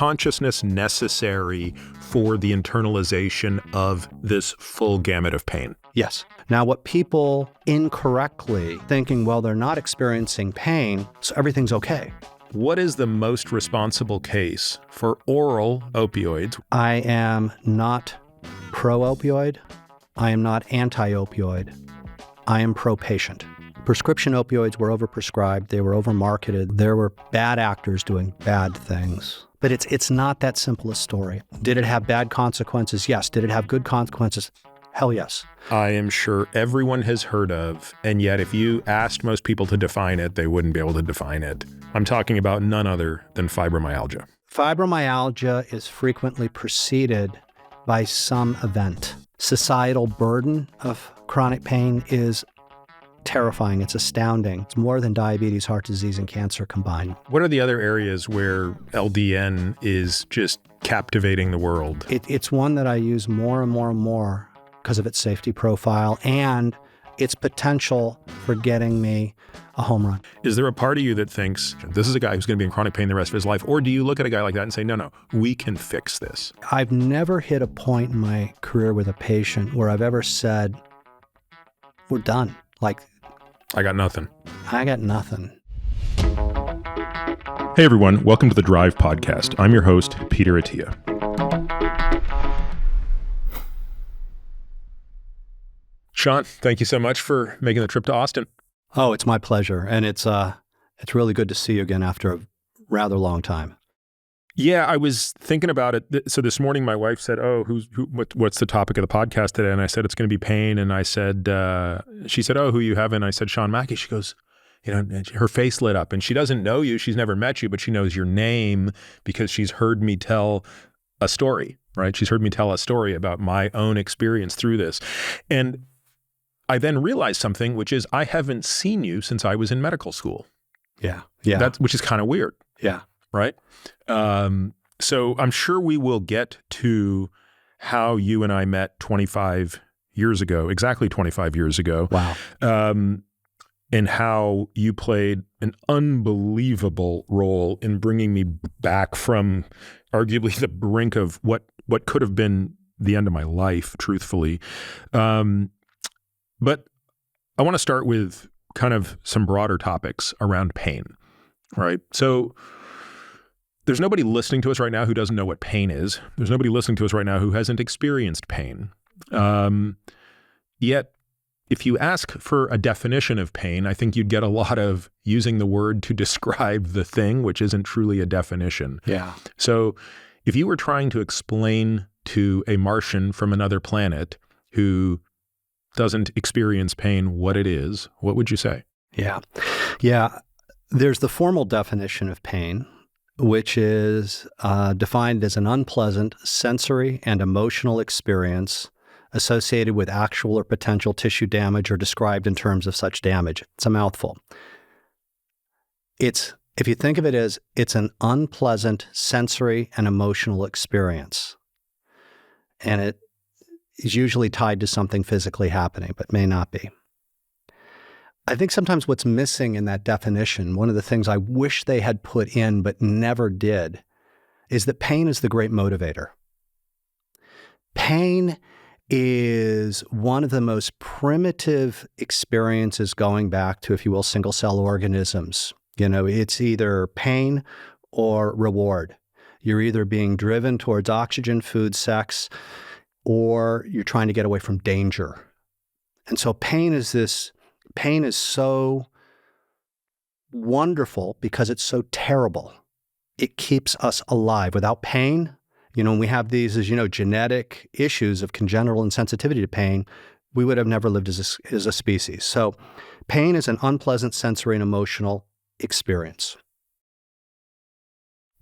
consciousness necessary for the internalization of this full gamut of pain? Yes. Now, what people incorrectly thinking, well, they're not experiencing pain, so everything's okay. What is the most responsible case for oral opioids? I am not pro-opioid. I am not anti-opioid. I am pro-patient. Prescription opioids were overprescribed. They were overmarketed. There were bad actors doing bad things. But it's not that simple a story. Did it have bad consequences? Yes. Did it have good consequences? Hell yes. I am sure everyone has heard of, and yet if you asked most people to define it, they wouldn't be able to define it. I'm talking about none other than fibromyalgia. Fibromyalgia is frequently preceded by some event. Societal burden of chronic pain is terrifying. It's astounding. It's more than diabetes, heart disease, and cancer combined. What are the other areas where LDN is just captivating the world? It's one that I use more and more and more because of its safety profile and its potential for getting me a home run. Is there a part of you that thinks, this is a guy who's going to be in chronic pain the rest of his life? Or do you look at a guy like that and say, no, we can fix this? I've never hit a point in my career with a patient where I've ever said, we're done. Like, I got nothing. I got nothing. Hey everyone, welcome to the Drive Podcast. I'm your host, Peter Attia. Sean, thank you so much for making the trip to Austin. Oh, it's my pleasure. And it's really good to see you again after a rather long time. Yeah, I was thinking about it. So this morning my wife said, what's the topic of the podcast today? And I said, it's going to be pain. And I said, she said, who you have? And I said, Sean Mackey. She goes, and her face lit up, and she doesn't know you. She's never met you, but she knows your name because she's heard me tell a story, right? She's heard me tell a story about my own experience through this. And I then realized something, which is I haven't seen you since I was in medical school. Yeah. Which is kind of weird. Yeah. Right? So I'm sure we will get to how you and I met 25 years ago, exactly 25 years ago. Wow. And how you played an unbelievable role in bringing me back from arguably the brink of what could have been the end of my life, truthfully. But I want to start with kind of some broader topics around pain, right? So there's nobody listening to us right now who doesn't know what pain is. There's nobody listening to us right now who hasn't experienced pain. Yet, if you ask for a definition of pain, I think you'd get a lot of using the word to describe the thing, which isn't truly a definition. Yeah. So if you were trying to explain to a Martian from another planet who doesn't experience pain what it is, what would you say? Yeah. There's the formal definition of pain, which is defined as an unpleasant sensory and emotional experience associated with actual or potential tissue damage or described in terms of such damage. It's a mouthful. If you think of it as it's an unpleasant sensory and emotional experience, and it is usually tied to something physically happening, but may not be. I think sometimes what's missing in that definition, one of the things I wish they had put in but never did, is that pain is the great motivator. Pain is one of the most primitive experiences going back to, if you will, single-cell organisms. It's either pain or reward. You're either being driven towards oxygen, food, sex, or you're trying to get away from danger. And so pain is so wonderful because it's so terrible. It keeps us alive. Without pain, we have these, as genetic issues of congenital insensitivity to pain, we would have never lived as a species. So pain is an unpleasant sensory and emotional experience.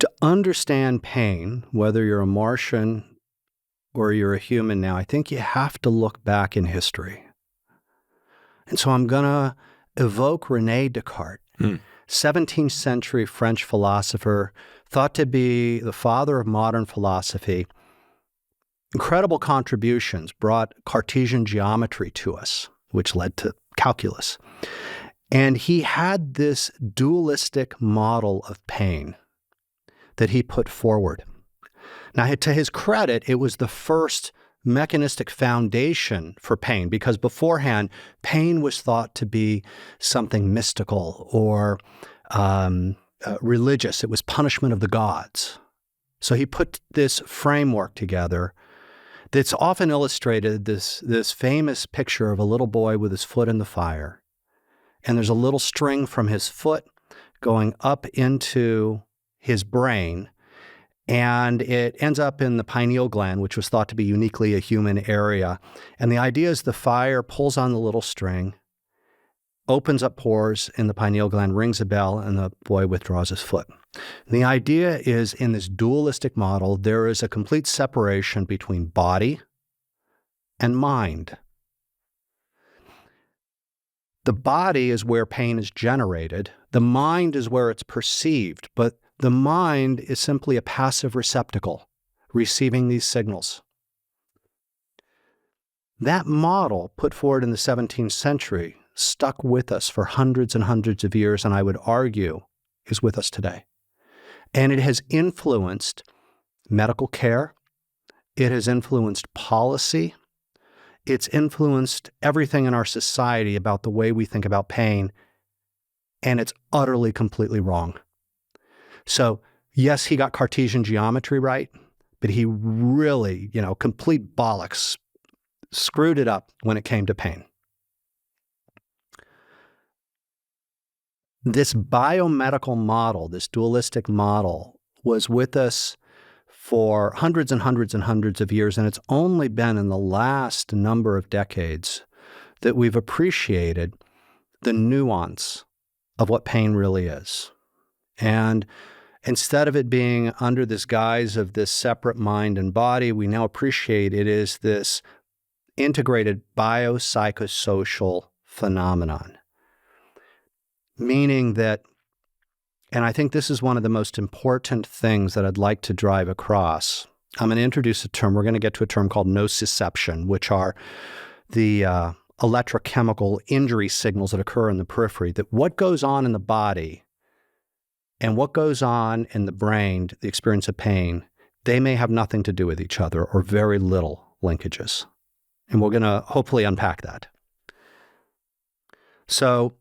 To understand pain, whether you're a Martian or you're a human now, I think you have to look back in history. And so I'm going to evoke René Descartes, 17th century French philosopher, thought to be the father of modern philosophy. Incredible contributions, brought Cartesian geometry to us, which led to calculus. And he had this dualistic model of pain. that he put forward. Now, to his credit, it was the first mechanistic foundation for pain, because beforehand, pain was thought to be something mystical or religious. It was punishment of the gods. So he put this framework together that's often illustrated, this famous picture of a little boy with his foot in the fire. And there's a little string from his foot going up into his brain, and it ends up in the pineal gland, which was thought to be uniquely a human area. And the idea is the fire pulls on the little string, opens up pores in the pineal gland, rings a bell, and the boy withdraws his foot. And the idea is, in this dualistic model, there is a complete separation between body and mind. The body is where pain is generated. The mind is where it's perceived, but the mind is simply a passive receptacle receiving these signals. That model, put forward in the 17th century, stuck with us for hundreds and hundreds of years, and I would argue is with us today. And it has influenced medical care. It has influenced policy. It's influenced everything in our society about the way we think about pain, and it's utterly, completely wrong. So, yes, he got Cartesian geometry right, but he really, complete bollocks, screwed it up when it came to pain. This biomedical model, this dualistic model, was with us for hundreds and hundreds and hundreds of years, and it's only been in the last number of decades that we've appreciated the nuance of what pain really is. And instead of it being under this guise of this separate mind and body, we now appreciate it is this integrated biopsychosocial phenomenon. Meaning that, and I think this is one of the most important things that I'd like to drive across. I'm going to introduce a term. We're going to get to a term called nociception, which are the electrochemical injury signals that occur in the periphery, that what goes on in the body and what goes on in the brain, the experience of pain, they may have nothing to do with each other or very little linkages. And we're going to hopefully unpack that. So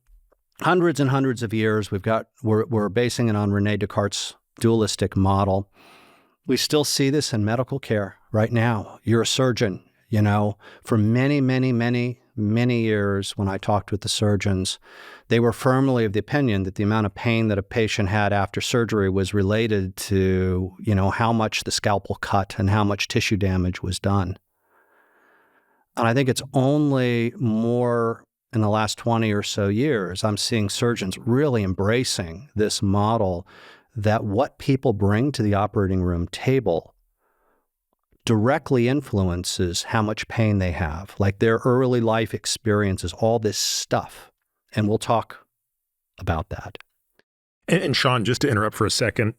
hundreds and hundreds of years, we're basing it on René Descartes' dualistic model. We still see this in medical care right now. You're a surgeon, for many, many, many, many years when I talked with the surgeons, they were firmly of the opinion that the amount of pain that a patient had after surgery was related to, how much the scalpel cut and how much tissue damage was done. And I think it's only more in the last 20 or so years, I'm seeing surgeons really embracing this model that what people bring to the operating room table directly influences how much pain they have, like their early life experiences, all this stuff. And we'll talk about that. And Sean, just to interrupt for a second,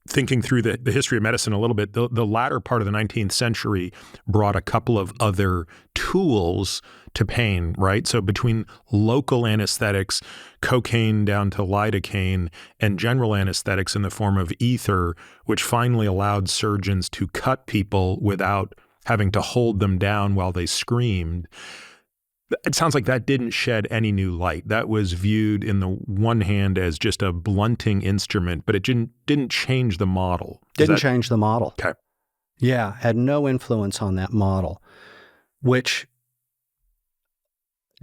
thinking through the history of medicine a little bit, the latter part of the 19th century brought a couple of other tools to pain, right? So between local anesthetics, cocaine down to lidocaine, and general anesthetics in the form of ether, which finally allowed surgeons to cut people without having to hold them down while they screamed. It sounds like that didn't shed any new light. That was viewed in the one hand as just a blunting instrument, but it didn't change the model. Didn't change the model. Okay. Yeah, had no influence on that model, which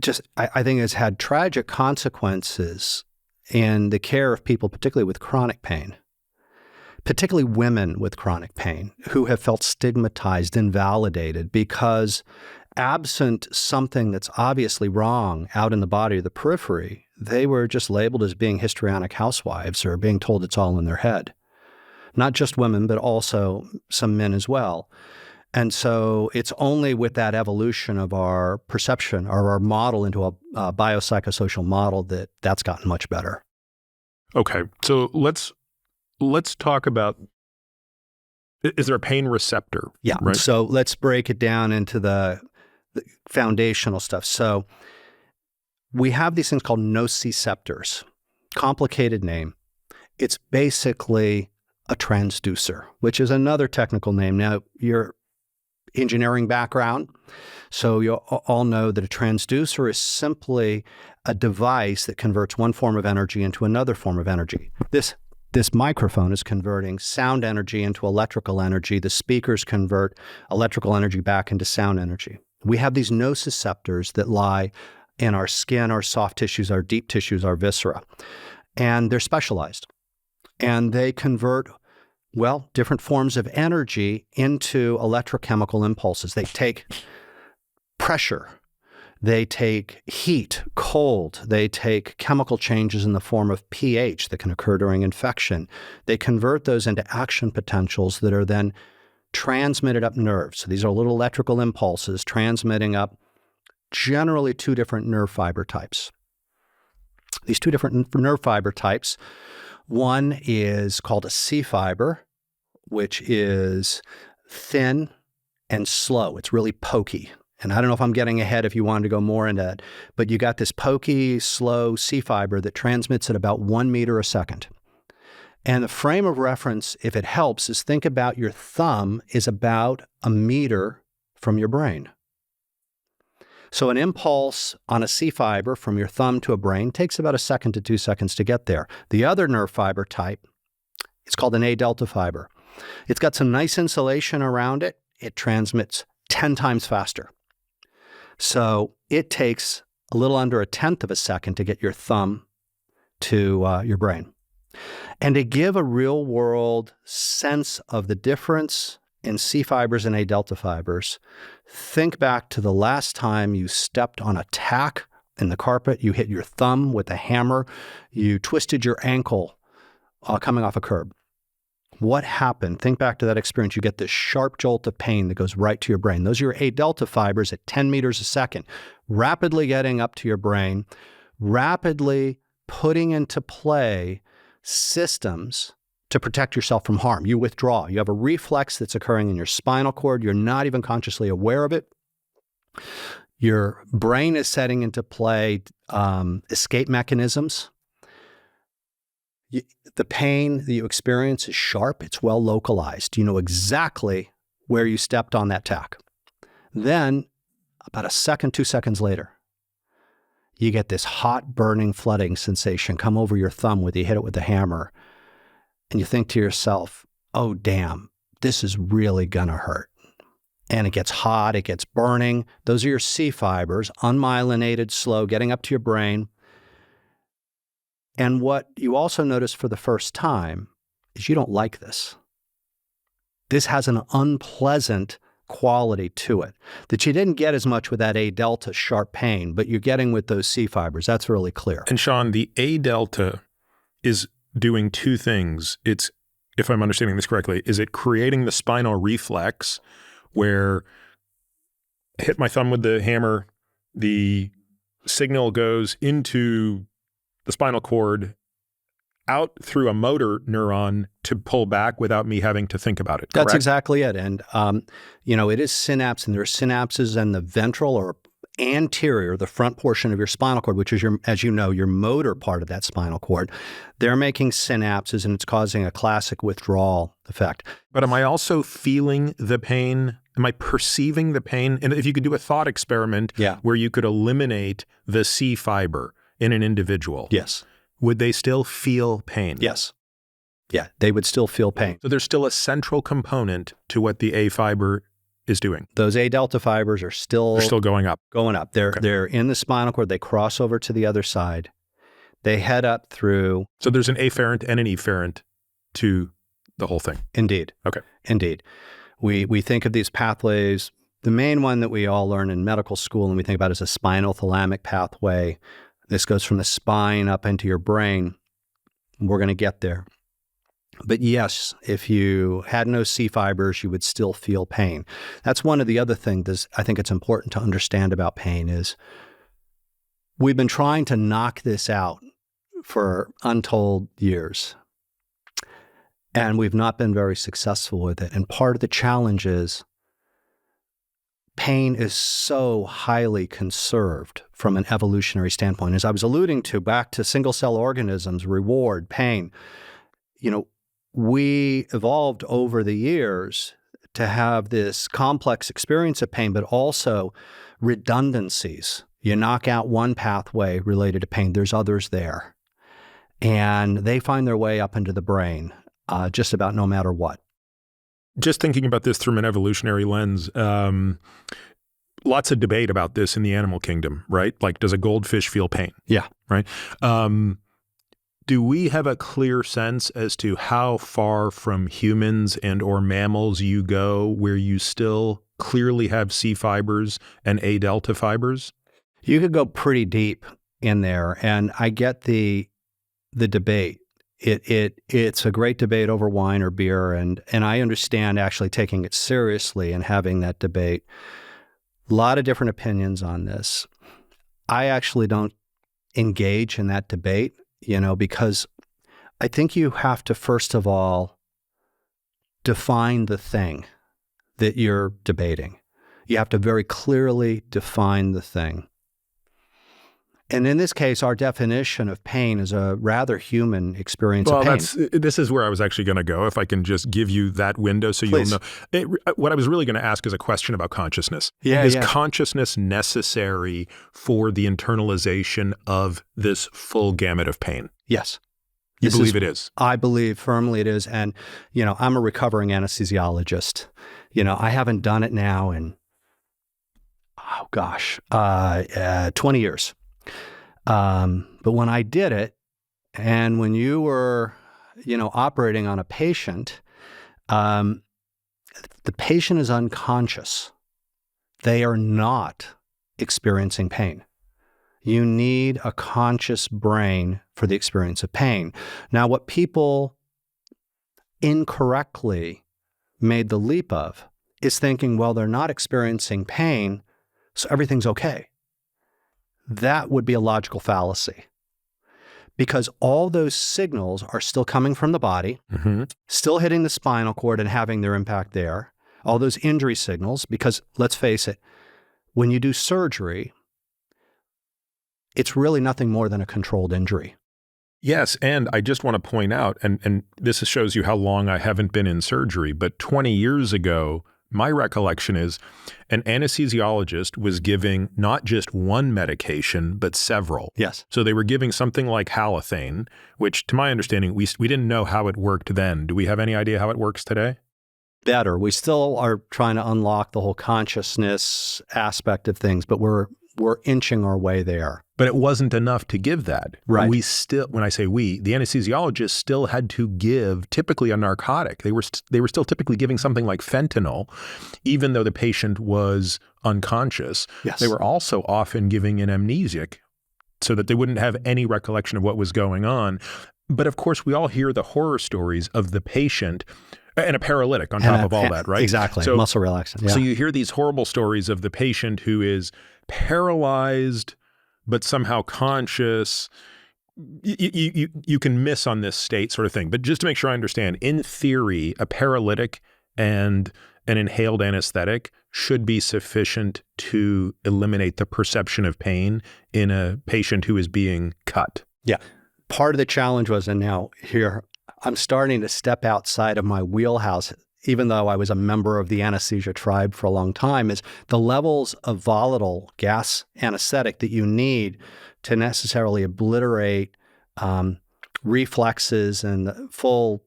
just, I think has had tragic consequences in the care of people, particularly with chronic pain, particularly women with chronic pain who have felt stigmatized, invalidated, because absent something that's obviously wrong out in the body or the periphery, they were just labeled as being histrionic housewives or being told it's all in their head. Not just women, but also some men as well. And so it's only with that evolution of our perception or our model into a biopsychosocial model that's gotten much better. Okay. So let's talk about, is there a pain receptor? Yeah. Right? So let's break it down into the foundational stuff. So we have these things called nociceptors. Complicated name. It's basically a transducer, which is another technical name. Now, your engineering background, so you all know that a transducer is simply a device that converts one form of energy into another form of energy. This microphone is converting sound energy into electrical energy. The speakers convert electrical energy back into sound energy. We have these nociceptors that lie in our skin, our soft tissues, our deep tissues, our viscera, and they're specialized. And they convert, well, different forms of energy into electrochemical impulses. They take pressure, they take heat, cold, they take chemical changes in the form of pH that can occur during infection. They convert those into action potentials that are then transmitted up nerves. So these are little electrical impulses transmitting up generally two different nerve fiber types. These two different nerve fiber types, one is called a C fiber, which is thin and slow. It's really pokey. And I don't know if I'm getting ahead if you wanted to go more into it, but you got this pokey, slow C fiber that transmits at about 1 meter a second. And the frame of reference, if it helps, is think about your thumb is about 1 meter from your brain. So an impulse on a C fiber from your thumb to a brain takes about 1 second to 2 seconds to get there. The other nerve fiber type, it's called an A delta fiber. It's got some nice insulation around it. It transmits 10 times faster. So it takes a little under 1/10 of a second to get your thumb to your brain. And to give a real world sense of the difference in C fibers and A delta fibers, think back to the last time you stepped on a tack in the carpet, you hit your thumb with a hammer, you twisted your ankle coming off a curb. What happened? Think back to that experience. You get this sharp jolt of pain that goes right to your brain. Those are your A delta fibers at 10 meters a second, rapidly getting up to your brain, rapidly putting into play systems to protect yourself from harm. You withdraw. You have a reflex that's occurring in your spinal cord. You're not even consciously aware of it. Your brain is setting into play escape mechanisms. The pain that you experience is sharp. It's well localized. You know exactly where you stepped on that tack. Then, about 1 second, 2 seconds later, you get this hot, burning, flooding sensation come over your thumb when you hit it with a hammer. And you think to yourself, oh, damn, this is really going to hurt. And it gets hot, it gets burning. Those are your C fibers, unmyelinated, slow, getting up to your brain. And what you also notice for the first time is you don't like this. This has an unpleasant quality to it that you didn't get as much with that A delta sharp pain, but you're getting with those C fibers. That's really clear. And Sean, the A delta is doing two things. It's, if I'm understanding this correctly, is it creating the spinal reflex where I hit my thumb with the hammer, the signal goes into the spinal cord out through a motor neuron to pull back without me having to think about it, correct? That's exactly it. And, it is synapse, and there are synapses in the ventral or anterior, the front portion of your spinal cord, which is as you know, your motor part of that spinal cord. They're making synapses, and it's causing a classic withdrawal effect. But am I also feeling the pain? Am I perceiving the pain? And if you could do a thought experiment where you could eliminate the C fiber in an individual, yes, would they still feel pain? Yes. Yeah, they would still feel pain. So there's still a central component to what the A fiber is doing. Those A delta fibers are still going up. Going up. They're in the spinal cord. They cross over to the other side. They head up through. So there's an afferent and an efferent to the whole thing. Indeed. Okay. Indeed. We think of these pathways. The main one that we all learn in medical school and we think about is a spinal thalamic pathway. This goes from the spine up into your brain. We're going to get there. But yes, if you had no C fibers, you would still feel pain. That's one of the other things I think it's important to understand about pain is we've been trying to knock this out for untold years. And we've not been very successful with it. And part of the challenge is pain is so highly conserved from an evolutionary standpoint. As I was alluding to, back to single-cell organisms, reward, pain, we evolved over the years to have this complex experience of pain, but also redundancies. You knock out one pathway related to pain, there's others there. And they find their way up into the brain just about no matter what. Just thinking about this through an evolutionary lens, lots of debate about this in the animal kingdom, right? Like, does a goldfish feel pain? Yeah. Right? Do we have a clear sense as to how far from humans and or mammals you go where you still clearly have C fibers and A delta fibers? You could go pretty deep in there, and I get the debate. It's a great debate over wine or beer, and I understand actually taking it seriously and having that debate. A lot of different opinions on this. I actually don't engage in that debate, because I think you have to, first of all, define the thing that you're debating. You have to very clearly define the thing. And in this case, our definition of pain is a rather human experience of pain. This is where I was actually going to go, if I can just give you that window so Please. You'll know. What I was really going to ask is a question about consciousness. Yeah, is consciousness necessary for the internalization of this full gamut of pain? Yes. You believe it is? I believe firmly it is. And, I'm a recovering anesthesiologist. I haven't done it now in, 20 years. But when I did it, and when you were, operating on a patient, the patient is unconscious. They are not experiencing pain. You need a conscious brain for the experience of pain. Now, what people incorrectly made the leap of is thinking, well, they're not experiencing pain, so everything's okay. That would be a logical fallacy, because all those signals are still coming from the body, still hitting the spinal cord and having their impact there. All those injury signals, because let's face it, when you do surgery, it's really nothing more than a controlled injury. Yes, and I just want to point out, and this shows you how long I haven't been in surgery, but 20 years ago, my recollection is an anesthesiologist was giving not just one medication, but several. Yes. So they were giving something like halothane, which to my understanding, we didn't know how it worked then. Do we have any idea how it works today? Better. We still are trying to unlock the whole consciousness aspect of things, but we're inching our way there. But it wasn't enough to give that. Right. We still, when I say we, the anesthesiologist still had to give typically a narcotic. They were still typically giving something like fentanyl, even though the patient was unconscious. Yes. They were also often giving an amnesic so that they wouldn't have any recollection of what was going on. But of course, we all hear the horror stories of the patient and a paralytic on top of all that, right? Exactly. So, muscle relaxant. Yeah. So you hear these horrible stories of the patient who is paralyzed but somehow conscious. You can miss on this state sort of thing. But just to make sure I understand, in theory, a paralytic and an inhaled anesthetic should be sufficient to eliminate the perception of pain in a patient who is being cut. Yeah. Part of the challenge was, and now here, I'm starting to step outside of my wheelhouse, even though I was a member of the anesthesia tribe for a long time, is the levels of volatile gas anesthetic that you need to necessarily obliterate reflexes and full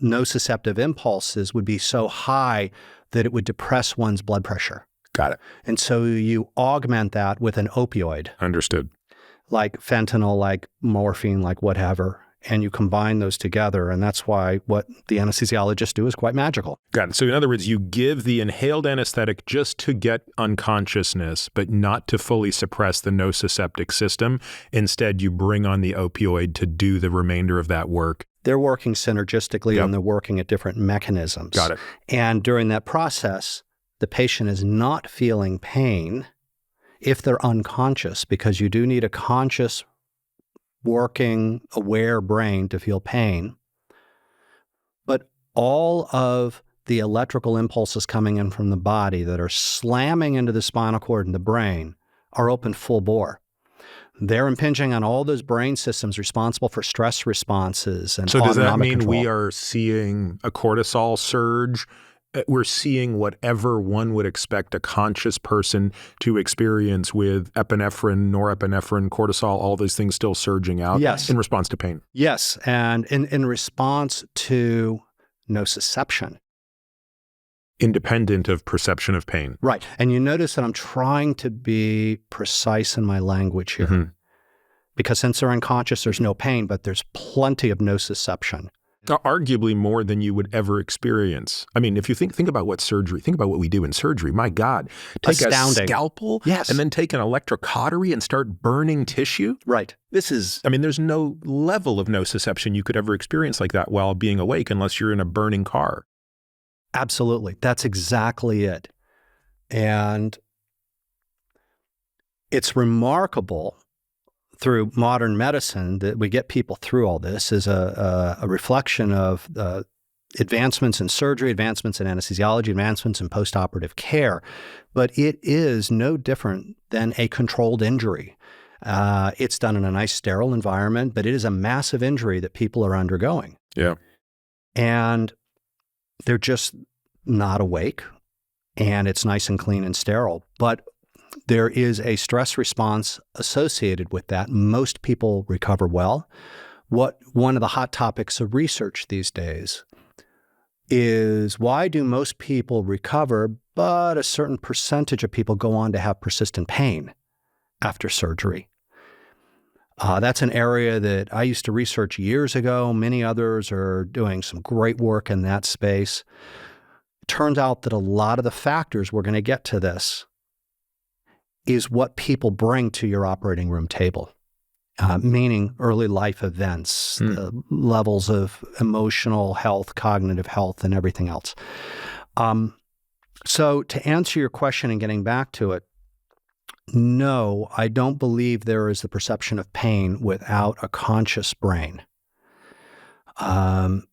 nociceptive impulses would be so high that it would depress one's blood pressure. Got it. And so you augment that with an opioid. Understood. Like fentanyl, like morphine, like whatever. And you combine those together, and that's why what the anesthesiologists do is quite magical. Got it. So in other words, you give the inhaled anesthetic just to get unconsciousness, but not to fully suppress the nociceptive system. Instead, you bring on the opioid to do the remainder of that work. They're working synergistically, and they're working at different mechanisms. Got it. And during that process, the patient is not feeling pain if they're unconscious, because you do need a conscious working, aware brain to feel pain. But all of the electrical impulses coming in from the body that are slamming into the spinal cord and the brain are open full bore. They're impinging on all those brain systems responsible for stress responses and So does that autonomic mean control. we are seeing a cortisol surge? We're seeing whatever one would expect a conscious person to experience with epinephrine, norepinephrine, cortisol, all those things still surging out Yes. in response to pain. Yes, and in response to nociception. Independent of perception of pain. Right. And you notice that I'm trying to be precise in my language here. Mm-hmm. Because since they're unconscious, there's no pain, but there's plenty of nociception. Arguably more than you would ever experience. I mean, if you think about what we do in surgery, my God, take Astounding. a scalpel Yes. and then take an electrocautery and start burning tissue. Right. There's no level of nociception you could ever experience like that while being awake unless you're in a burning car. Absolutely. That's exactly it. And it's remarkable through modern medicine that we get people through all this is a reflection of advancements in surgery, advancements in anesthesiology, advancements in postoperative care. But it is no different than a controlled injury. It's done in a nice sterile environment, but it is a massive injury that people are undergoing. Yeah. And they're just not awake, and it's nice and clean and sterile. But there is a stress response associated with that. Most people recover well. One of the hot topics of research these days is why do most people recover, but a certain percentage of people go on to have persistent pain after surgery? That's an area that I used to research years ago. Many others are doing some great work in that space. Turns out that a lot of the factors, we're going to get to this, is what people bring to your operating room table, meaning early life events, levels of emotional health, cognitive health, and everything else. So to answer your question and getting back to it, no, I don't believe there is the perception of pain without a conscious brain. And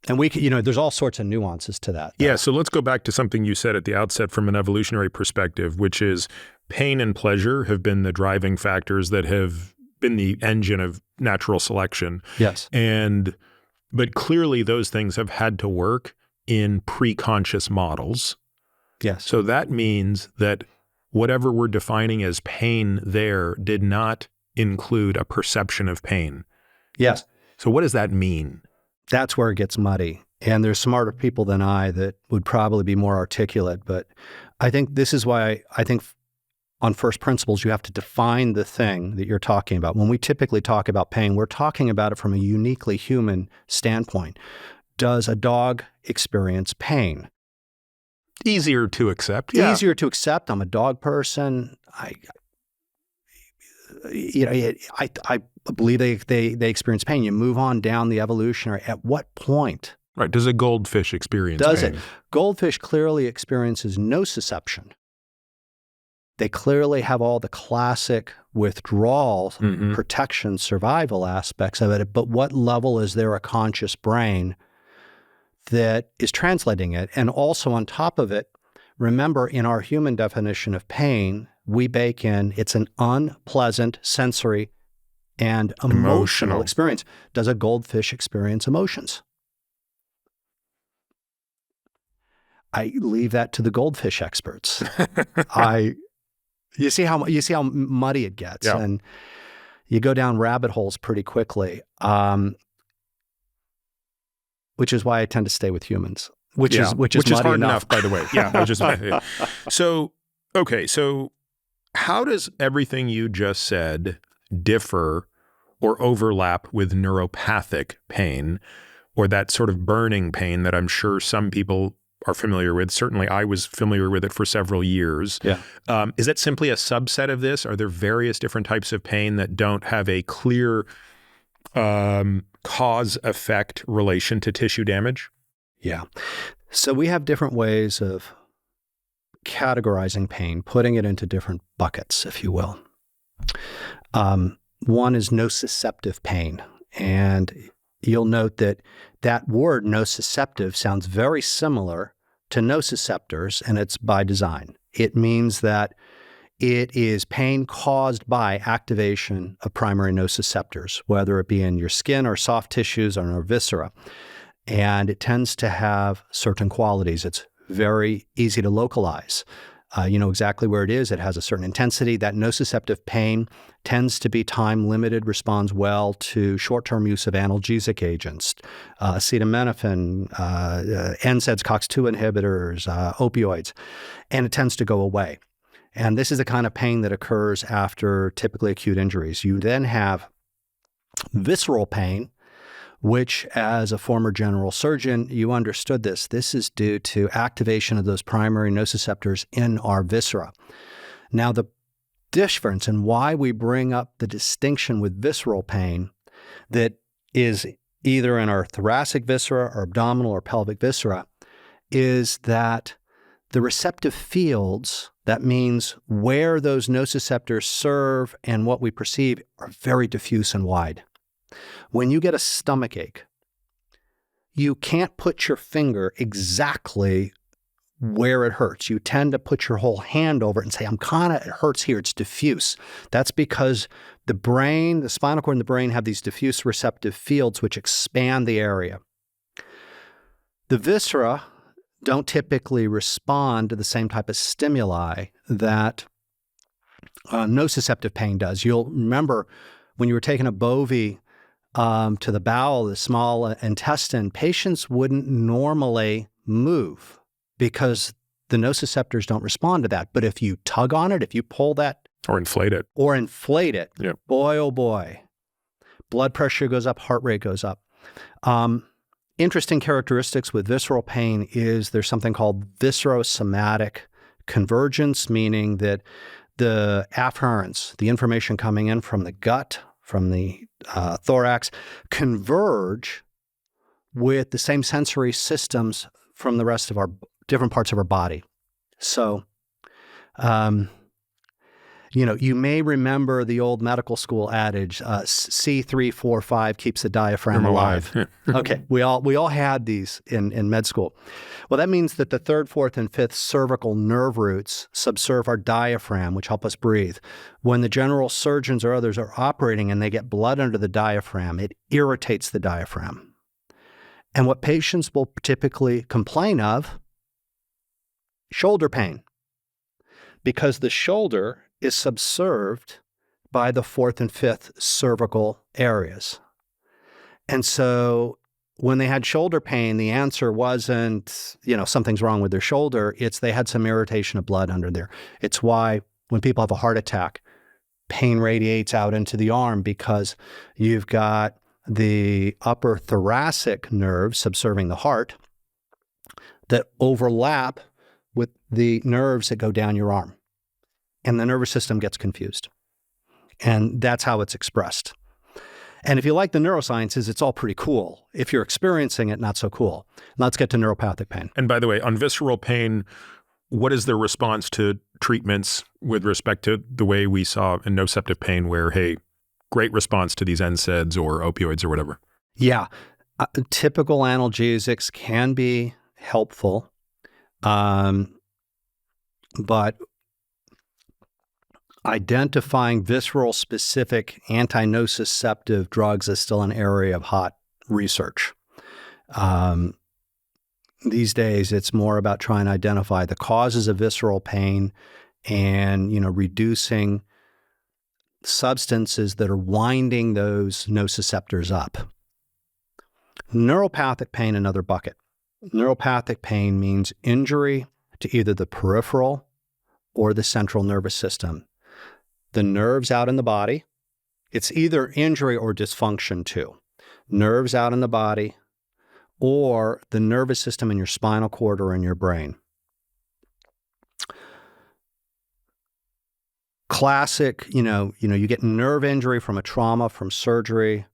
there's all sorts of nuances to that. Yeah, so let's go back to something you said at the outset from an evolutionary perspective, which is pain and pleasure have been the driving factors that have been the engine of natural selection. Yes. But clearly those things have had to work in pre-conscious models. Yes. So that means that whatever we're defining as pain there did not include a perception of pain. Yes. So what does that mean? That's where it gets muddy. And there's smarter people than I that would probably be more articulate. But I think this is why I think on first principles, you have to define the thing that you're talking about. When we typically talk about pain, we're talking about it from a uniquely human standpoint. Does a dog experience pain? Easier to accept. Yeah. Easier to accept. I'm a dog person. I believe they experience pain. You move on down the evolutionary. At what point? Right. Does a goldfish experience Does pain? it? Goldfish clearly experiences nociception. They clearly have all the classic withdrawal, protection, survival aspects of it. But what level is there a conscious brain that is translating it? And also on top of it, remember in our human definition of pain, we bake in it's an unpleasant sensory and emotional experience. Does a goldfish experience emotions? I leave that to the goldfish experts. You see how muddy it gets, yeah. And you go down rabbit holes pretty quickly. Which is why I tend to stay with humans. Which is hard enough, by the way. Yeah. So how does everything you just said differ or overlap with neuropathic pain, or that sort of burning pain that I'm sure some people are familiar with? Certainly I was familiar with it for several years. Yeah. Is that simply a subset of this? Are there various different types of pain that don't have a clear cause-effect relation to tissue damage? Yeah. So we have different ways of categorizing pain, putting it into different buckets, if you will. One is nociceptive pain. And you'll note that word nociceptive sounds very similar to nociceptors, and it's by design. It means that It is pain caused by activation of primary nociceptors, whether it be in your skin or soft tissues or in our viscera. And it tends to have certain qualities. It's very easy to localize. You know exactly where it is. It has a certain intensity. That nociceptive pain tends to be time-limited, responds well to short-term use of analgesic agents, acetaminophen, NSAIDs, COX-2 inhibitors, opioids, and it tends to go away. And this is the kind of pain that occurs after typically acute injuries. You then have visceral pain, which as a former general surgeon, you understood this. This is due to activation of those primary nociceptors in our viscera. Now, the difference and why we bring up the distinction with visceral pain that is either in our thoracic viscera or abdominal or pelvic viscera is that the receptive fields, that means where those nociceptors serve and what we perceive, are very diffuse and wide. When you get a stomach ache, you can't put your finger exactly where it hurts. You tend to put your whole hand over it and say, it hurts here. It's diffuse. That's because the brain, the spinal cord and the brain have these diffuse receptive fields which expand the area. The viscera don't typically respond to the same type of stimuli that nociceptive pain does. You'll remember when you were taking a bovie to the bowel, the small intestine, patients wouldn't normally move because the nociceptors don't respond to that. But if you tug on it, if you pull that Or inflate it. Yep. Boy, oh boy, blood pressure goes up, heart rate goes up. Interesting characteristics with visceral pain is there's something called viscerosomatic convergence, meaning that the afferents, the information coming in from the gut, from the thorax, converge with the same sensory systems from the rest of our different parts of our body. So, you may remember the old medical school adage, C345 keeps the diaphragm alive. Yeah. Okay, we all had these in med school. Well, that means that the third, fourth, and fifth cervical nerve roots subserve our diaphragm, which help us breathe. When the general surgeons or others are operating and they get blood under the diaphragm, it irritates the diaphragm. And what patients will typically complain of, shoulder pain, because the shoulder is subserved by the fourth and fifth cervical areas. And so when they had shoulder pain, the answer wasn't, something's wrong with their shoulder. It's they had some irritation of blood under there. It's why when people have a heart attack, pain radiates out into the arm because you've got the upper thoracic nerves subserving the heart that overlap with the nerves that go down your arm. And the nervous system gets confused. And that's how it's expressed. And if you like the neurosciences, it's all pretty cool. If you're experiencing it, not so cool. Let's get to neuropathic pain. And by the way, on visceral pain, what is the response to treatments with respect to the way we saw in nociceptive pain where, hey, great response to these NSAIDs or opioids or whatever? Yeah. Typical analgesics can be helpful. But identifying visceral specific anti-nociceptive drugs is still an area of hot research. These days, it's more about trying to identify the causes of visceral pain and, reducing substances that are winding those nociceptors up. Neuropathic pain, another bucket. Neuropathic pain means injury to either the peripheral or the central nervous system. The nerves out in the body, it's either injury or dysfunction too. Nerves out in the body or the nervous system in your spinal cord or in your brain. Classic, you get nerve injury from a trauma, from surgery.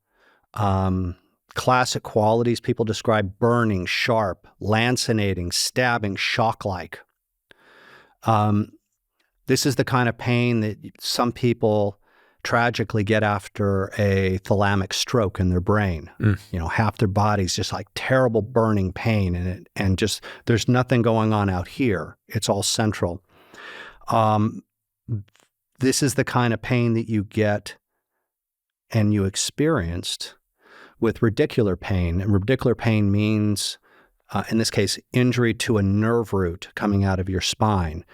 Classic qualities people describe: burning, sharp, lancinating, stabbing, shock-like. This is the kind of pain that some people tragically get after a thalamic stroke in their brain. Half their body's just like terrible burning pain, and just there's nothing going on out here. It's all central. this is the kind of pain that you get and you experienced with radicular pain. And radicular pain means, in this case, injury to a nerve root coming out of your spine.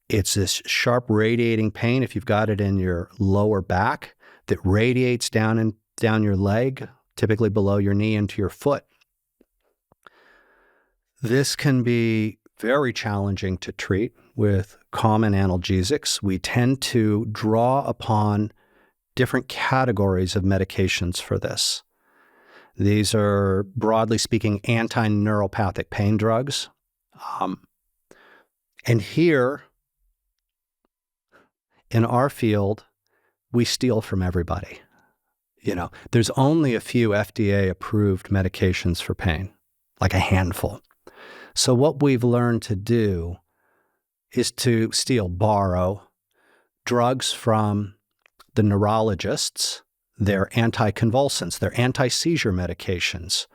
It's this sharp radiating pain, if you've got it in your lower back, that radiates down your leg, typically below your knee into your foot. This can be very challenging to treat with common analgesics. We tend to draw upon different categories of medications for this. These are, broadly speaking, anti-neuropathic pain drugs. And here, in our field, we steal from everybody. There's only a few FDA-approved medications for pain, like a handful. So what we've learned to do is to borrow drugs from the neurologists, their anticonvulsants, their anti-seizure medications,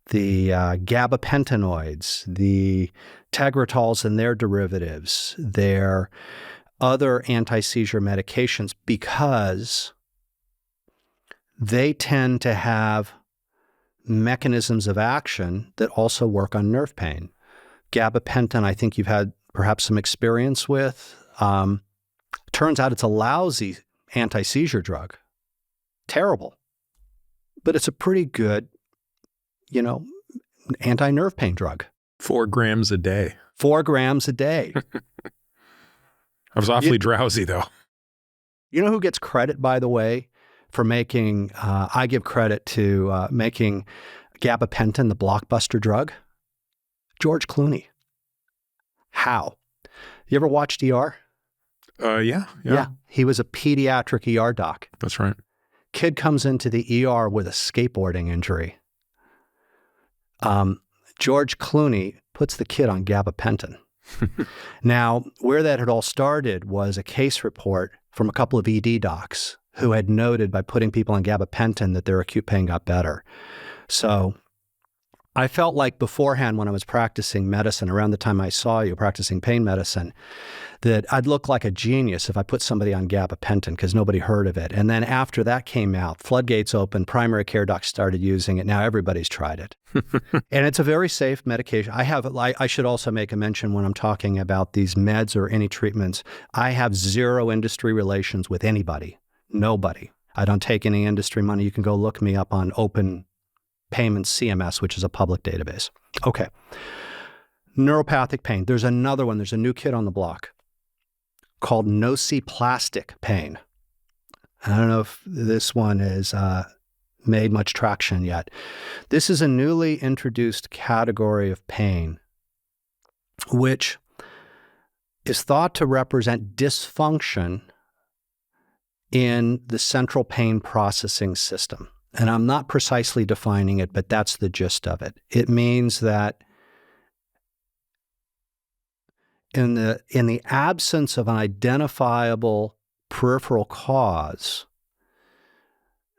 the gabapentinoids, the tegratols and their derivatives, their other anti-seizure medications, because they tend to have mechanisms of action that also work on nerve pain. Gabapentin, I think you've had perhaps some experience with. Turns out it's a lousy anti-seizure drug. Terrible. But it's a pretty good, anti-nerve pain drug. 4 grams a day. 4 grams a day. I was awfully drowsy, though. You know who gets credit, by the way, for making, I give credit to making gabapentin the blockbuster drug? George Clooney. How? You ever watched ER? Yeah. He was a pediatric ER doc. That's right. Kid comes into the ER with a skateboarding injury. George Clooney puts the kid on gabapentin. Now, where that had all started was a case report from a couple of ED docs who had noted by putting people on gabapentin that their acute pain got better. So I felt like beforehand when I was practicing medicine, around the time I saw you practicing pain medicine, that I'd look like a genius if I put somebody on gabapentin because nobody heard of it. And then after that came out, floodgates opened, primary care docs started using it. Now everybody's tried it. And it's a very safe medication. I should also make a mention when I'm talking about these meds or any treatments, I have zero industry relations with anybody, nobody. I don't take any industry money. You can go look me up on Open Payments CMS, which is a public database. Okay. Neuropathic pain. There's another one. There's a new kid on the block called nociplastic pain. I don't know if this one has made much traction yet. This is a newly introduced category of pain, which is thought to represent dysfunction in the central pain processing system. And I'm not precisely defining it, but that's the gist of it. It means that in the absence of an identifiable peripheral cause,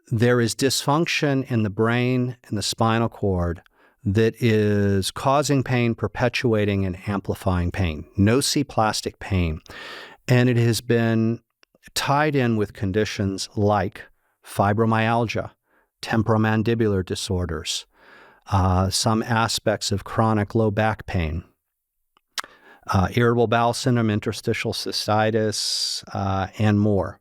there is dysfunction in the brain and the spinal cord that is causing pain, perpetuating and amplifying pain, nociplastic pain. And it has been tied in with conditions like fibromyalgia, temporomandibular disorders, some aspects of chronic low back pain, irritable bowel syndrome, interstitial cystitis, and more.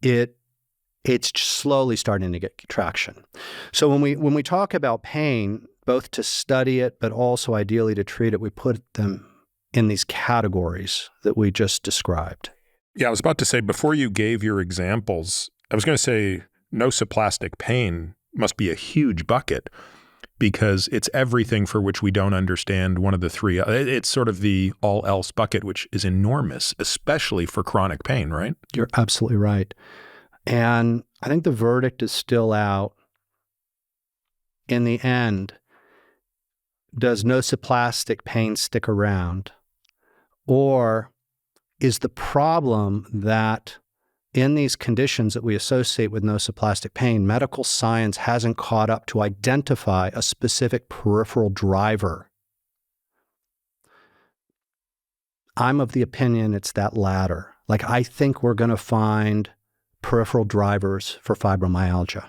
It's slowly starting to get traction. So when we talk about pain, both to study it, but also ideally to treat it, we put them in these categories that we just described. Yeah, I was about to say, before you gave your examples, I was going to say nociplastic pain must be a huge bucket because it's everything for which we don't understand one of the three. It's sort of the all else bucket, which is enormous, especially for chronic pain, right? You're absolutely right. And I think the verdict is still out. In the end, does nociplastic pain stick around? Or is the problem that in these conditions that we associate with nociplastic pain, medical science hasn't caught up to identify a specific peripheral driver? I'm of the opinion it's that latter, Like, I think we're going to find peripheral drivers for fibromyalgia.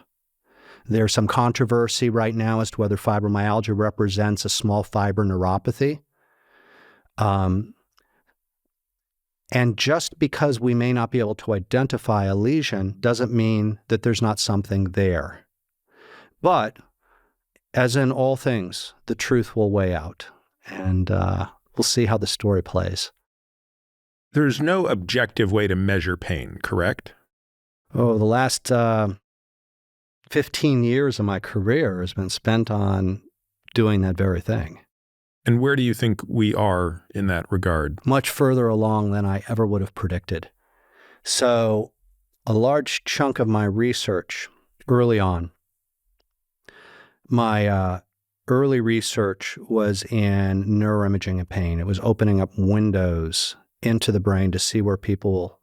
There's some controversy right now as to whether fibromyalgia represents a small fiber neuropathy. And just because we may not be able to identify a lesion doesn't mean that there's not something there. But as in all things, the truth will weigh out, and we'll see how the story plays. There's no objective way to measure pain, correct? Oh, the last 15 years of my career has been spent on doing that very thing. And where do you think we are in that regard? Much further along than I ever would have predicted. So a large chunk of my research early on, my early research was in neuroimaging and pain. It was opening up windows into the brain to see where people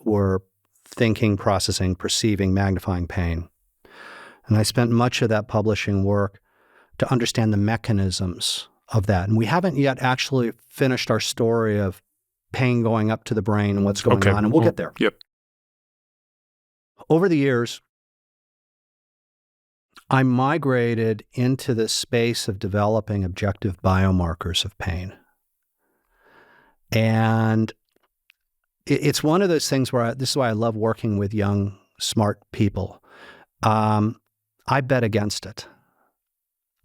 were thinking, processing, perceiving, magnifying pain. And I spent much of that publishing work to understand the mechanisms of that. And we haven't yet actually finished our story of pain going up to the brain and what's going on, and we'll get there. Yep. Over the years, I migrated into the space of developing objective biomarkers of pain. And it's one of those things where this is why I love working with young, smart people. I bet against it.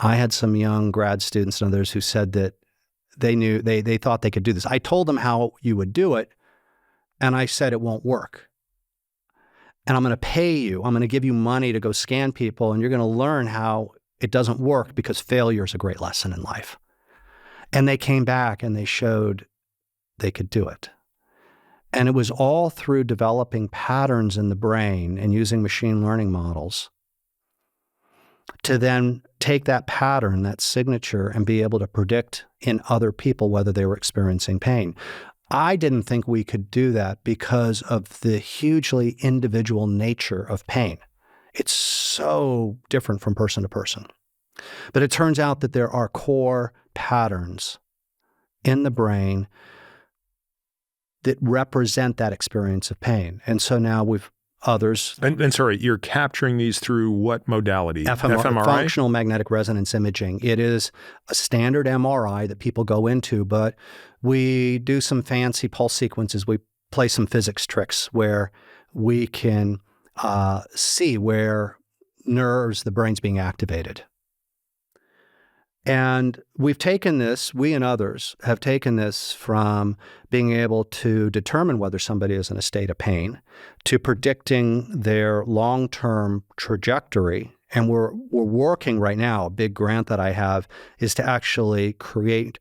I had some young grad students and others who said that they thought they could do this. I told them how you would do it, and I said it won't work. And I'm going to pay you. I'm going to give you money to go scan people, and you're going to learn how it doesn't work, because failure is a great lesson in life. And they came back and they showed they could do it. And it was all through developing patterns in the brain and using machine learning models to then take that pattern, that signature, and be able to predict in other people whether they were experiencing pain. I didn't think we could do that because of the hugely individual nature of pain. It's so different from person to person. But it turns out that there are core patterns in the brain that represent that experience of pain. And so now we've others. And sorry, you're capturing these through what modality? fMRI? Functional magnetic resonance imaging. It is a standard MRI that people go into, but we do some fancy pulse sequences. We play some physics tricks where we can see where nerves, the brain's being activated. And we've taken this, we and others have taken this from being able to determine whether somebody is in a state of pain to predicting their long-term trajectory. And we're working right now, a big grant that I have is to actually create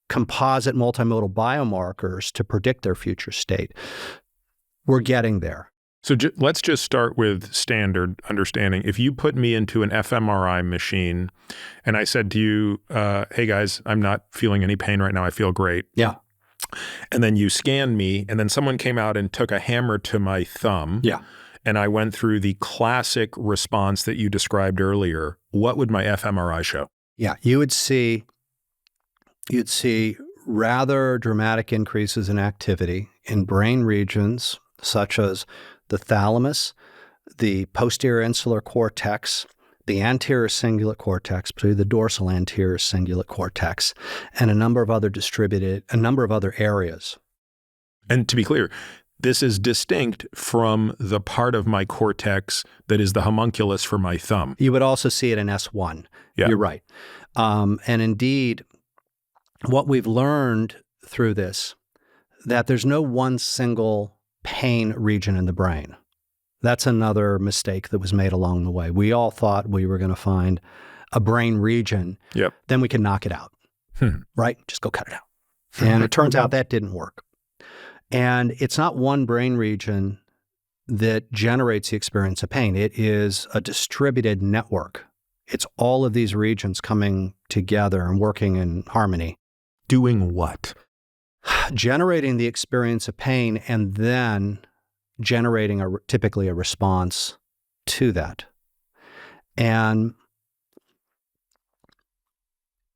composite multimodal biomarkers to predict their future state. We're getting there. So let's just start with standard understanding. If you put me into an fMRI machine and I said to you, hey guys, I'm not feeling any pain right now, I feel great. Yeah. And then you scanned me, and then someone came out and took a hammer to my thumb. Yeah. And I went through the classic response that you described earlier. What would my fMRI show? Yeah, you'd see rather dramatic increases in activity in brain regions such as the thalamus, the posterior insular cortex, the anterior cingulate cortex, particularly the dorsal anterior cingulate cortex, and a number of other areas. And to be clear, this is distinct from the part of my cortex that is the homunculus for my thumb. You would also see it in S1. Yeah. You're right. And indeed, what we've learned through this, that there's no one single pain region in the brain. That's another mistake that was made along the way. We all thought we were going to find a brain region, Yep. Then we can knock it out, right? Just go cut it out. And it turns out that didn't work. And it's not one brain region that generates the experience of pain. It is a distributed network. It's all of these regions coming together and working in harmony. Doing what? Generating the experience of pain and then generating typically a response to that. And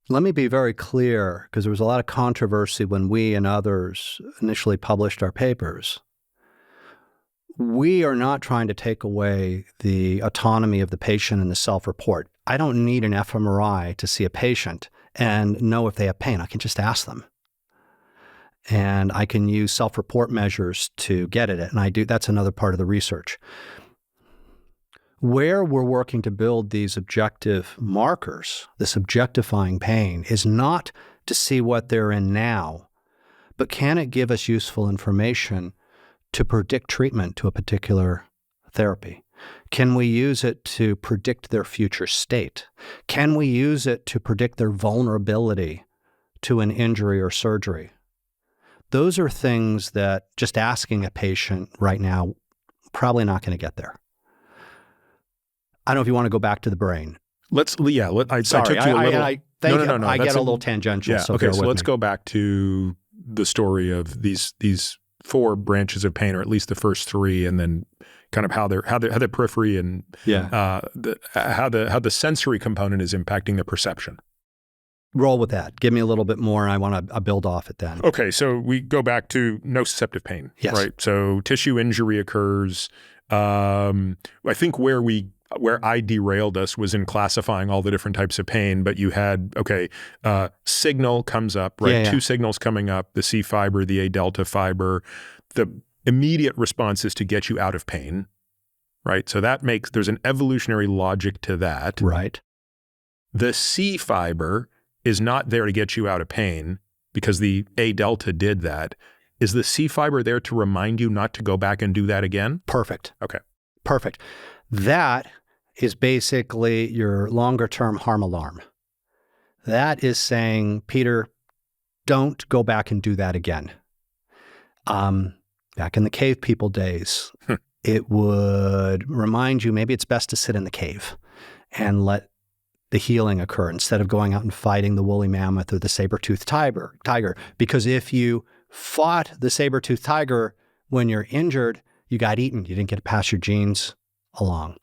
let me be very clear, because there was a lot of controversy when we and others initially published our papers. We are not trying to take away the autonomy of the patient and the self-report. I don't need an fMRI to see a patient and know if they have pain. I can just ask them. And I can use self-report measures to get at it. And I do. That's another part of the research. Where we're working to build these objective markers, this objectifying pain, is not to see what they're in now, but can it give us useful information to predict treatment to a particular therapy? Can we use it to predict their future state? Can we use it to predict their vulnerability to an injury or surgery? Those are things that just asking a patient right now, probably not going to get there. I don't know if you want to go back to the brain. I took you a little. I get a little tangential. Yeah. So okay. So let's me. go back to the story of these 4 branches of pain, or at least the first 3, and then kind of how the periphery and how the sensory component is impacting the perception. Roll with that. Give me a little bit more. I want to build off it then. Okay. So we go back to nociceptive pain. Yes. Right. So tissue injury occurs. I think where I derailed us was in classifying all the different types of pain, but you had, signal comes up, right? 2 signals coming up, the C fiber, the A delta fiber. The immediate response is to get you out of pain, right? So there's an evolutionary logic to that. Right. The C fiber is not there to get you out of pain because the A delta did that. Is the C fiber there to remind you not to go back and do that again? Perfect. Okay. Perfect. That is basically your longer-term harm alarm. That is saying, Peter, don't go back and do that again. Back in the cave people days, it would remind you maybe it's best to sit in the cave and let the healing occur instead of going out and fighting the woolly mammoth or the saber-toothed tiger. Because if you fought the saber-toothed tiger when you're injured, you got eaten. You didn't get to pass your genes along.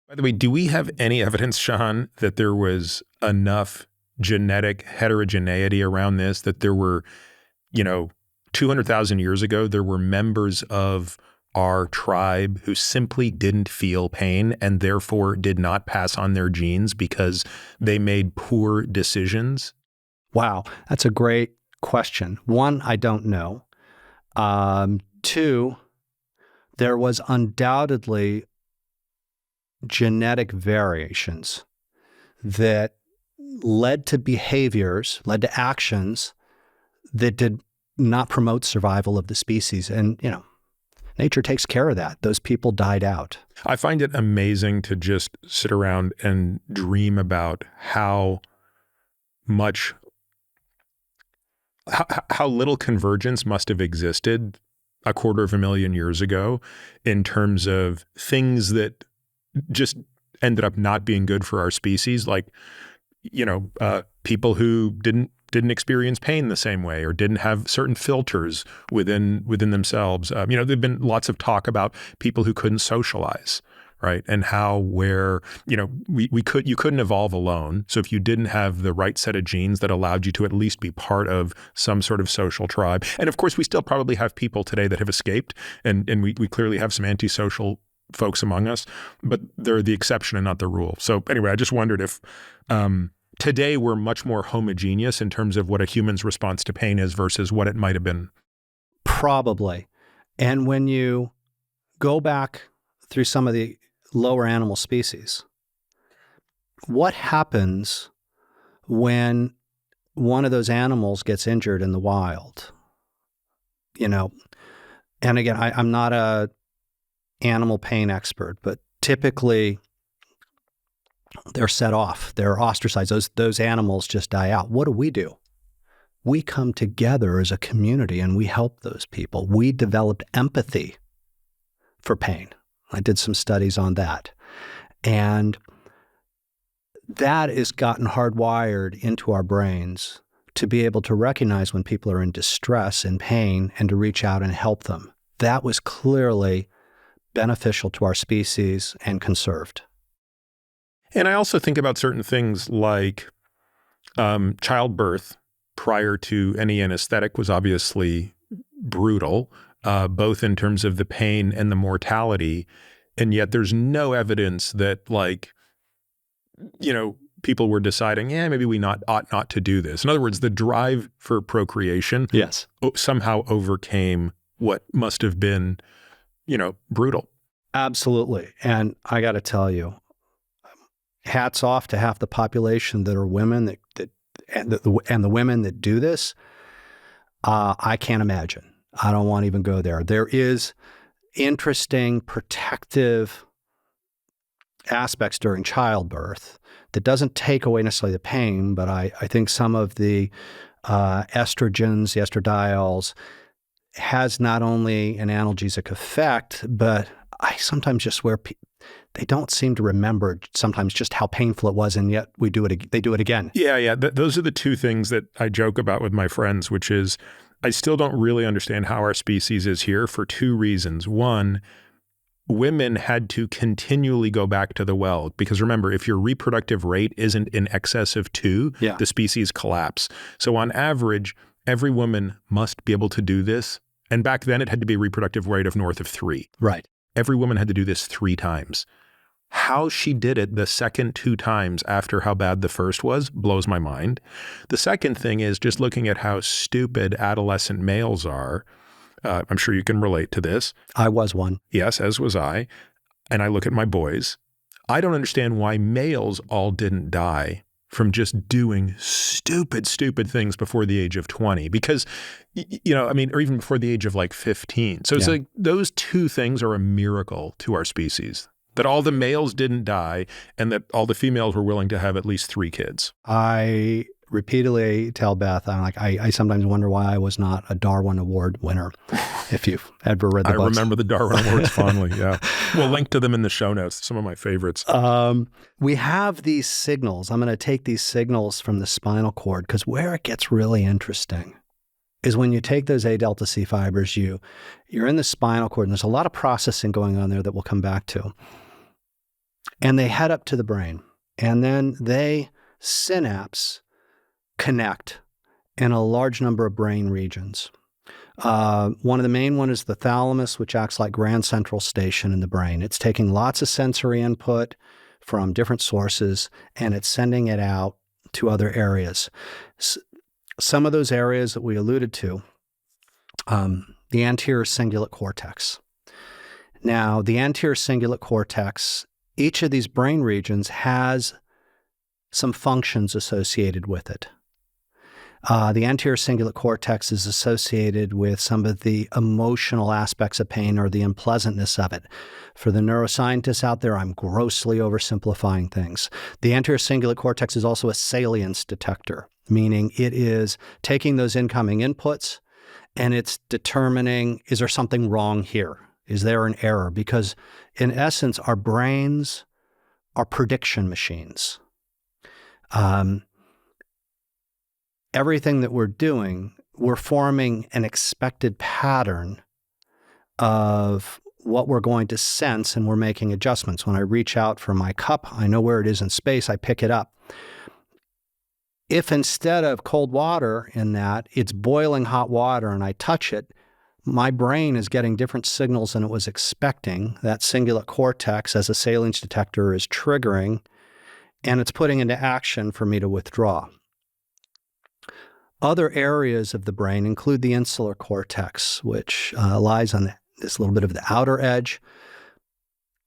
By the way, do we have any evidence, Sean, that there was enough genetic heterogeneity around this, that there were, 200,000 years ago, there were members of our tribe who simply didn't feel pain and therefore did not pass on their genes because they made poor decisions? Wow, that's a great question. 1, I don't know. 2, there was undoubtedly genetic variations that led to behaviors, led to actions that did not promote survival of the species. And, nature takes care of that. Those people died out. I find it amazing to just sit around and dream about how little convergence must have existed 250,000 years ago in terms of things that just ended up not being good for our species, like, people who didn't experience pain the same way or didn't have certain filters within themselves. There've been lots of talk about people who couldn't socialize, right? And you couldn't evolve alone. So if you didn't have the right set of genes that allowed you to at least be part of some sort of social tribe. And of course, we still probably have people today that have escaped, and we clearly have some antisocial folks among us, but they're the exception and not the rule. So anyway, I just wondered if today we're much more homogeneous in terms of what a human's response to pain is versus what it might have been. Probably. And when you go back through some of the lower animal species, what happens when one of those animals gets injured in the wild? And again, I'm not a animal pain expert, but typically they're set off, they're ostracized. Those animals just die out. What do? We come together as a community and we help those people. We developed empathy for pain. I did some studies on that. And that has gotten hardwired into our brains to be able to recognize when people are in distress and pain and to reach out and help them. That was clearly beneficial to our species and conserved. And I also think about certain things like childbirth prior to any anesthetic was obviously brutal. both in terms of the pain and the mortality. And yet there's no evidence that, like, people were deciding, maybe we ought not to do this. In other words, the drive for procreation somehow overcame what must have been, brutal. Absolutely. And I got to tell you, hats off to half the population that are women and the women that do this. I can't imagine. I don't want to even go there. There is interesting protective aspects during childbirth that doesn't take away necessarily the pain, but I think some of the estrogens, the estradiols, has not only an analgesic effect, but I sometimes just swear they don't seem to remember sometimes just how painful it was, and yet they do it again. Yeah. Those are the two things that I joke about with my friends, which is I still don't really understand how our species is here for two reasons. One, women had to continually go back to the well because remember, if your reproductive rate isn't in excess of 2, the species collapse. So on average, every woman must be able to do this. And back then it had to be a reproductive rate of north of 3. Right. Every woman had to do this 3 times. How she did it the second 2 times after how bad the first was blows my mind. The second thing is just looking at how stupid adolescent males are. I'm sure you can relate to this. I was one. Yes, as was I. And I look at my boys. I don't understand why males all didn't die from just doing stupid things before the age of 20. Because, or even before the age of like 15. So it's like those 2 things are a miracle to our species. That all the males didn't die and that all the females were willing to have at least 3 kids. I repeatedly tell Beth, I sometimes wonder why I was not a Darwin Award winner, if you've ever read the books. I remember the Darwin Awards fondly, yeah. We'll link to them in the show notes, some of my favorites. We have these signals. I'm going to take these signals from the spinal cord because where it gets really interesting is when you take those A-delta C fibers, you're in the spinal cord, and there's a lot of processing going on there that we'll come back to. And they head up to the brain, and then they synapse connect in a large number of brain regions. One of the main one is the thalamus, which acts like Grand Central Station in the brain. It's taking lots of sensory input from different sources, and it's sending it out to other areas. Some of those areas that we alluded to, the anterior cingulate cortex. Now, the anterior cingulate cortex, each of these brain regions has some functions associated with it. The anterior cingulate cortex is associated with some of the emotional aspects of pain or the unpleasantness of it. For the neuroscientists out there, I'm grossly oversimplifying things. The anterior cingulate cortex is also a salience detector, meaning it is taking those incoming inputs and it's determining, is there something wrong here? Is there an error? Because in essence, our brains are prediction machines. Everything that we're doing, we're forming an expected pattern of what we're going to sense, and we're making adjustments. When I reach out for my cup, I know where it is in space, I pick it up. If instead of cold water in that, it's boiling hot water and I touch it, my brain is getting different signals than it was expecting. That cingulate cortex, as a salience detector, is triggering, and it's putting into action for me to withdraw. Other areas of the brain include the insular cortex, which lies on this little bit of the outer edge.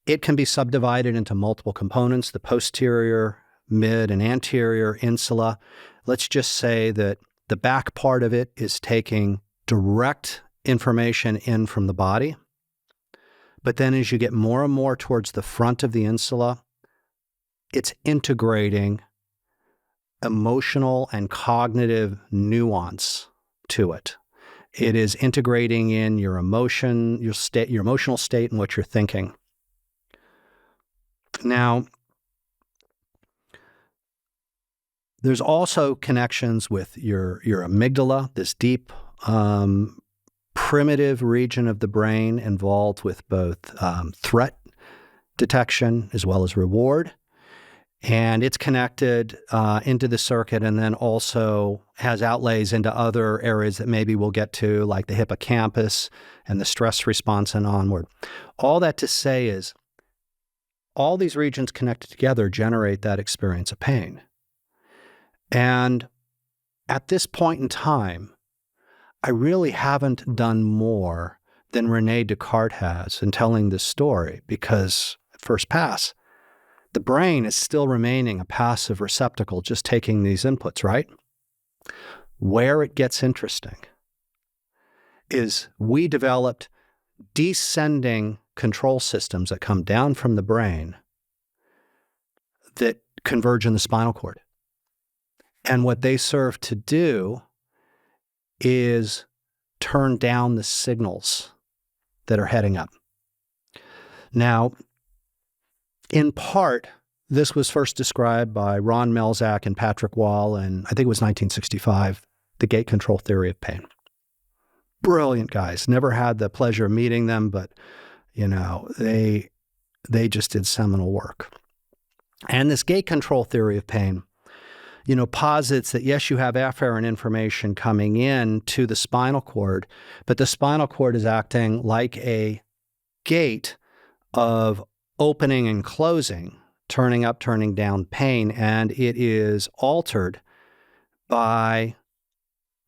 It can be subdivided into multiple components, the posterior, mid, and anterior insula. Let's just say that the back part of it is taking direct information in from the body. But then as you get more and more towards the front of the insula, it's integrating emotional and cognitive nuance to it. It is integrating in your emotion, your state, your emotional state, and what you're thinking. Now, there's also connections with your amygdala, this deep, primitive region of the brain involved with both threat detection as well as reward. And it's connected into the circuit and then also has outlays into other areas that maybe we'll get to, like the hippocampus and the stress response and onward. All that to say is all these regions connected together generate that experience of pain. And at this point in time, I really haven't done more than René Descartes has in telling this story, because at first pass, the brain is still remaining a passive receptacle, just taking these inputs, right? Where it gets interesting is we developed descending control systems that come down from the brain that converge in the spinal cord. And what they serve to do is turn down the signals that are heading up. Now, in part, this was first described by Ron Melzack and Patrick Wall, and I think it was 1965, the gate control theory of pain. Brilliant guys. Never had the pleasure of meeting them, but they just did seminal work. And this gate control theory of pain, posits that yes, you have afferent information coming in to the spinal cord, but the spinal cord is acting like a gate of opening and closing, turning up, turning down pain, and it is altered by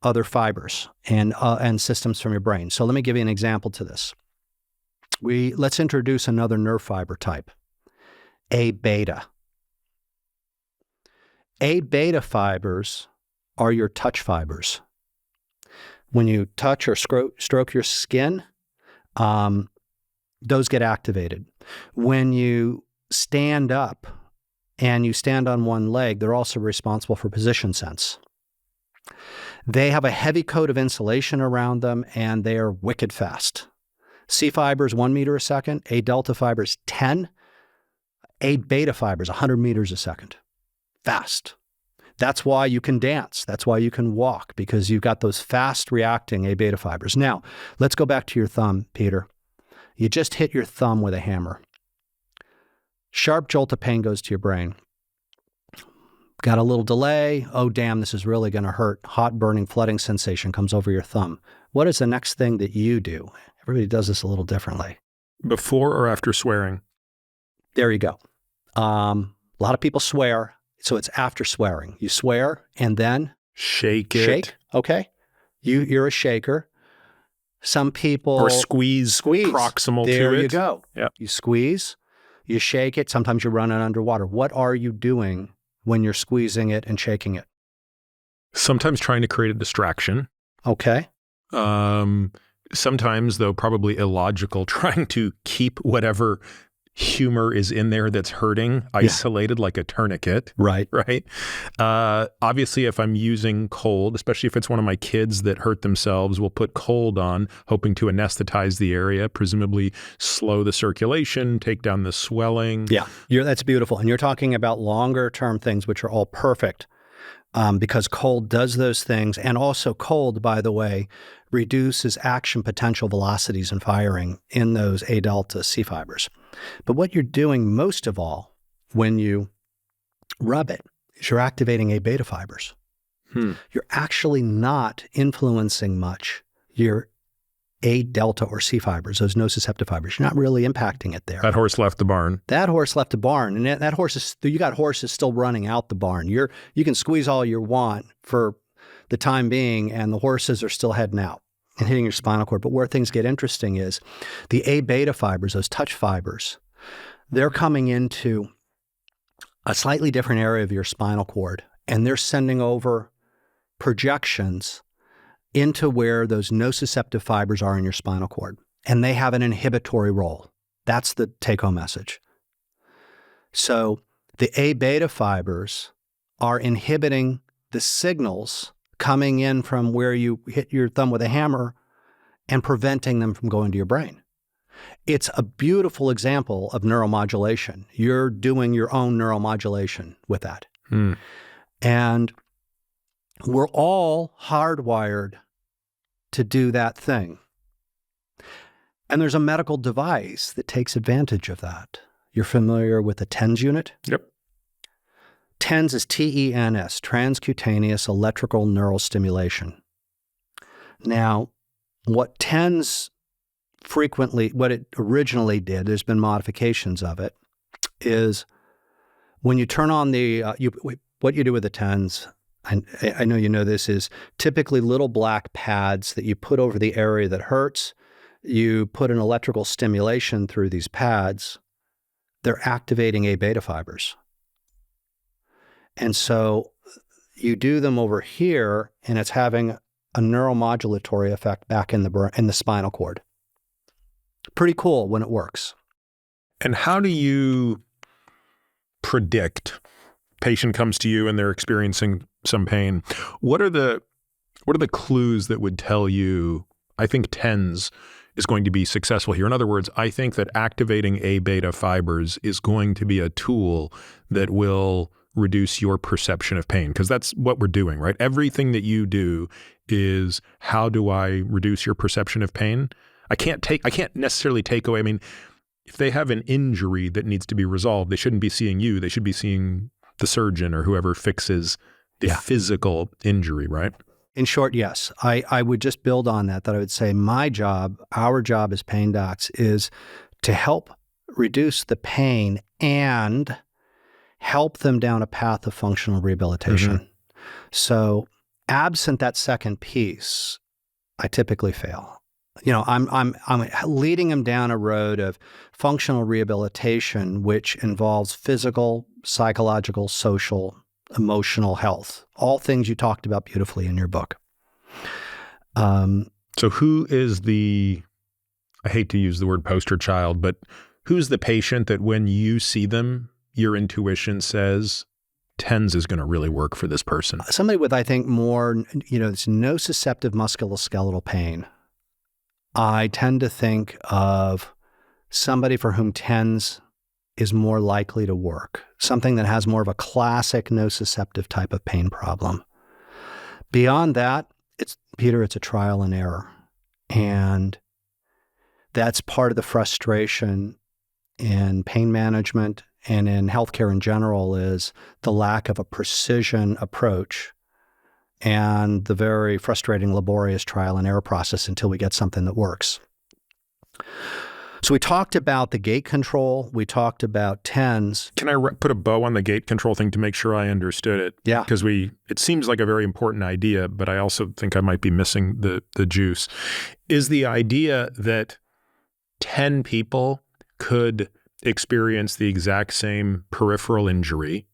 other fibers and systems from your brain. So let me give you an example to this. Let's introduce another nerve fiber type, A beta. A beta fibers are your touch fibers. When you touch or stroke your skin, those get activated. When you stand up and you stand on one leg, they're also responsible for position sense. They have a heavy coat of insulation around them, and they are wicked fast. C fibers, 1 meter a second. A delta fibers, 10. A beta fibers, 100 meters a second. Fast. That's why you can dance. That's why you can walk, because you've got those fast reacting A beta fibers. Now, let's go back to your thumb, Peter. You just hit your thumb with a hammer. Sharp jolt of pain goes to your brain. Got a little delay. Oh, damn, this is really going to hurt. Hot, burning, flooding sensation comes over your thumb. What is the next thing that you do? Everybody does this a little differently. Before or after swearing? There you go. A lot of people swear, so it's after swearing. You swear and then shake it. Shake, okay. You're a shaker. Some people... Or squeeze proximal to it. There you go. Yep. You squeeze, you shake it. Sometimes you run it underwater. What are you doing when you're squeezing it and shaking it? Sometimes trying to create a distraction. Okay. Sometimes, though, probably illogical, trying to keep whatever humor is in there that's hurting isolated like a tourniquet. Right. Right. Obviously, if I'm using cold, especially if it's one of my kids that hurt themselves, we'll put cold on, hoping to anesthetize the area, presumably slow the circulation, take down the swelling. Yeah, that's beautiful. And you're talking about longer term things, which are all perfect because cold does those things. And also cold, by the way, reduces action potential velocities and firing in those A delta C fibers. But what you're doing most of all when you rub it is you're activating A beta fibers. You're actually not influencing much your A delta or C fibers, those nociceptive fibers. You're not really impacting it there. That horse left the barn. That horse left the barn. And that horse is, you got horses still running out the barn. You can squeeze all you want for the time being, and the horses are still heading out and hitting your spinal cord. But where things get interesting is the A beta fibers, those touch fibers, they're coming into a slightly different area of your spinal cord, and they're sending over projections into where those nociceptive fibers are in your spinal cord. And they have an inhibitory role. That's the take-home message. So the A beta fibers are inhibiting the signals coming in from where you hit your thumb with a hammer and preventing them from going to your brain. It's a beautiful example of neuromodulation. You're doing your own neuromodulation with that. And we're all hardwired to do that thing. And there's a medical device that takes advantage of that. You're familiar with the TENS unit? Yep. TENS is TENS, transcutaneous electrical neural stimulation. Now, what TENS what it originally did, there's been modifications of it, is when you turn on what you do with the TENS, I know you know this, is typically little black pads that you put over the area that hurts. You put an electrical stimulation through these pads. They're activating A beta fibers. And so you do them over here, and it's having a neuromodulatory effect back in the spinal cord. Pretty cool when it works. And how do you predict? Patient comes to you and they're experiencing some pain. What are the clues that would tell you, I think TENS is going to be successful here? In other words, I think that activating A beta fibers is going to be a tool that will reduce your perception of pain, because that's what we're doing, right? Everything that you do is, how do I reduce your perception of pain? I can't necessarily take away. I mean, if they have an injury that needs to be resolved, they shouldn't be seeing you. They should be seeing the surgeon or whoever fixes the physical injury, right? In short, yes. I would just build on that I would say our job as pain docs is to help reduce the pain and help them down a path of functional rehabilitation. Mm-hmm. So absent that second piece, I typically fail. I'm leading them down a road of functional rehabilitation, which involves physical, psychological, social, emotional health, all things you talked about beautifully in your book. So who is I hate to use the word poster child, but who's the patient that when you see them, your intuition says TENS is going to really work for this person? Somebody with, I think, more, this nociceptive musculoskeletal pain. I tend to think of somebody for whom TENS is more likely to work, something that has more of a classic nociceptive type of pain problem. Beyond that, it's a trial and error. And that's part of the frustration in pain management and in healthcare in general, is the lack of a precision approach and the very frustrating, laborious trial and error process until we get something that works. So we talked about the gate control. We talked about TENS. Can I put a bow on the gate control thing to make sure I understood it? Yeah. Because it seems like a very important idea, but I also think I might be missing the juice. Is the idea that 10 people could experience the exact same peripheral injury?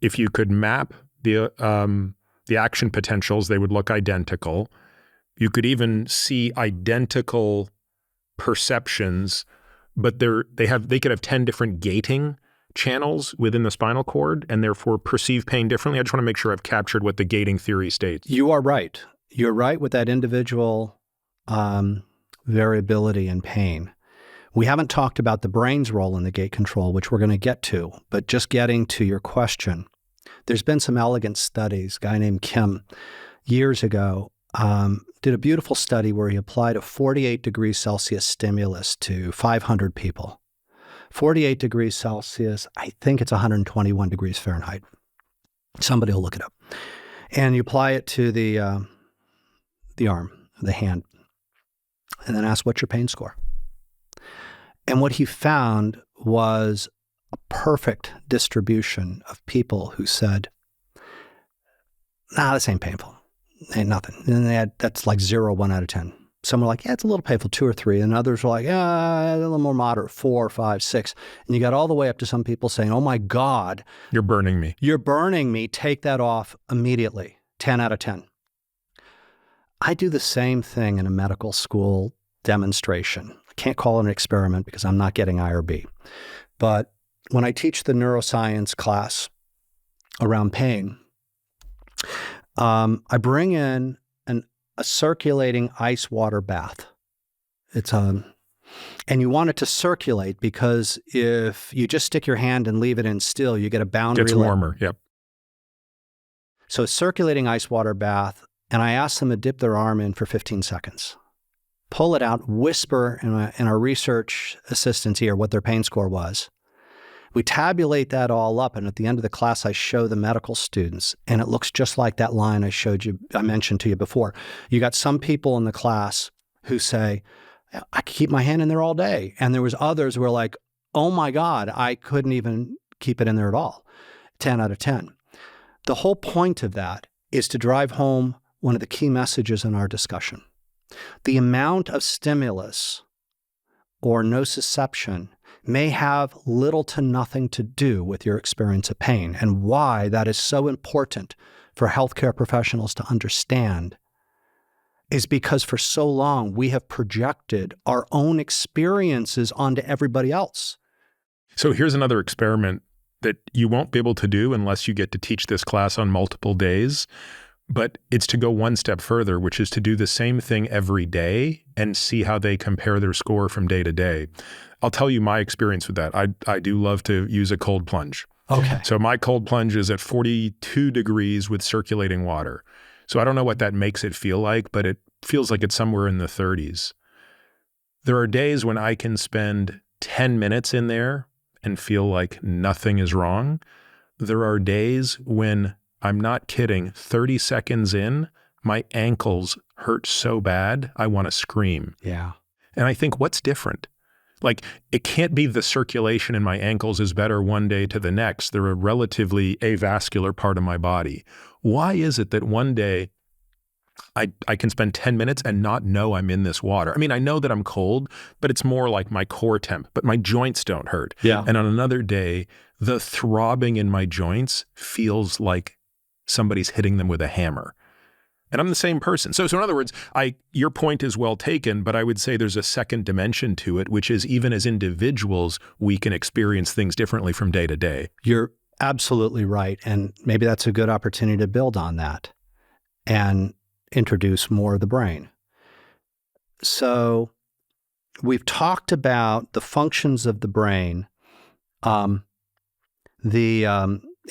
If you could map the action potentials, they would look identical. You could even see identical perceptions, but they could have 10 different gating channels within the spinal cord and therefore perceive pain differently. I just want to make sure I've captured what the gating theory states. You are right. You're right with that individual variability in pain. We haven't talked about the brain's role in the gate control, which we're going to get to, but just getting to your question, there's been some elegant studies. A guy named Kim years ago did a beautiful study where he applied a 48 degrees Celsius stimulus to 500 people. 48 degrees Celsius, I think it's 121 degrees Fahrenheit. Somebody will look it up. And you apply it to the arm, the hand, and then ask, what's your pain score? And what he found was a perfect distribution of people who said, this ain't painful. Ain't nothing. And then that's like 0, 1 out of 10. Some were like, it's a little painful, 2 or 3. And others were like, a little more moderate, 4, 5, 6. And you got all the way up to some people saying, oh my God. You're burning me. You're burning me. Take that off immediately. 10 out of 10. I do the same thing in a medical school demonstration. I can't call it an experiment because I'm not getting I or B. But when I teach the neuroscience class around pain, I bring in a circulating ice water bath. And you want it to circulate because if you just stick your hand and leave it in still, you get a boundary. Gets warmer, yep. So a circulating ice water bath, and I ask them to dip their arm in for 15 seconds. Pull it out, whisper in our research assistant's ear what their pain score was. We tabulate that all up, and at the end of the class, I show the medical students, and it looks just like that line I mentioned to you before. You got some people in the class who say, I could keep my hand in there all day. And there was others who were like, oh my God, I couldn't even keep it in there at all. 10 out of 10. The whole point of that is to drive home one of the key messages in our discussion. The amount of stimulus or nociception may have little to nothing to do with your experience of pain, and why that is so important for healthcare professionals to understand is because for so long we have projected our own experiences onto everybody else. So here's another experiment that you won't be able to do unless you get to teach this class on multiple days. But it's to go one step further, which is to do the same thing every day and see how they compare their score from day to day. I'll tell you my experience with that. I do love to use a cold plunge. Okay. So my cold plunge is at 42 degrees with circulating water. So I don't know what that makes it feel like, but it feels like it's somewhere in the 30s. There are days when I can spend 10 minutes in there and feel like nothing is wrong. There are days when, I'm not kidding, 30 seconds in, my ankles hurt so bad, I want to scream. Yeah. And I think, what's different? Like, it can't be the circulation in my ankles is better one day to the next. They're a relatively avascular part of my body. Why is it that one day I can spend 10 minutes and not know I'm in this water? I mean, I know that I'm cold, but it's more like my core temp, but my joints don't hurt. Yeah. And on another day, the throbbing in my joints feels like somebody's hitting them with a hammer. And I'm the same person. So in other words, your point is well taken, but I would say there's a second dimension to it, which is even as individuals, we can experience things differently from day to day. You're absolutely right. And maybe that's a good opportunity to build on that and introduce more of the brain. So we've talked about the functions of the brain, the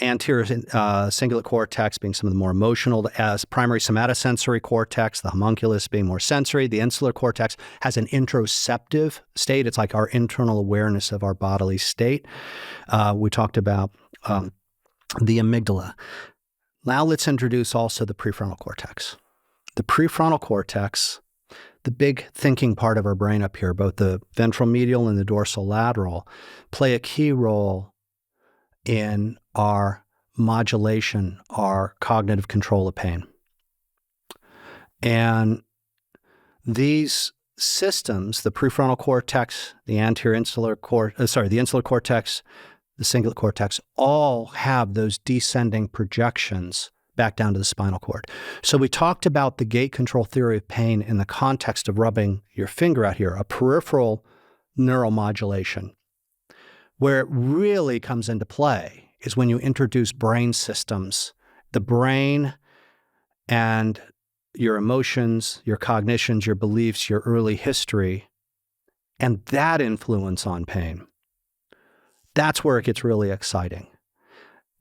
anterior cingulate cortex being some of the more emotional, as primary somatosensory cortex, the homunculus being more sensory. The insular cortex has an interoceptive state. It's like our internal awareness of our bodily state. We talked about the amygdala. Now let's introduce also the prefrontal cortex. The prefrontal cortex, the big thinking part of our brain up here, both the ventral medial and the dorsal lateral, play a key role in our modulation, our cognitive control of pain. And these systems, the prefrontal cortex, the anterior insular the insular cortex, the cingulate cortex, all have those descending projections back down to the spinal cord. So we talked about the gate control theory of pain in the context of rubbing your finger out here, a peripheral neuromodulation. Where it really comes into play is when you introduce brain systems, the brain and your emotions, your cognitions, your beliefs, your early history, and that influence on pain. That's where it gets really exciting.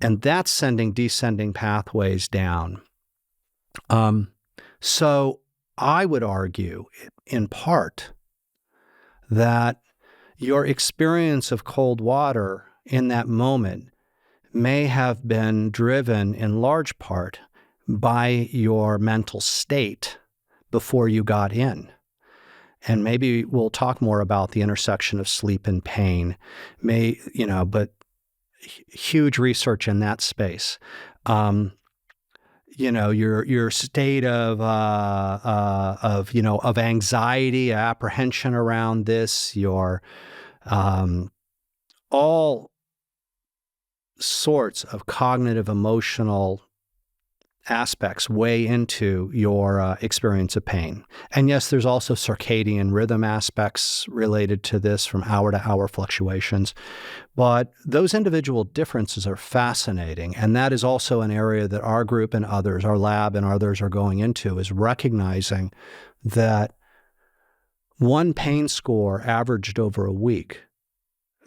And that's sending descending pathways down. So I would argue, in part, that your experience of cold water in that moment may have been driven in large part by your mental state before you got in. And maybe we'll talk more about the intersection of sleep and pain, but huge research in that space. Your state of anxiety, apprehension around this, your all sorts of cognitive, emotional aspects weigh into your experience of pain. And yes, there's also circadian rhythm aspects related to this from hour-to-hour fluctuations. But those individual differences are fascinating. And that is also an area that our group and others, our lab and others are going into, is recognizing that one pain score averaged over a week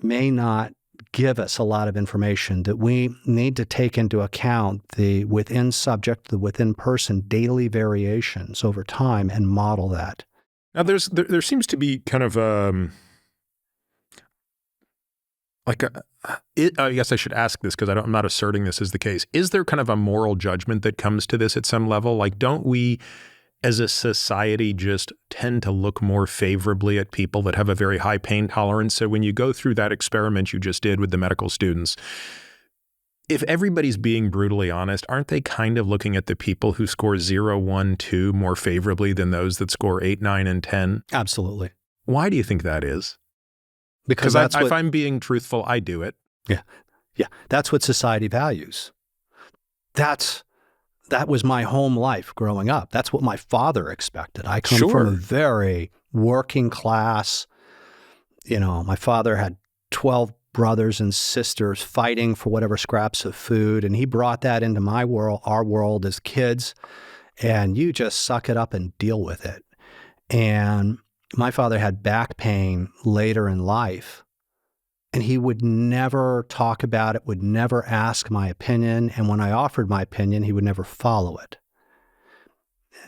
may not give us a lot of information, that we need to take into account the within subject, the within person daily variations over time and model that. Now there seems to be kind of like, I guess I should ask this because I'm not asserting this is the case. Is there kind of a moral judgment that comes to this at some level? Like, don't we as a society just tend to look more favorably at people that have a very high pain tolerance? So when you go through that experiment you just did with the medical students, if everybody's being brutally honest, aren't they kind of looking at the people who score 0, 1, 2 more favorably than those that score 8, 9, and 10? Absolutely. Why do you think that is? Because if I'm being truthful, I do it. Yeah. Yeah. That's what society values. That was my home life growing up. That's what my father expected. I come from a very working class, my father had 12 brothers and sisters fighting for whatever scraps of food. And he brought that into my world, our world as kids. And you just suck it up and deal with it. And my father had back pain later in life. And he would never talk about it, would never ask my opinion. And when I offered my opinion, he would never follow it.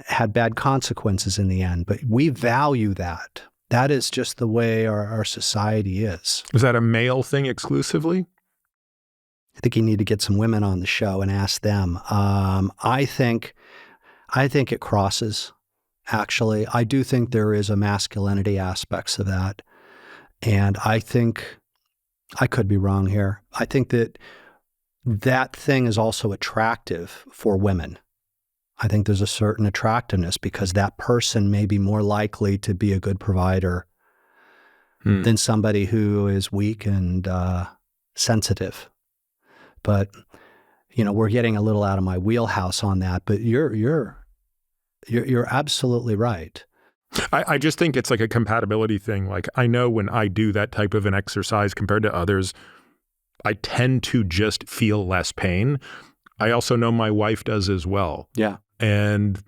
Had bad consequences in the end. But we value that. That is just the way our society is. Is that a male thing exclusively? I think you need to get some women on the show and ask them. I think it crosses, actually. I do think there is a masculinity aspects of that. And I think, I could be wrong here, I think that thing is also attractive for women. I think there's a certain attractiveness because that person may be more likely to be a good provider than somebody who is weak and sensitive. But, we're getting a little out of my wheelhouse on that, but you're absolutely right. I just think it's like a compatibility thing. Like, I know when I do that type of an exercise compared to others, I tend to just feel less pain. I also know my wife does as well. Yeah. And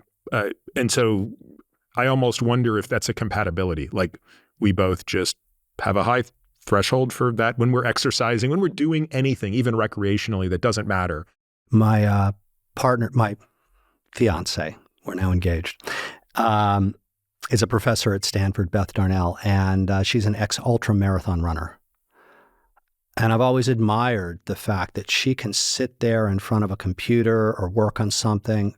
so I almost wonder if that's a compatibility. Like, we both just have a high threshold for that when we're exercising, when we're doing anything, even recreationally, that doesn't matter. My partner, my fiance, we're now engaged, is a professor at Stanford, Beth Darnell, and she's an ex-ultra marathon runner. And I've always admired the fact that she can sit there in front of a computer or work on something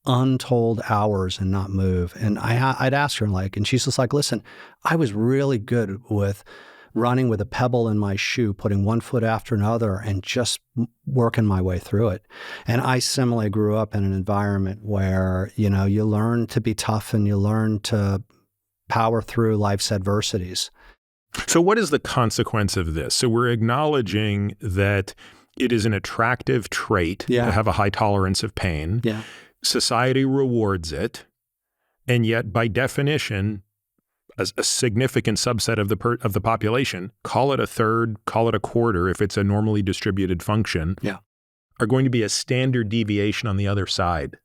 untold hours and not move. And I'd ask her, and she's just like, listen, I was really good with running with a pebble in my shoe, putting one foot after another and just working my way through it. And I similarly grew up in an environment where, you learn to be tough and you learn to power through life's adversities. So what is the consequence of this? So we're acknowledging that it is an attractive trait to have a high tolerance of pain. Yeah. Society rewards it. And yet, by definition, a significant subset of the population, call it a third, call it a quarter, if it's a normally distributed function, are going to be a standard deviation on the other side.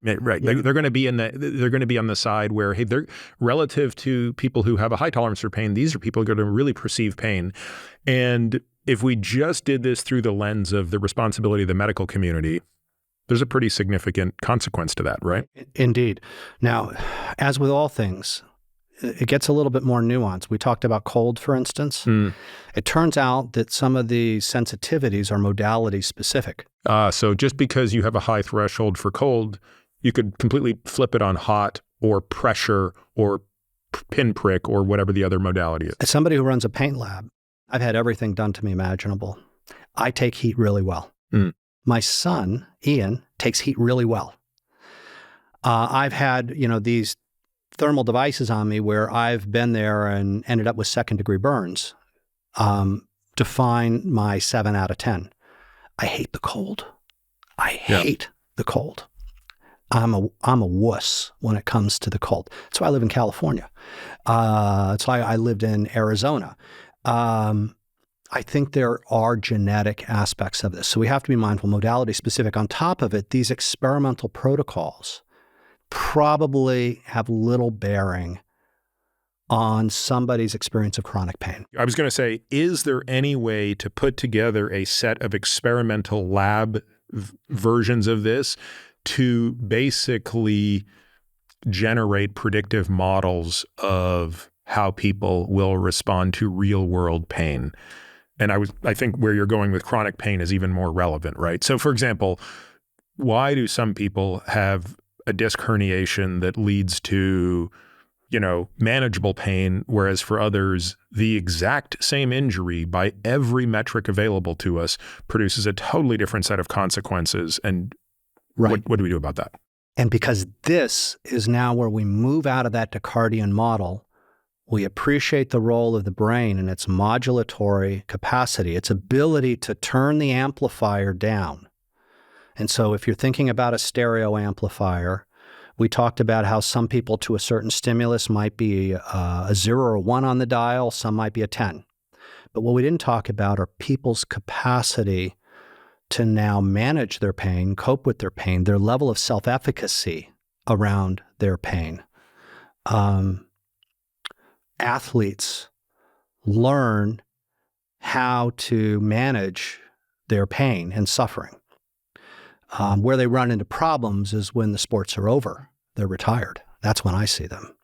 Right. Yeah. They're going to be on the side where, hey, they're relative to people who have a high tolerance for pain. These are people who are going to really perceive pain. And if we just did this through the lens of the responsibility of the medical community, there's a pretty significant consequence to that, right? Indeed. Now, as with all things, it gets a little bit more nuanced. We talked about cold, for instance. It turns out that some of the sensitivities are modality specific. So just because you have a high threshold for cold, you could completely flip it on hot or pressure or pinprick or whatever the other modality is. As somebody who runs a paint lab, I've had everything done to me imaginable. I take heat really well. My son, Ian, takes heat really well. I've had, these thermal devices on me where I've been there and ended up with second-degree burns. Define my 7 out of 10. I hate the cold. I hate the cold. I'm a wuss when it comes to the cold. That's why I live in California. That's why I lived in Arizona. I think there are genetic aspects of this. So we have to be mindful, modality specific. On top of it, these experimental protocols probably have little bearing on somebody's experience of chronic pain. I was going to say, is there any way to put together a set of experimental lab versions of this to basically generate predictive models of how people will respond to real world pain? And I think where you're going with chronic pain is even more relevant, right? So for example, why do some people have a disc herniation that leads to, manageable pain, whereas for others, the exact same injury by every metric available to us produces a totally different set of consequences? And Right. what do we do about that? And because this is now where we move out of that Descartesian model, we appreciate the role of the brain and its modulatory capacity, its ability to turn the amplifier down. And so if you're thinking about a stereo amplifier, we talked about how some people to a certain stimulus might be a 0 or 1 on the dial, some might be a 10. But what we didn't talk about are people's capacity to now manage their pain, cope with their pain, their level of self-efficacy around their pain. Athletes learn how to manage their pain and suffering. Where they run into problems is when the sports are over, they're retired. That's when I see them.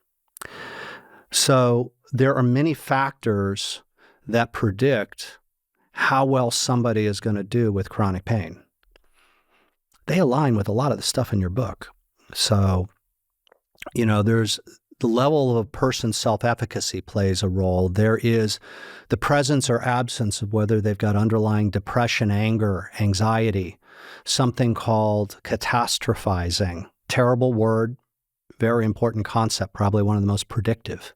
So there are many factors that predict how well somebody is going to do with chronic pain. They align with a lot of the stuff in your book. So, there's the level of a person's self-efficacy plays a role. There is the presence or absence of whether they've got underlying depression, anger, anxiety, something called catastrophizing. Terrible word, very important concept, probably one of the most predictive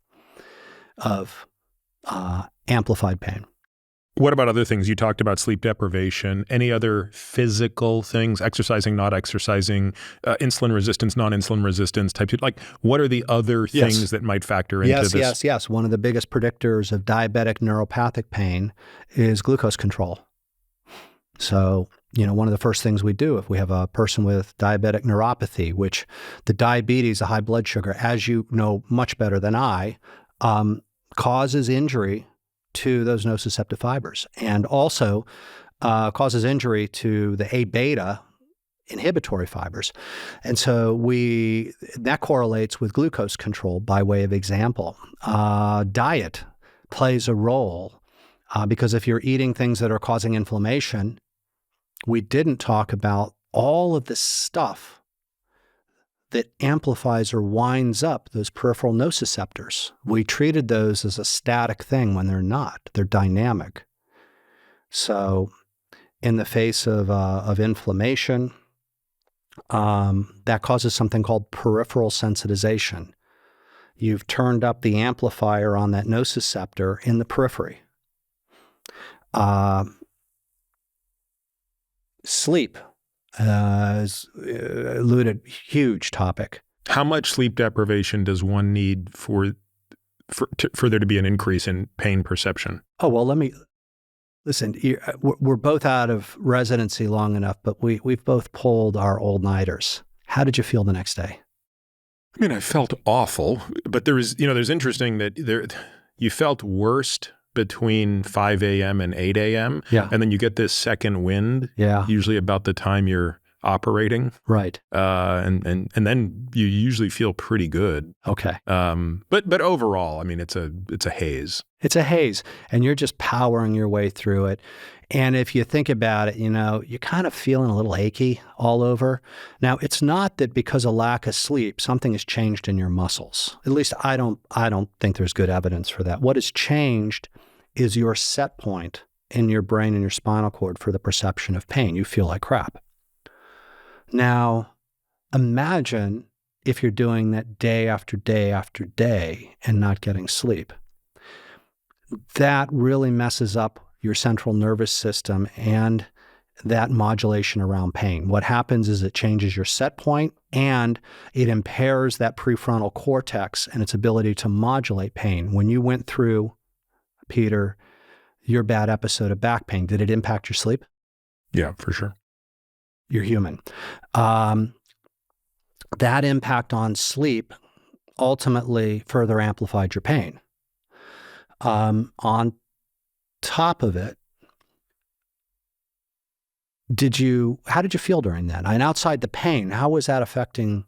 of amplified pain. What about other things? You talked about sleep deprivation. Any other physical things, exercising, not exercising, insulin resistance, non-insulin resistance type of, what are the other things that might factor into this? Yes. One of the biggest predictors of diabetic neuropathic pain is glucose control. So, one of the first things we do if we have a person with diabetic neuropathy, which the diabetes, the high blood sugar, as you know much better than I, causes injury to those nociceptive fibers, and also causes injury to the A beta inhibitory fibers. And so that correlates with glucose control by way of example. Diet plays a role because if you're eating things that are causing inflammation, we didn't talk about all of the stuff that amplifies or winds up those peripheral nociceptors. We treated those as a static thing when they're not. They're dynamic. So in the face of inflammation, that causes something called peripheral sensitization. You've turned up the amplifier on that nociceptor in the periphery. Sleep is alluded, huge topic. How much sleep deprivation does one need for there to be an increase in pain perception? Oh, well, listen, we're both out of residency long enough, but we've both pulled our all-nighters. How did you feel the next day? I mean, I felt awful, but there's interesting that you felt worst between 5 a.m. and 8 a.m. Yeah. And then you get this second wind, Yeah. usually about the time you're operating. Right. And then you usually feel pretty good. Okay. But overall, I mean, it's a haze. It's a haze, and you're just powering your way through it. And if you think about it, you're kind of feeling a little achy all over. Now, it's not that because of lack of sleep, something has changed in your muscles. At least I don't think there's good evidence for that. What has changed is your set point in your brain and your spinal cord for the perception of pain. You feel like crap. Now, imagine if you're doing that day after day after day and not getting sleep. That really messes up your central nervous system and that modulation around pain. What happens is it changes your set point and it impairs that prefrontal cortex and its ability to modulate pain. When you went through, Peter, your bad episode of back pain, did it impact your sleep? Yeah, for sure. You're human. That impact on sleep ultimately further amplified your pain. On top of it, how did you feel during that? And outside the pain, how was that affecting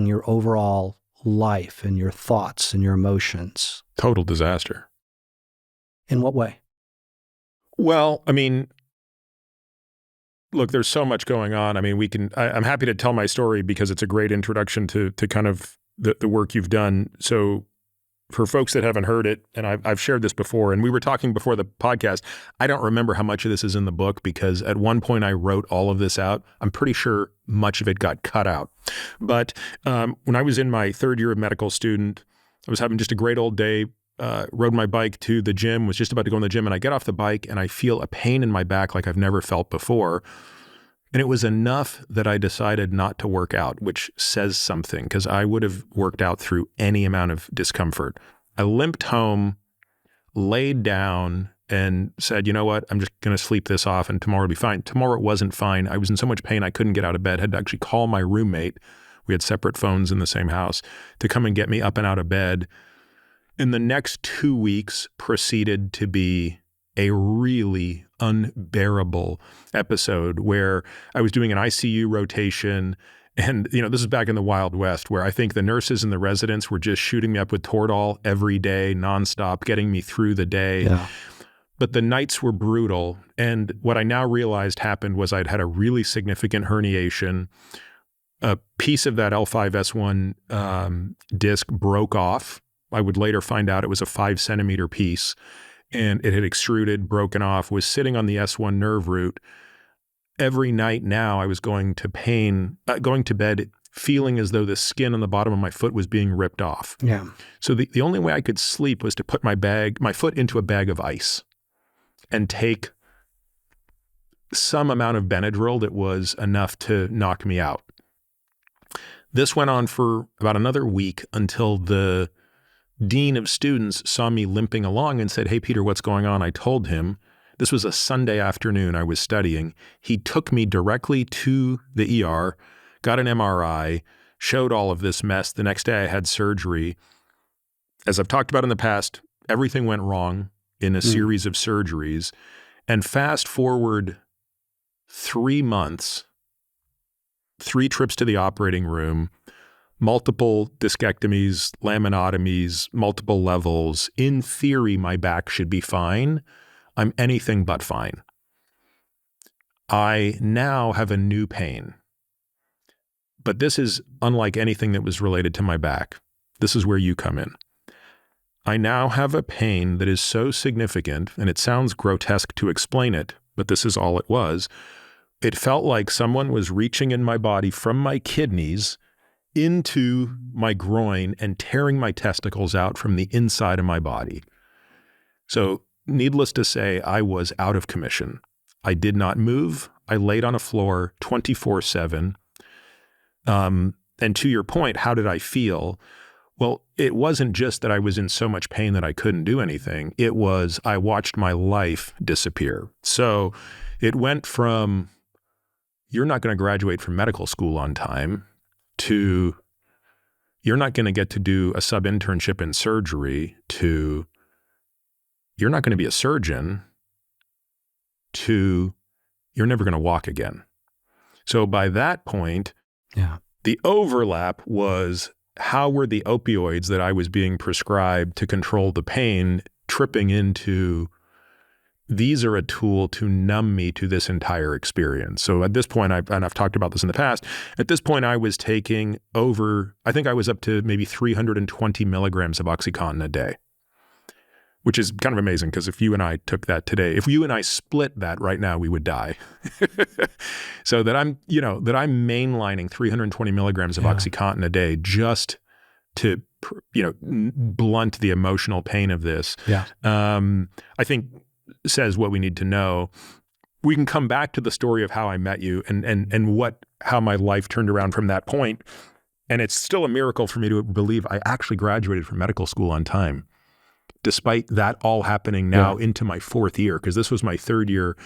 your overall life and your thoughts and your emotions? Total disaster. In what way? Well, I mean, look, there's so much going on. I mean, I'm happy to tell my story because it's a great introduction to kind of the work you've done. So for folks that haven't heard it, and I've shared this before, and we were talking before the podcast, I don't remember how much of this is in the book because at one point I wrote all of this out. I'm pretty sure much of it got cut out. But when I was in my third year of medical student, I was having just a great old day, rode my bike to the gym, was just about to go in the gym, and I get off the bike and I feel a pain in my back like I've never felt before. And it was enough that I decided not to work out, which says something because I would have worked out through any amount of discomfort. I limped home, laid down, and said, you know what, I'm just going to sleep this off and tomorrow will be fine. Tomorrow it wasn't fine. I was in so much pain I couldn't get out of bed. Had to actually call my roommate. We had separate phones in the same house to come and get me up and out of bed. And the next 2 weeks proceeded to be a really unbearable episode where I was doing an ICU rotation. And, you know, this is back in the Wild West where I think the nurses and the residents were just shooting me up with Toradol every day, nonstop, getting me through the day. Yeah. But the nights were brutal. And what I now realized happened was I'd had a really significant herniation. A piece of that L5-S1 disc broke off. I would later find out it was a 5-centimeter piece. And it had extruded, broken off, was sitting on the S1 nerve root. Every night now I was going to bed feeling as though the skin on the bottom of my foot was being ripped off. Yeah. So the only way I could sleep was to put my foot into a bag of ice and take some amount of Benadryl that was enough to knock me out. This went on for about another week until the dean of students saw me limping along and said, hey, Peter, what's going on? I told him. This was a Sunday afternoon I was studying. He took me directly to the ER, got an MRI, showed all of this mess. The next day I had surgery. As I've talked about in the past, everything went wrong in a series of surgeries. And fast forward 3 months, 3 trips to the operating room, multiple discectomies, laminotomies, multiple levels. In theory, my back should be fine. I'm anything but fine. I now have a new pain. But this is unlike anything that was related to my back. This is where you come in. I now have a pain that is so significant, and it sounds grotesque to explain it, but this is all it was. It felt like someone was reaching in my body from my kidneys into my groin and tearing my testicles out from the inside of my body. So needless to say, I was out of commission. I did not move. I laid on a floor 24/7. And to your point, how did I feel? Well, it wasn't just that I was in so much pain that I couldn't do anything. It was I watched my life disappear. So it went from you're not going to graduate from medical school on time to you're not going to get to do a sub-internship in surgery to you're not going to be a surgeon to you're never going to walk again. So by that point, the overlap was how were the opioids that I was being prescribed to control the pain tripping into these are a tool to numb me to this entire experience. So at this point, and I've talked about this in the past, at this point I was taking I think I was up to maybe 320 milligrams of OxyContin a day, which is kind of amazing because if you and I took that today, if you and I split that right now, we would die. So that I'm mainlining 320 milligrams of OxyContin a day just to, blunt the emotional pain of this. I think says what we need to know. We can come back to the story of how I met you and how my life turned around from that point. And it's still a miracle for me to believe I actually graduated from medical school on time, despite that all happening now into my 4th year, because this was my 3rd year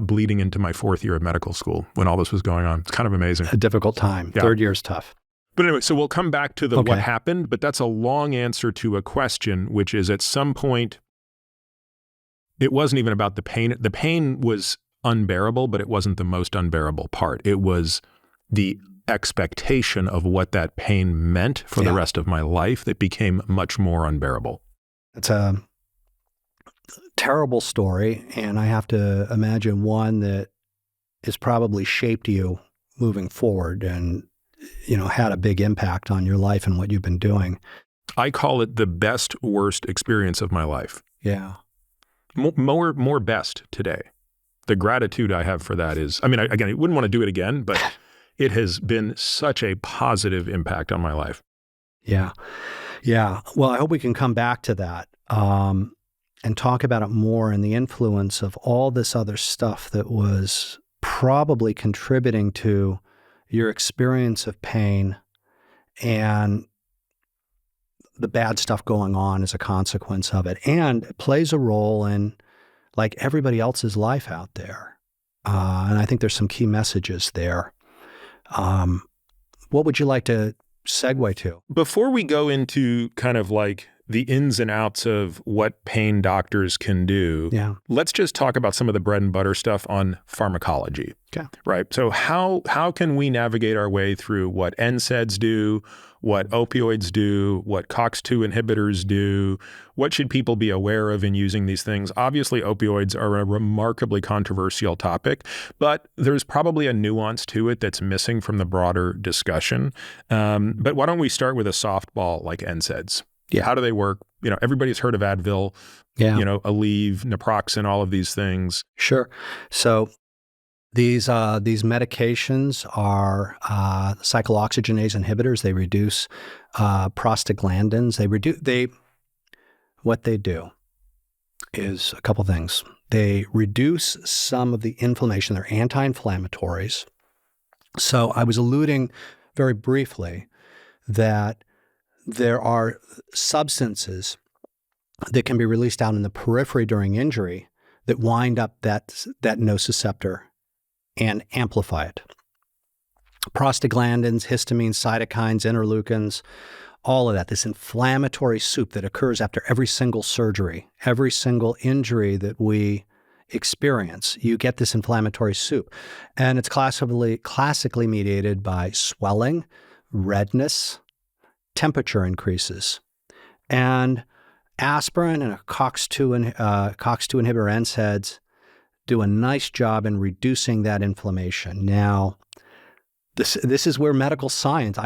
bleeding into my 4th year of medical school when all this was going on. It's kind of amazing. A difficult time. 3rd year's tough. But anyway, so we'll come back to what happened, but that's a long answer to a question, which is at some point, it wasn't even about the pain. The pain was unbearable, but it wasn't the most unbearable part. It was the expectation of what that pain meant for the rest of my life that became much more unbearable. It's a Terrible story, and I have to imagine one that has probably shaped you moving forward and, had a big impact on your life and what you've been doing. I call it the best, worst experience of my life. Yeah. More best today. The gratitude I have for that is, again, I wouldn't want to do it again, but it has been such a positive impact on my life. Yeah. Yeah. Well, I hope we can come back to that and talk about it more and the influence of all this other stuff that was probably contributing to your experience of pain and the bad stuff going on as a consequence of it. And it plays a role in like everybody else's life out there. And I think there's some key messages there. What would you like to segue to? Before we go into kind of like the ins and outs of what pain doctors can do, let's just talk about some of the bread and butter stuff on pharmacology. Okay. Right. So how can we navigate our way through what NSAIDs do, what opioids do, what COX-2 inhibitors do? What should people be aware of in using these things? Obviously, opioids are a remarkably controversial topic, but there's probably a nuance to it that's missing from the broader discussion. But why don't we start with a softball like NSAIDs? Yeah. How do they work? Everybody's heard of Advil, Aleve, naproxen, all of these things. Sure. So these medications are cyclooxygenase inhibitors. They reduce prostaglandins. What they do is a couple things. They reduce some of the inflammation. They're anti-inflammatories. So I was alluding very briefly that there are substances that can be released out in the periphery during injury that wind up that nociceptor and amplify it. Prostaglandins, histamines, cytokines, interleukins, all of that, this inflammatory soup that occurs after every single surgery, every single injury that we experience, you get this inflammatory soup. And it's classically mediated by swelling, redness, temperature increases. And aspirin and a COX-2 inhibitor NSAIDs do a nice job in reducing that inflammation. Now, this is where medical science,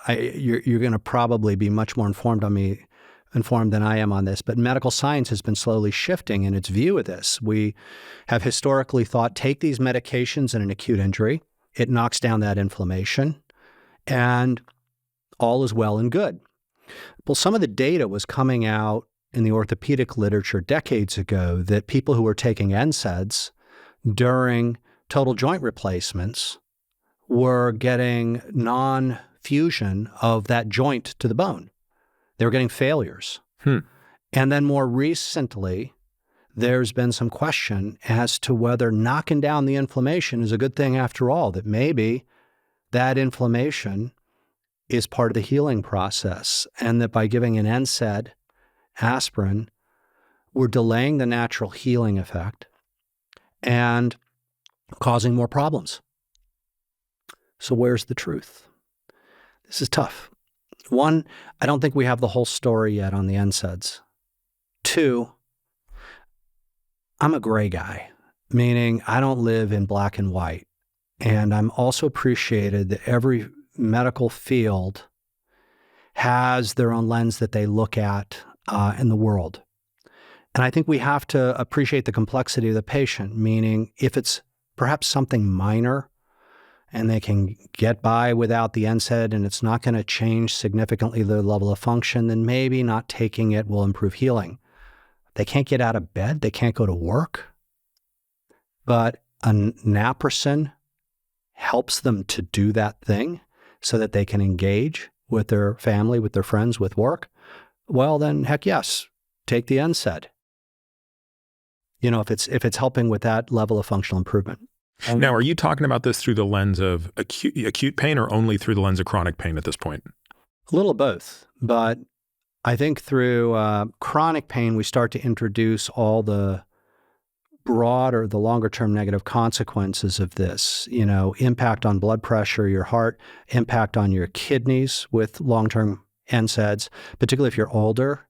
you're going to probably be much more informed than I am on this, but medical science has been slowly shifting in its view of this. We have historically thought, take these medications in an acute injury, it knocks down that inflammation, and all is well and good. Well, some of the data was coming out in the orthopedic literature decades ago that people who were taking NSAIDs during total joint replacements were getting non-fusion of that joint to the bone. They were getting failures. And then more recently, there's been some question as to whether knocking down the inflammation is a good thing after all, that maybe that inflammation is part of the healing process, and that by giving an NSAID, aspirin, we're delaying the natural healing effect and causing more problems. So where's the truth? This is tough. One, I don't think we have the whole story yet on the NSAIDs. Two, I'm a gray guy, meaning I don't live in black and white. And I'm also appreciated that every medical field has their own lens that they look at in the world. And I think we have to appreciate the complexity of the patient, meaning if it's perhaps something minor and they can get by without the NSAID and it's not going to change significantly their level of function, then maybe not taking it will improve healing. They can't get out of bed, they can't go to work, but a naproxen helps them to do that thing so that they can engage with their family, with their friends, with work. Well, then heck yes, take the NSAID. If it's helping with that level of functional improvement. Now, are you talking about this through the lens of acute pain or only through the lens of chronic pain at this point? A little of both, but I think through chronic pain, we start to introduce all the broader, the longer-term negative consequences of this, impact on blood pressure, your heart, impact on your kidneys with long-term NSAIDs, particularly if you're older.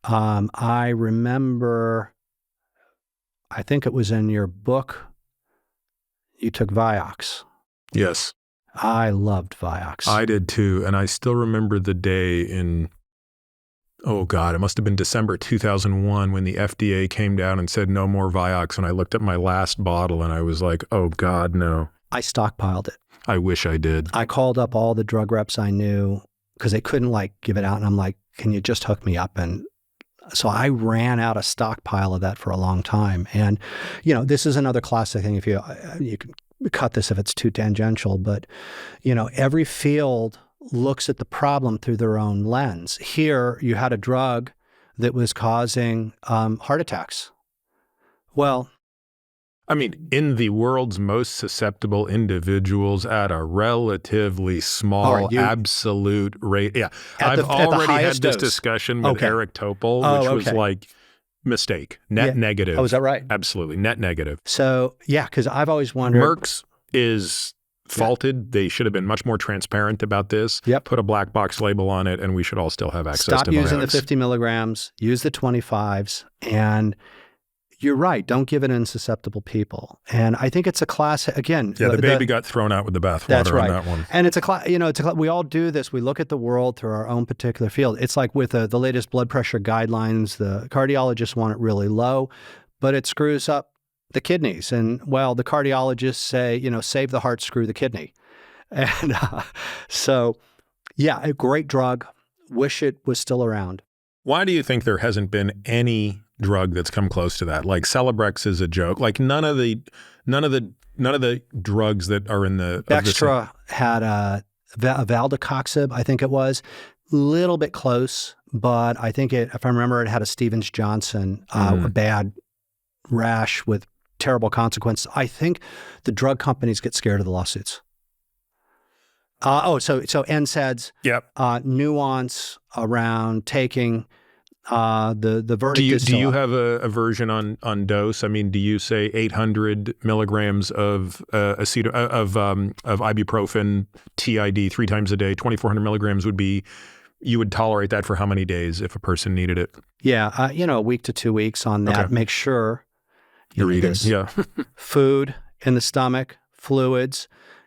I remember I think it was in your book, you took Vioxx. Yes. I loved Vioxx. I did too. And I still remember the day in, oh God, it must have been December 2001 when the FDA came down and said no more Vioxx. And I looked at my last bottle and I was like, oh God, no. I stockpiled it. I wish I did. I called up all the drug reps I knew because they couldn't like give it out. And I'm like, can you just hook me up? And so I ran out a stockpile of that for a long time. And, you know, this is another classic thing. If you can cut this if it's too tangential, but, you know, every field looks at the problem through their own lens. Here, you had a drug that was causing heart attacks. Well, I mean, in the world's most susceptible individuals at a relatively small absolute rate. Yeah. I've already had this discussion with Eric Topol, which was like mistake, net negative. Oh, is that right? Absolutely. Net negative. So, yeah, because I've always wondered. Merck's is faulted. They should have been much more transparent about this. Yep. Put a black box label on it, and we should all still have access to Stop using Vioxx. the 50 milligrams, use the 25s, and you're right. Don't give it in susceptible people. And I think it's a class, again. Yeah, the baby got thrown out with the bathwater on that one. And it's a class, you know, we all do this. We look at the world through our own particular field. It's like with the latest blood pressure guidelines, the cardiologists want it really low, but it screws up the kidneys. And well, the cardiologists say, you know, save the heart, screw the kidney. And so, yeah, a great drug. Wish it was still around. Why do you think there hasn't been any drug that's come close to that? Like Celebrex is a joke. Like none of the drugs that are in the Bextra had a valdecoxib, I think it was, little bit close, but I think if I remember, it had a Stevens-Johnson, a bad rash with terrible consequences. I think the drug companies get scared of the lawsuits. So NSAIDs, nuance around taking the verdict. Do you have a version on dose? I mean, do you say 800 milligrams of ibuprofen TID 3 times a day? 2,400 milligrams would be. You would tolerate that for how many days if a person needed it? Yeah, a week to 2 weeks on that. Okay. Make sure you're eating. Yeah, food in the stomach, fluids.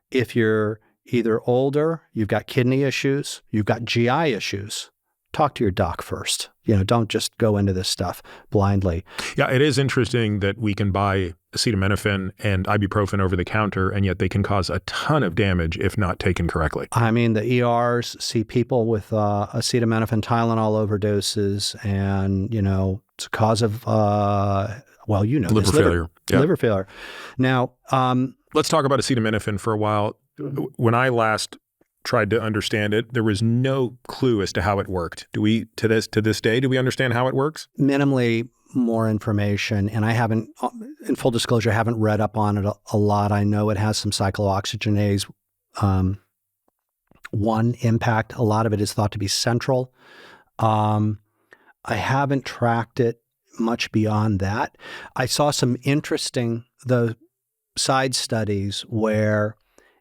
If you're either older, you've got kidney issues, you've got GI issues, talk to your doc first. You know, don't just go into this stuff blindly. Yeah, it is interesting that we can buy acetaminophen and ibuprofen over the counter, and yet they can cause a ton of damage if not taken correctly. I mean, the ERs see people with acetaminophen, Tylenol overdoses, and, you know, it's a cause of, liver failure. Liver failure. Now, let's talk about acetaminophen for a while. When I last tried to understand it, there was no clue as to how it worked. Do we, to this day, do we understand how it works? Minimally more information, and I haven't, in full disclosure, I haven't read up on it a lot. I know it has some cyclooxygenase 1 impact. A lot of it is thought to be central. I haven't tracked it much beyond that. I saw some interesting, side studies where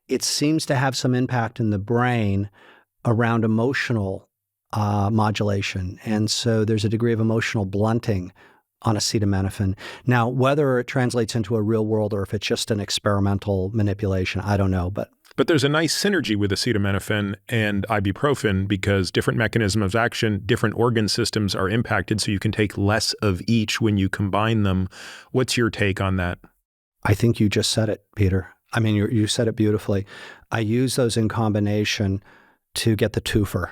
it seems to have some impact in the brain around emotional modulation. And so there's a degree of emotional blunting on acetaminophen. Now, whether it translates into a real world or if it's just an experimental manipulation, I don't know. But there's a nice synergy with acetaminophen and ibuprofen because different mechanisms of action, different organ systems are impacted, so you can take less of each when you combine them. What's your take on that? I think you just said it, Peter. I mean, you said it beautifully. I use those in combination to get the twofer,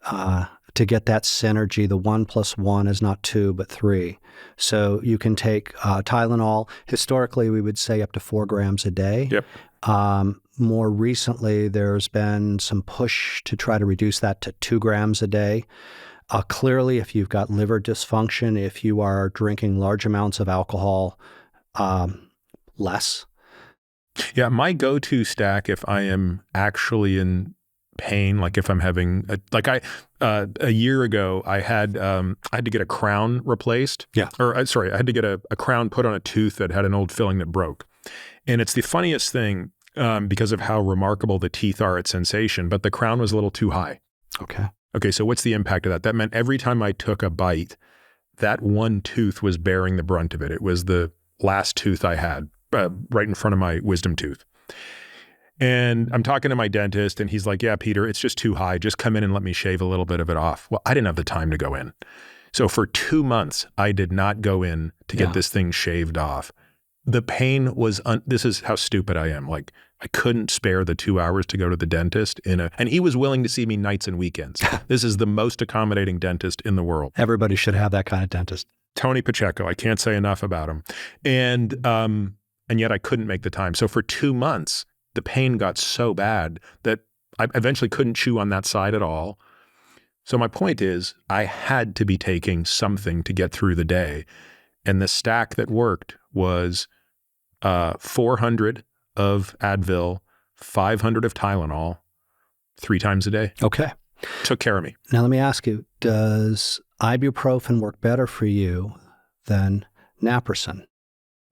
to get that synergy. The 1 + 1 is not 2, but 3. So you can take Tylenol. Historically, we would say up to 4 grams a day. Yep. More recently, there's been some push to try to reduce that to 2 grams a day. Clearly, if you've got liver dysfunction, if you are drinking large amounts of alcohol, less. Yeah, my go-to stack if I am actually in pain, like if I'm having a year ago, I had to get a crown replaced. Yeah. I had to get a crown put on a tooth that had an old filling that broke. And it's the funniest thing because of how remarkable the teeth are at sensation, but the crown was a little too high. Okay, so what's the impact of that? That meant every time I took a bite, that one tooth was bearing the brunt of it. It was the last tooth I had, right in front of my wisdom tooth. And I'm talking to my dentist and he's like, yeah, Peter, it's just too high. Just come in and let me shave a little bit of it off. Well, I didn't have the time to go in. So for 2 months, I did not go in to get this thing shaved off. The pain was, this is how stupid I am. Like, I couldn't spare the 2 hours to go to the dentist and he was willing to see me nights and weekends. This is the most accommodating dentist in the world. Everybody should have that kind of dentist. Tony Pacheco, I can't say enough about him. And yet I couldn't make the time. So for 2 months, the pain got so bad that I eventually couldn't chew on that side at all. So my point is, I had to be taking something to get through the day. And the stack that worked was 400 of Advil, 500 of Tylenol, 3 times a day. Okay. Took care of me. Now let me ask you, does ibuprofen work better for you than naproxen?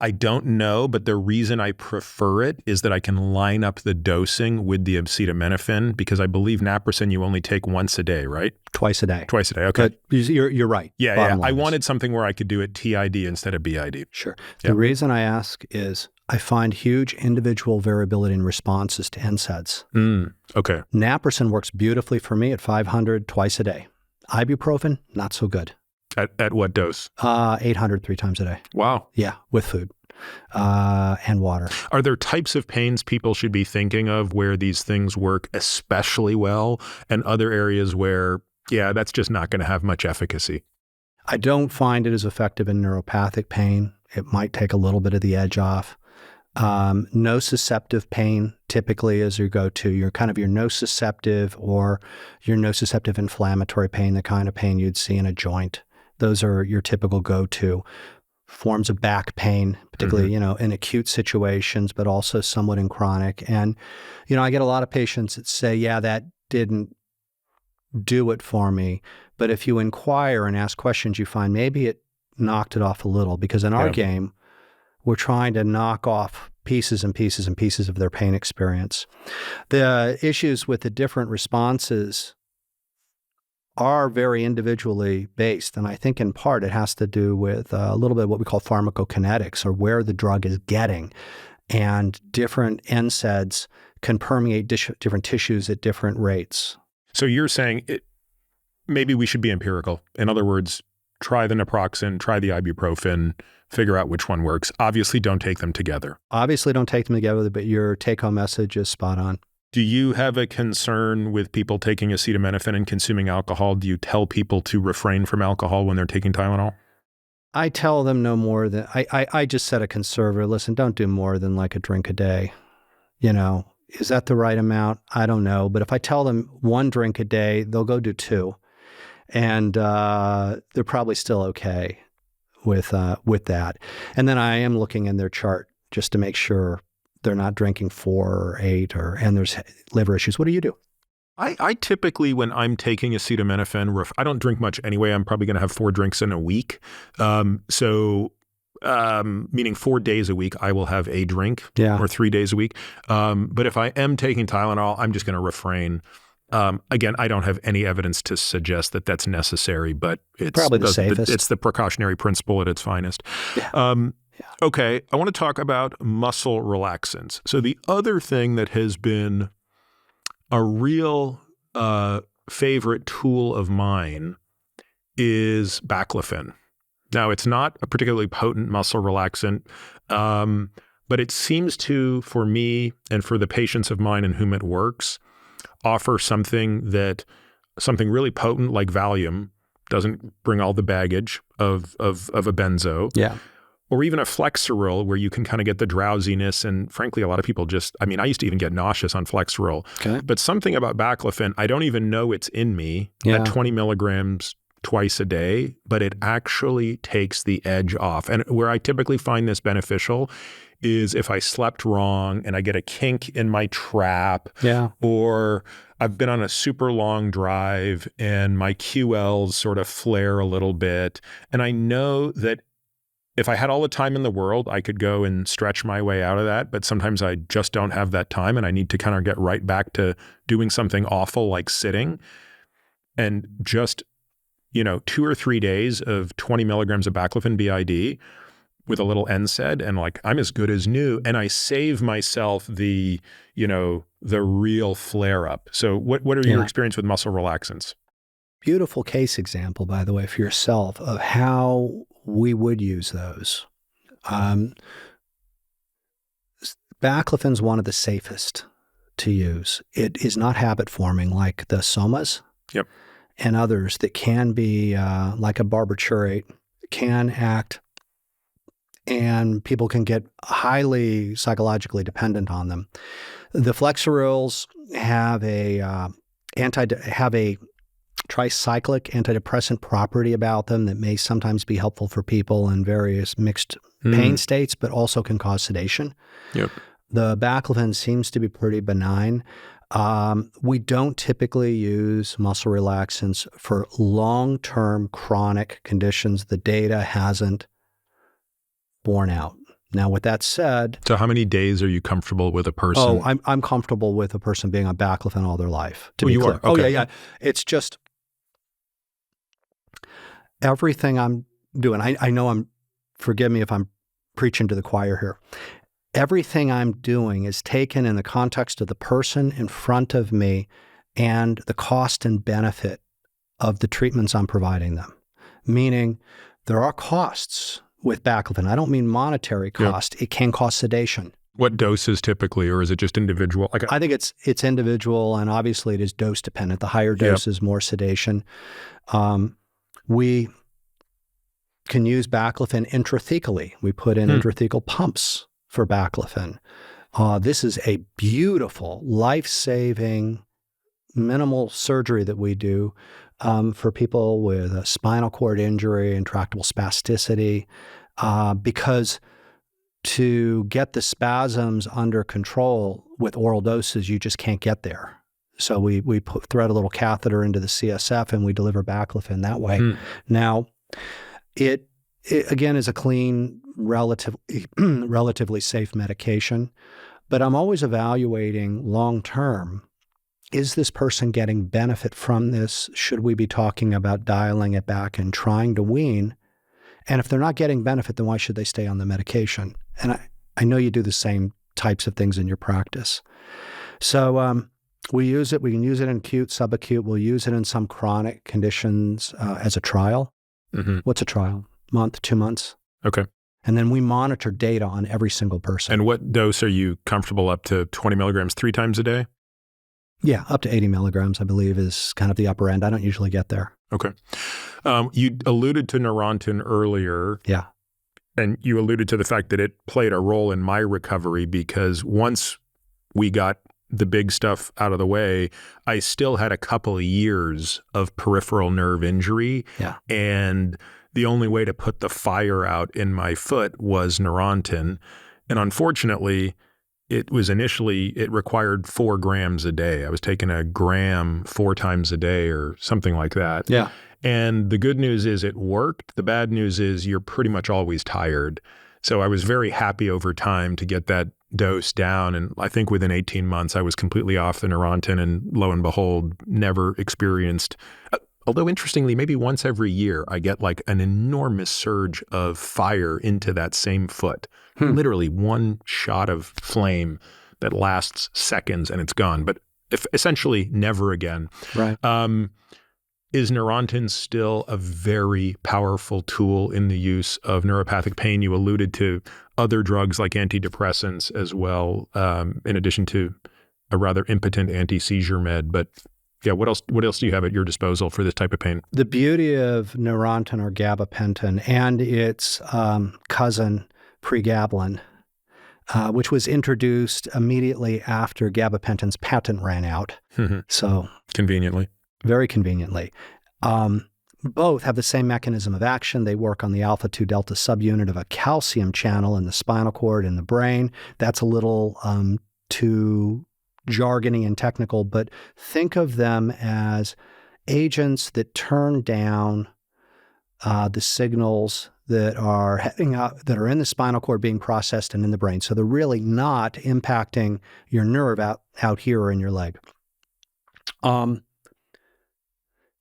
I don't know, but the reason I prefer it is that I can line up the dosing with the acetaminophen, because I believe naproxen you only take once a day, right? Twice a day. Twice a day, okay. But you're right. Yeah. I wanted something where I could do it TID instead of BID. Sure. The reason I ask is I find huge individual variability in responses to NSAIDs. Okay. Naproxen works beautifully for me at 500 twice a day. Ibuprofen, not so good. At what dose? 800 3 times a day. Wow. Yeah, with food and water. Are there types of pains people should be thinking of where these things work especially well, and other areas where, that's just not going to have much efficacy? I don't find it as effective in neuropathic pain. It might take a little bit of the edge off. Nociceptive pain typically is your go-to. Your nociceptive or your nociceptive inflammatory pain, the kind of pain you'd see in a joint. Those are your typical go-to forms of back pain, particularly, in acute situations, but also somewhat in chronic. And, I get a lot of patients that say, that didn't do it for me. But if you inquire and ask questions, you find maybe it knocked it off a little, because in our game, we're trying to knock off pieces and pieces and pieces of their pain experience. The issues with the different responses are very individually based. And I think in part it has to do with a little bit of what we call pharmacokinetics, or where the drug is getting. And different NSAIDs can permeate different tissues at different rates. So you're saying maybe we should be empirical. In other words, try the naproxen, try the ibuprofen, figure out which one works. Obviously, don't take them together. Obviously, don't take them together, but your take-home message is spot on. Do you have a concern with people taking acetaminophen and consuming alcohol? Do you tell people to refrain from alcohol when they're taking Tylenol? I tell them no more than, I just set a conservative, listen, don't do more than like a drink a day. Is that the right amount? I don't know. But if I tell them 1 drink a day, they'll go do 2. And they're probably still okay with that. And then I am looking in their chart just to make sure they're not drinking 4 or 8 and there's liver issues. What do you do? I typically, when I'm taking acetaminophen, I don't drink much anyway. I'm probably going to have 4 drinks in a week. Meaning 4 days a week, I will have a drink, or 3 days a week. But if I am taking Tylenol, I'm just going to refrain. Again, I don't have any evidence to suggest that that's necessary, but it's probably the safest. It's the precautionary principle at its finest. Okay, I want to talk about muscle relaxants. So the other thing that has been a real favorite tool of mine is baclofen. Now, it's not a particularly potent muscle relaxant, but it seems to, for me and for the patients of mine in whom it works, offer something really potent like Valium, doesn't bring all the baggage of a benzo. Yeah. Or even a Flexeril, where you can kind of get the drowsiness. And frankly, a lot of people I used to even get nauseous on Flexeril. Okay. But something about baclofen, I don't even know it's in me at 20 milligrams twice a day, but it actually takes the edge off. And where I typically find this beneficial is if I slept wrong and I get a kink in my trap, or I've been on a super long drive and my QLs sort of flare a little bit. And I know that if I had all the time in the world, I could go and stretch my way out of that. But sometimes I just don't have that time and I need to kind of get right back to doing something awful like sitting. And just, 2 or 3 days of 20 milligrams of baclofen BID with a little NSAID and like, I'm as good as new. And I save myself the, the real flare up. So what are your experience with muscle relaxants? Beautiful case example, by the way, for yourself of how we would use those. Baclofen one of the safest to use. It is not habit forming like the somas and others that can be like a barbiturate, can act, and people can get highly psychologically dependent on them. The Flexerils have a tricyclic antidepressant property about them that may sometimes be helpful for people in various mixed pain states, but also can cause sedation. The baclofen seems to be pretty benign. We don't typically use muscle relaxants for long-term chronic conditions. The data hasn't borne out. Now, with that said... So how many days are you comfortable with a person? Oh, I'm comfortable with a person being on baclofen all their life, to be you clear. Are? Okay. Oh, yeah. It's just everything I'm doing. I know forgive me if I'm preaching to the choir here. Everything I'm doing is taken in the context of the person in front of me and the cost and benefit of the treatments I'm providing them. Meaning there are costs with baclofen. I don't mean monetary cost. It can cause sedation. What doses typically, or is it just individual? I think it's individual, and obviously it is dose dependent. The higher dose is more sedation. We can use baclofen intrathecally. We put in intrathecal pumps for baclofen. This is a beautiful, life-saving, minimal surgery that we do for people with a spinal cord injury, intractable spasticity, because to get the spasms under control with oral doses, you just can't get there. So we thread a little catheter into the CSF and we deliver baclofen that way. Now, it again is a clean, relatively safe medication, but I'm always evaluating long-term. Is this person getting benefit from this? Should we be talking about dialing it back and trying to wean? And if they're not getting benefit, then why should they stay on the medication? And I know you do the same types of things in your practice. So we use it. We can use it in acute, subacute. We'll use it in some chronic conditions as a trial. What's a trial? Month, 2 months? Okay. And then we monitor data on every single person. And what dose are you comfortable up to 20 milligrams 3 times a day? Yeah, up to 80 milligrams, I believe, is kind of the upper end. I don't usually get there. Okay. You alluded to Neurontin earlier. Yeah. And you alluded to the fact that it played a role in my recovery because once we got the big stuff out of the way, I still had a couple of years of peripheral nerve injury. Yeah. And the only way to put the fire out in my foot was Neurontin. And unfortunately, it required 4 grams a day. I was taking a gram 4 times a day or something like that. Yeah. And the good news is it worked. The bad news is you're pretty much always tired. So I was very happy over time to get that dose down. And I think within 18 months, I was completely off the Neurontin and lo and behold, never experienced, although interestingly, maybe once every year, I get like an enormous surge of fire into that same foot. Literally one shot of flame that lasts seconds and it's gone, but essentially never again. Right. Is Neurontin still a very powerful tool in the use of neuropathic pain? You alluded to other drugs like antidepressants as well, in addition to a rather impotent anti-seizure med. But yeah, what else do you have at your disposal for this type of pain? The beauty of Neurontin or gabapentin and its cousin pregabalin, which was introduced immediately after gabapentin's patent ran out. So conveniently. Very conveniently. Both have the same mechanism of action. They work on the alpha-2 delta subunit of a calcium channel in the spinal cord in the brain. That's a little too jargony and technical, but think of them as agents that turn down the signals that are heading out, that are in the spinal cord being processed and in the brain. So they're really not impacting your nerve out here or in your leg.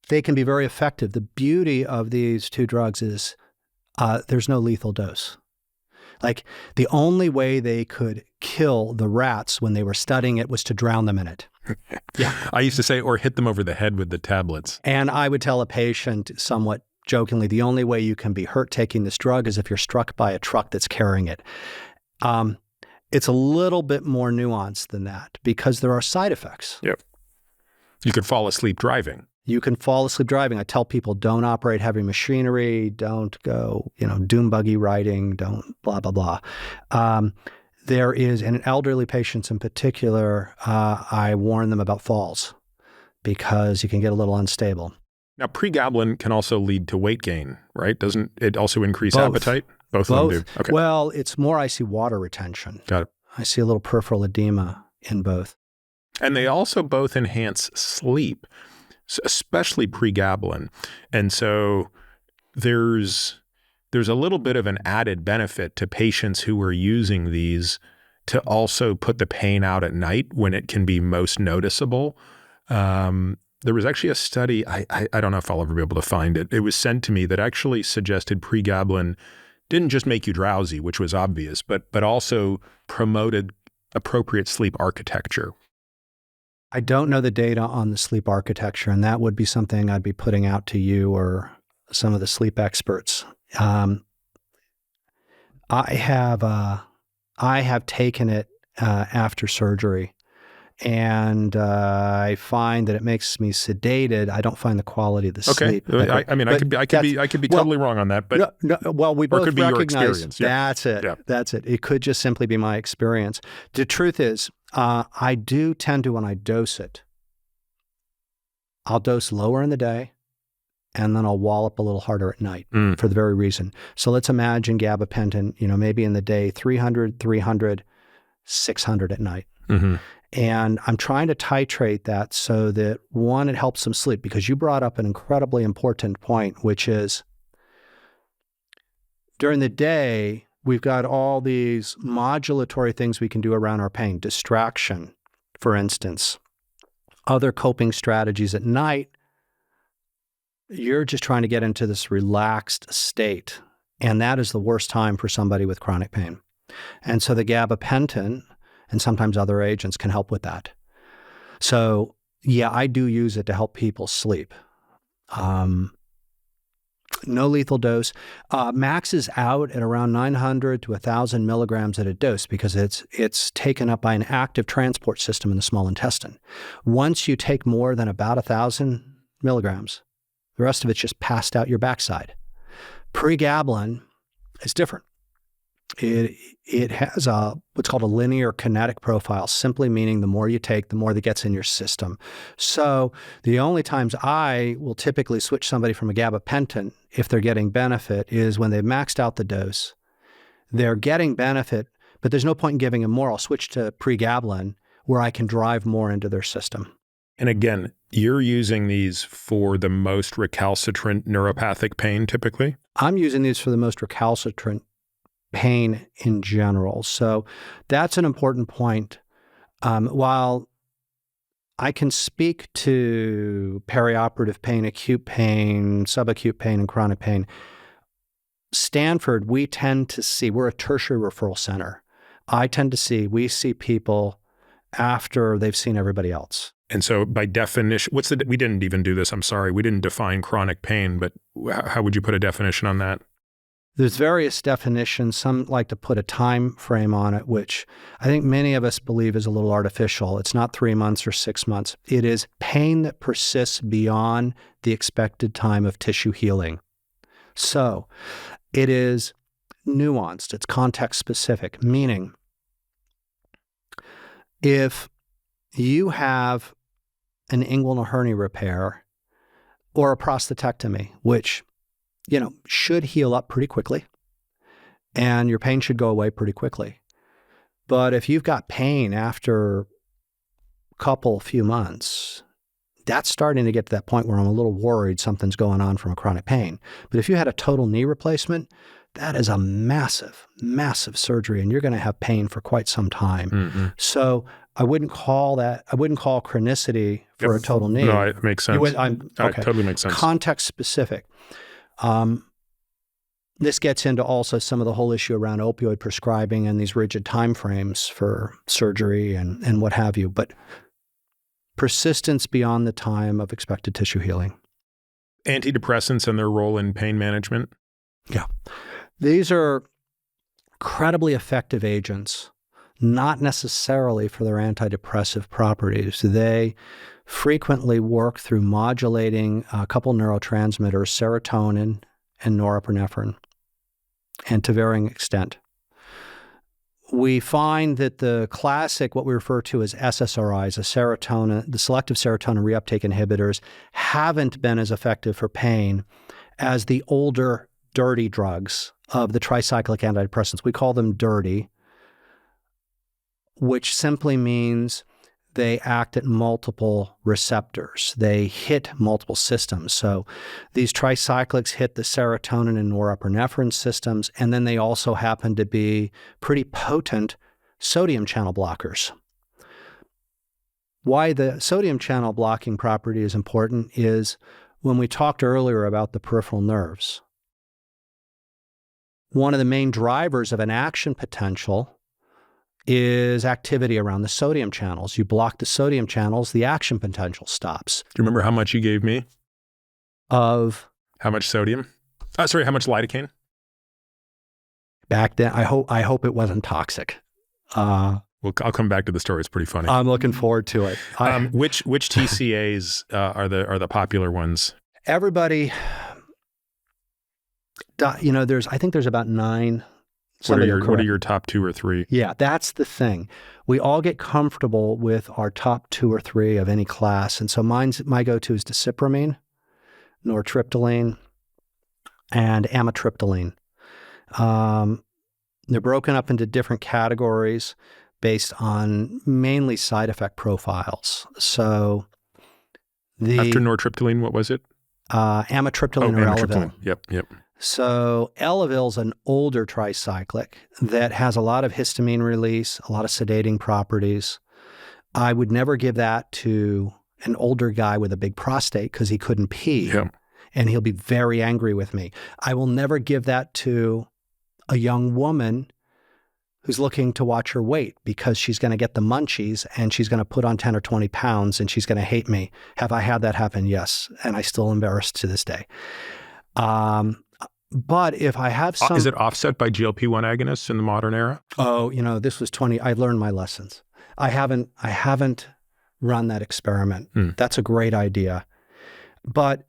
They can be very effective. The beauty of these two drugs is there's no lethal dose. Like the only way they could kill the rats when they were studying it was to drown them in it. Yeah. I used to say, or hit them over the head with the tablets. And I would tell a patient somewhat jokingly, the only way you can be hurt taking this drug is if you're struck by a truck that's carrying it. It's a little bit more nuanced than that because there are side effects. Yep. You could fall asleep driving. You can fall asleep driving. I tell people, don't operate heavy machinery, don't go, dune buggy riding, don't blah, blah, blah. There is, and in elderly patients in particular, I warn them about falls because you can get a little unstable. Now, pregabalin can also lead to weight gain, right? Doesn't it also increase Both. appetite? Both of them do. Okay. Well, it's more I see water retention. Got it. I see a little peripheral edema in both. And they also both enhance sleep, especially pregabalin. And so there's a little bit of an added benefit to patients who are using these to also put the pain out at night when it can be most noticeable. There was actually a study, I don't know if I'll ever be able to find it. It was sent to me that actually suggested pregabalin didn't just make you drowsy, which was obvious, but also promoted appropriate sleep architecture. I don't know the data on the sleep architecture, and that would be something I'd be putting out to you or some of the sleep experts. I have taken it after surgery, and I find that it makes me sedated. I don't find the quality of the sleep. I could be totally wrong on that, but well, we both could be your recognize experience. Yeah. That's it. Yeah. That's it. It could just simply be my experience. The truth is, I do tend to, when I dose it, I'll dose lower in the day, and then I'll wallop a little harder at night for the very reason. So let's imagine gabapentin, maybe in the day 300, 300, 600 at night. Mm-hmm. And I'm trying to titrate that so that, one, it helps them sleep, because you brought up an incredibly important point, which is during the day, we've got all these modulatory things we can do around our pain. Distraction, for instance. Other coping strategies at night, you're just trying to get into this relaxed state. And that is the worst time for somebody with chronic pain. And so the gabapentin and sometimes other agents can help with that. So yeah, I do use it to help people sleep. No lethal dose. Maxes out at around 900 to 1,000 milligrams at a dose because it's taken up by an active transport system in the small intestine. Once you take more than about 1,000 milligrams, the rest of it's just passed out your backside. Pregabalin is different. It has what's called a linear kinetic profile, simply meaning the more you take, the more that gets in your system. So the only times I will typically switch somebody from a gabapentin, if they're getting benefit, is when they've maxed out the dose. They're getting benefit, but there's no point in giving them more. I'll switch to pregabalin where I can drive more into their system. And again, you're using these for the most recalcitrant neuropathic pain typically? I'm using these for the most recalcitrant pain in general. So that's an important point. While I can speak to perioperative pain, acute pain, subacute pain, and chronic pain, Stanford, we tend to see, we're a tertiary referral center. We see people after they've seen everybody else. And so by definition, we didn't even do this, I'm sorry, we didn't define chronic pain, but how would you put a definition on that? There's various definitions. Some like to put a time frame on it, which I think many of us believe is a little artificial. It's not 3 months or 6 months. It is pain that persists beyond the expected time of tissue healing. So it is nuanced. It's context specific, meaning if you have an inguinal hernia repair or a prostatectomy, which should heal up pretty quickly, and your pain should go away pretty quickly. But if you've got pain after a few months, that's starting to get to that point where I'm a little worried something's going on from a chronic pain. But if you had a total knee replacement, that is a massive, massive surgery, and you're going to have pain for quite some time. Mm-hmm. So I wouldn't call chronicity for a total knee. No, it makes sense. It totally makes sense. Context specific. this gets into also some of the whole issue around opioid prescribing and these rigid timeframes for surgery and what have you. But persistence beyond the time of expected tissue healing. Antidepressants and their role in pain management. Yeah. These are incredibly effective agents, not necessarily for their antidepressive properties. They frequently work through modulating a couple neurotransmitters, serotonin and norepinephrine, and to varying extent. We find that the classic, what we refer to as SSRIs, the selective serotonin reuptake inhibitors, haven't been as effective for pain as the older, dirty drugs of the tricyclic antidepressants. We call them dirty, which simply means they act at multiple receptors. They hit multiple systems. So these tricyclics hit the serotonin and norepinephrine systems, and then they also happen to be pretty potent sodium channel blockers. Why the sodium channel blocking property is important is when we talked earlier about the peripheral nerves. One of the main drivers of an action potential is activity around the sodium channels. You block the sodium channels, the action potential stops. Do you remember how much you gave me? Of how much sodium? How much lidocaine? Back then, I hope it wasn't toxic. Well, I'll come back to the story. It's pretty funny. I'm looking forward to it. Which TCAs are the popular ones? Everybody, I think there's about 9. What are your top 2 or 3? Yeah, that's the thing. We all get comfortable with our top 2 or 3 of any class. And so my go-to is desipramine, nortriptyline, and amitriptyline. They're broken up into different categories based on mainly side effect profiles. So after nortriptyline, what was it? Amitriptyline or Elavil. Yep. So Elavil's an older tricyclic that has a lot of histamine release, a lot of sedating properties. I would never give that to an older guy with a big prostate because he couldn't pee, and he'll be very angry with me. I will never give that to a young woman who's looking to watch her weight because she's going to get the munchies and she's going to put on 10 or 20 pounds and she's going to hate me. Have I had that happen? Yes. And I still embarrassed to this day. But if I have some... Is it offset by GLP-1 agonists in the modern era? Oh, this was 20... I've learned my lessons. I haven't run that experiment. That's a great idea. But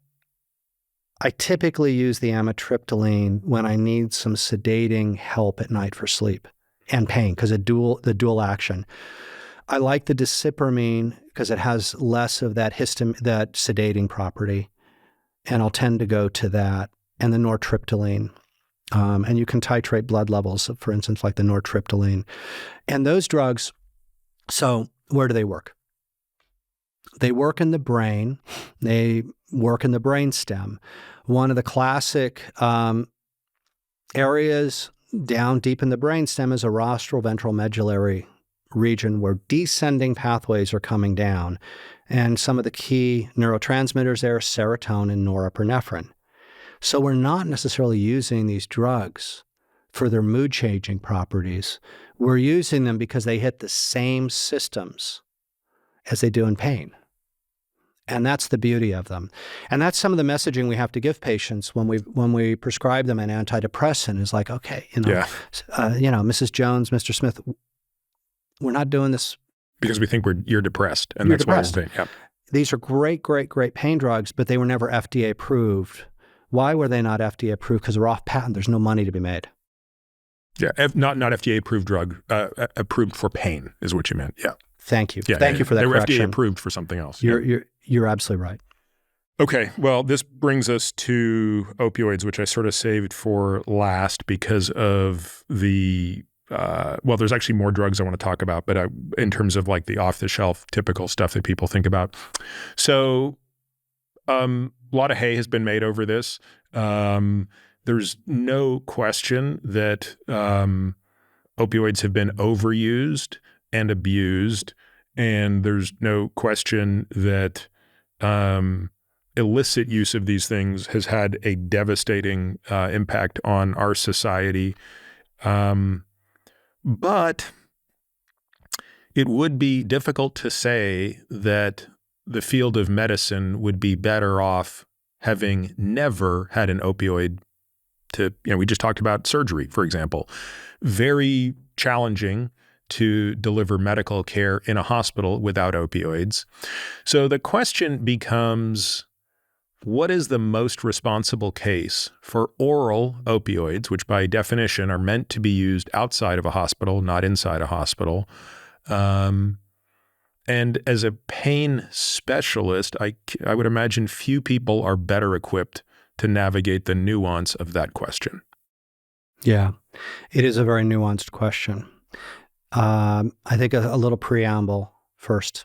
I typically use the amitriptyline when I need some sedating help at night for sleep and pain because the dual action. I like the desipramine because it has less of that that sedating property, and I'll tend to go to that. And the nortriptyline. And you can titrate blood levels, for instance, like the nortriptyline. And those drugs, so where do they work? They work in the brain. They work in the brainstem. One of the classic areas down deep in the brainstem is a rostral ventral medullary region where descending pathways are coming down. And some of the key neurotransmitters there are serotonin and norepinephrine. So we're not necessarily using these drugs for their mood-changing properties. We're using them because they hit the same systems as they do in pain. And that's the beauty of them. And that's some of the messaging we have to give patients when we prescribe them an antidepressant is like, okay, Mrs. Jones, Mr. Smith, we're not doing this because we think you're depressed, and that's why we're doing. Yeah. These are great, great, great pain drugs, but they were never FDA approved. Why were they not FDA approved? Because they're off patent. There's no money to be made. Yeah, not FDA approved drug, approved for pain is what you meant. Yeah. Thank you. Thank you for that correction. They were FDA approved for something else. You're absolutely right. Okay, well, this brings us to opioids, which I sort of saved for last because of the there's actually more drugs I want to talk about, but in terms of like the off-the-shelf typical stuff that people think about. So a lot of hay has been made over this. There's no question that opioids have been overused and abused, and there's no question that illicit use of these things has had a devastating impact on our society. But it would be difficult to say that the field of medicine would be better off having never had an opioid we just talked about surgery, for example. Very challenging to deliver medical care in a hospital without opioids. So the question becomes, what is the most responsible case for oral opioids, which by definition are meant to be used outside of a hospital, not inside a hospital? And as a pain specialist, I would imagine few people are better equipped to navigate the nuance of that question. Yeah, it is a very nuanced question. I think a little preamble first.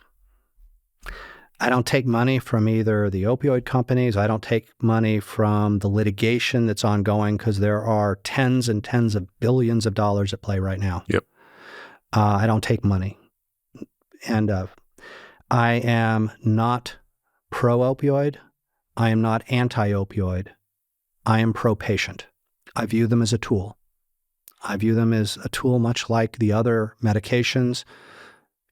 I don't take money from either the opioid companies. I don't take money from the litigation that's ongoing, because there are tens and tens of billions of dollars at play right now. Yep. I don't take money. And I am not pro-opioid. I am not anti-opioid. I am pro-patient. I view them as a tool. I view them as a tool much like the other medications,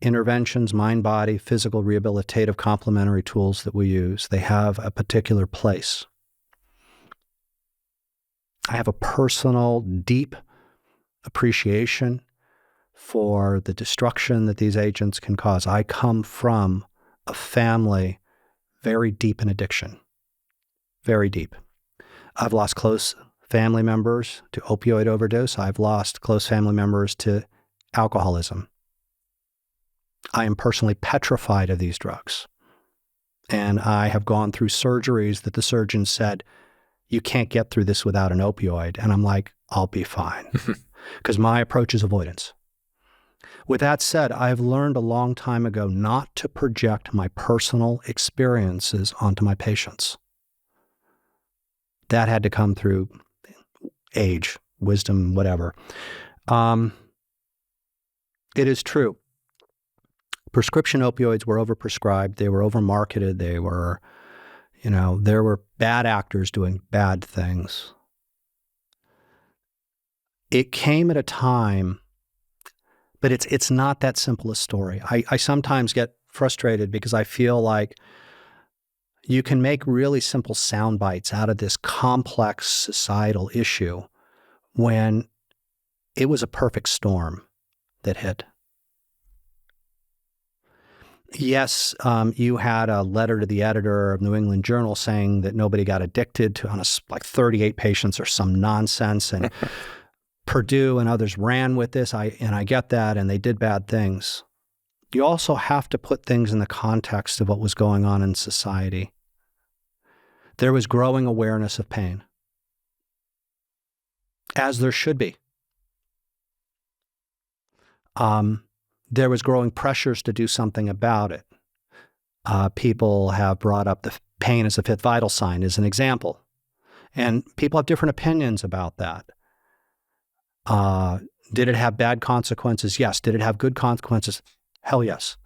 interventions, mind-body, physical, rehabilitative, complementary tools that we use. They have a particular place. I have a personal, deep appreciation for the destruction that these agents can cause. I come from a family very deep in addiction, very deep. I've lost close family members to opioid overdose. I've lost close family members to alcoholism. I am personally petrified of these drugs. And I have gone through surgeries that the surgeon said, you can't get through this without an opioid. And I'm like, I'll be fine. Because my approach is avoidance. With that said, I've learned a long time ago not to project my personal experiences onto my patients. That had to come through age, wisdom, whatever. It is true. Prescription opioids were overprescribed. They were overmarketed. They were, there were bad actors doing bad things. It came at a time, but it's not that simple a story. I sometimes get frustrated because I feel like you can make really simple sound bites out of this complex societal issue when it was a perfect storm that hit. Yes, you had a letter to the editor of New England Journal saying that nobody got addicted to like 38 patients or some nonsense, and Purdue and others ran with this. I get that, and they did bad things. You also have to put things in the context of what was going on in society. There was growing awareness of pain, as there should be. There was growing pressures to do something about it. People have brought up the pain as a fifth vital sign as an example. And people have different opinions about that. Did it have bad consequences? Yes. Did it have good consequences? Hell yes.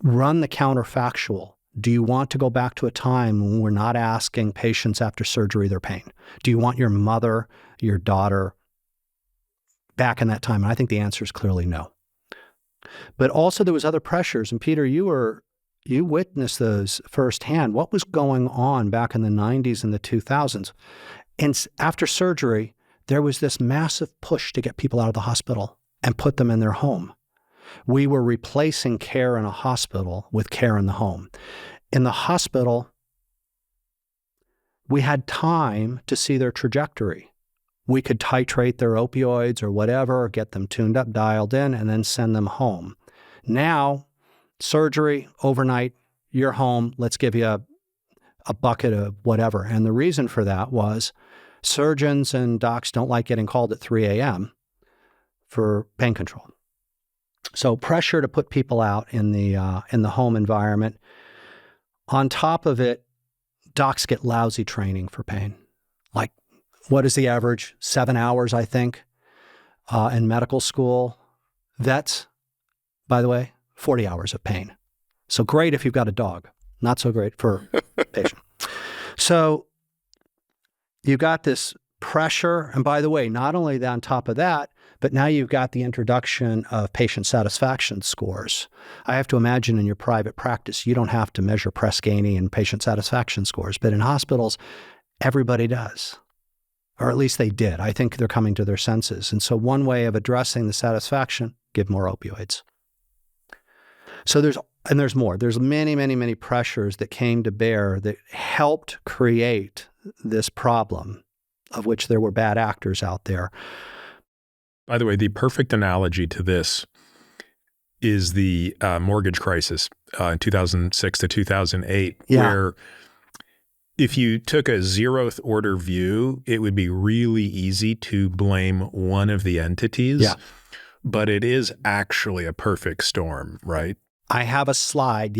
Run the counterfactual. Do you want to go back to a time when we're not asking patients after surgery their pain? Do you want your mother, your daughter back in that time? And I think the answer is clearly no. But also there was other pressures. And Peter, you witnessed those firsthand. What was going on back in the 90s and the 2000s? And after surgery, there was this massive push to get people out of the hospital and put them in their home. We were replacing care in a hospital with care in the home. In the hospital, we had time to see their trajectory. We could titrate their opioids or whatever, or get them tuned up, dialed in, and then send them home. Now, surgery, overnight, you're home, let's give you a bucket of whatever. And the reason for that was surgeons and docs don't like getting called at 3 a.m. for pain control. So pressure to put people out in the home environment. On top of it, docs get lousy training for pain. Like, what is the average? 7 hours, I think, in medical school. Vets, by the way, 40 hours of pain. So great if you've got a dog. Not so great for a patient. So you've got this pressure. And by the way, not only on top of that, but now you've got the introduction of patient satisfaction scores. I have to imagine in your private practice, you don't have to measure Press Ganey and patient satisfaction scores, but in hospitals, everybody does, or at least they did. I think they're coming to their senses. And so one way of addressing the satisfaction, give more opioids. So there's more. There's many, many, many pressures that came to bear that helped create this problem, of which there were bad actors out there. By the way, the perfect analogy to this is the mortgage crisis in 2006 to 2008, where if you took a zeroth order view, it would be really easy to blame one of the entities, but it is actually a perfect storm, right? I have a slide,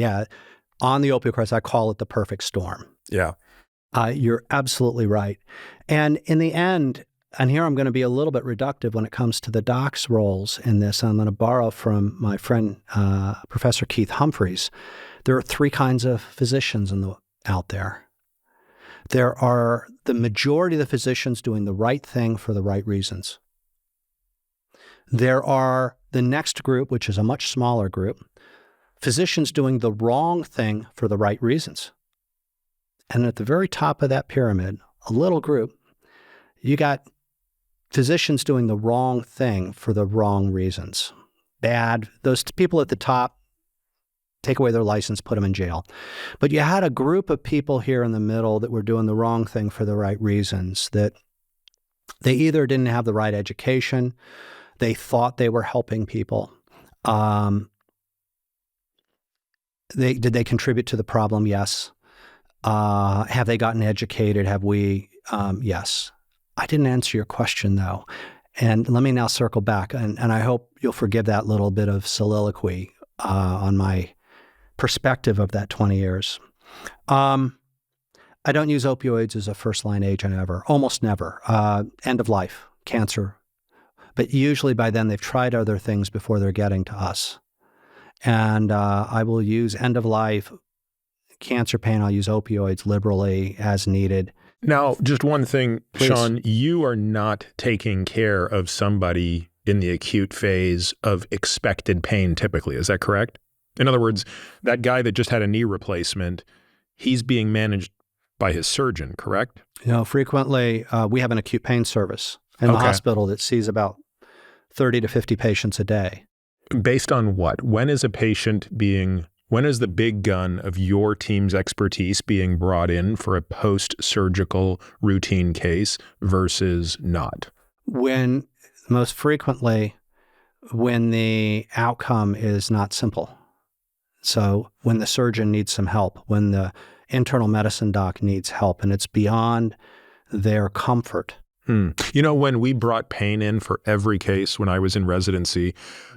on the opioid crisis. I call it the perfect storm. Yeah. You're absolutely right. And in the end, and here I'm going to be a little bit reductive when it comes to the doc's roles in this. I'm going to borrow from my friend, Professor Keith Humphreys. There are three kinds of physicians out there. There are the majority of the physicians doing the right thing for the right reasons. There are the next group, which is a much smaller group, physicians doing the wrong thing for the right reasons. And at the very top of that pyramid, a little group, you got physicians doing the wrong thing for the wrong reasons. Bad. Those people at the top, take away their license, put them in jail. But you had a group of people here in the middle that were doing the wrong thing for the right reasons, that they either didn't have the right education, they thought they were helping people. Did they contribute to the problem? Yes. Have they gotten educated? Have we? Yes. I didn't answer your question, though. And let me now circle back. And I hope you'll forgive that little bit of soliloquy on my perspective of that 20 years. I don't use opioids as a first-line agent ever, almost never. End of life, cancer. But usually by then they've tried other things before they're getting to us. And I will use end of life, cancer pain, I'll use opioids liberally as needed. Now, just one thing, Please. Sean, you are not taking care of somebody in the acute phase of expected pain typically. Is that correct? In other words, that guy that just had a knee replacement, he's being managed by his surgeon, correct? Frequently we have an acute pain service in the hospital that sees about 30 to 50 patients a day. Based on what? When is the big gun of your team's expertise being brought in for a post-surgical routine case versus not? Most frequently, when the outcome is not simple. So when the surgeon needs some help, when the internal medicine doc needs help, and it's beyond their comfort. You know, when we brought pain in for every case when I was in residency,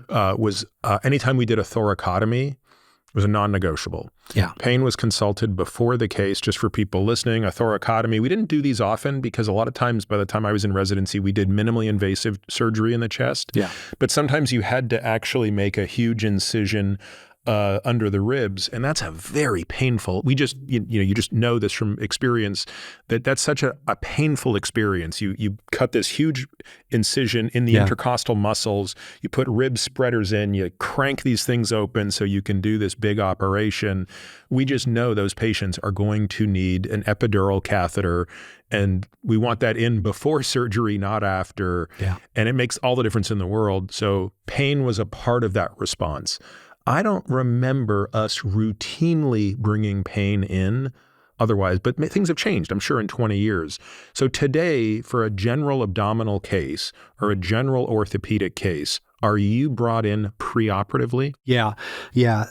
was anytime we did a thoracotomy, it was a non-negotiable. Yeah. Pain was consulted before the case, just for people listening. A thoracotomy, we didn't do these often because a lot of times by the time I was in residency, we did minimally invasive surgery in the chest. Yeah. But sometimes you had to actually make a huge incision under the ribs, and that's a very painful. You just know this from experience that's such a painful experience. You cut this huge incision in the intercostal muscles. You put rib spreaders in. You crank these things open so you can do this big operation. We just know those patients are going to need an epidural catheter, and we want that in before surgery, not after. Yeah. And it makes all the difference in the world. So pain was a part of that response. I don't remember us routinely bringing pain in otherwise, but things have changed, I'm sure, in 20 years. So today, for a general abdominal case or a general orthopedic case, are you brought in preoperatively? Yeah.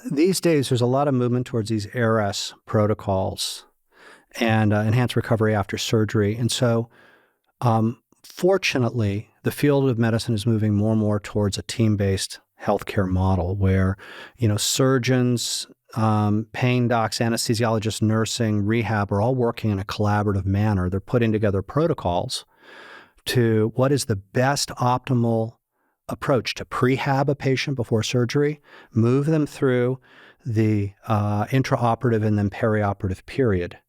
These days, there's a lot of movement towards these ARS protocols and enhanced recovery after surgery. And so, fortunately, the field of medicine is moving more and more towards a team-based healthcare model where, surgeons, pain docs, anesthesiologists, nursing, rehab are all working in a collaborative manner. They're putting together protocols to what is the best optimal approach to prehab a patient before surgery, move them through the intraoperative and then perioperative period.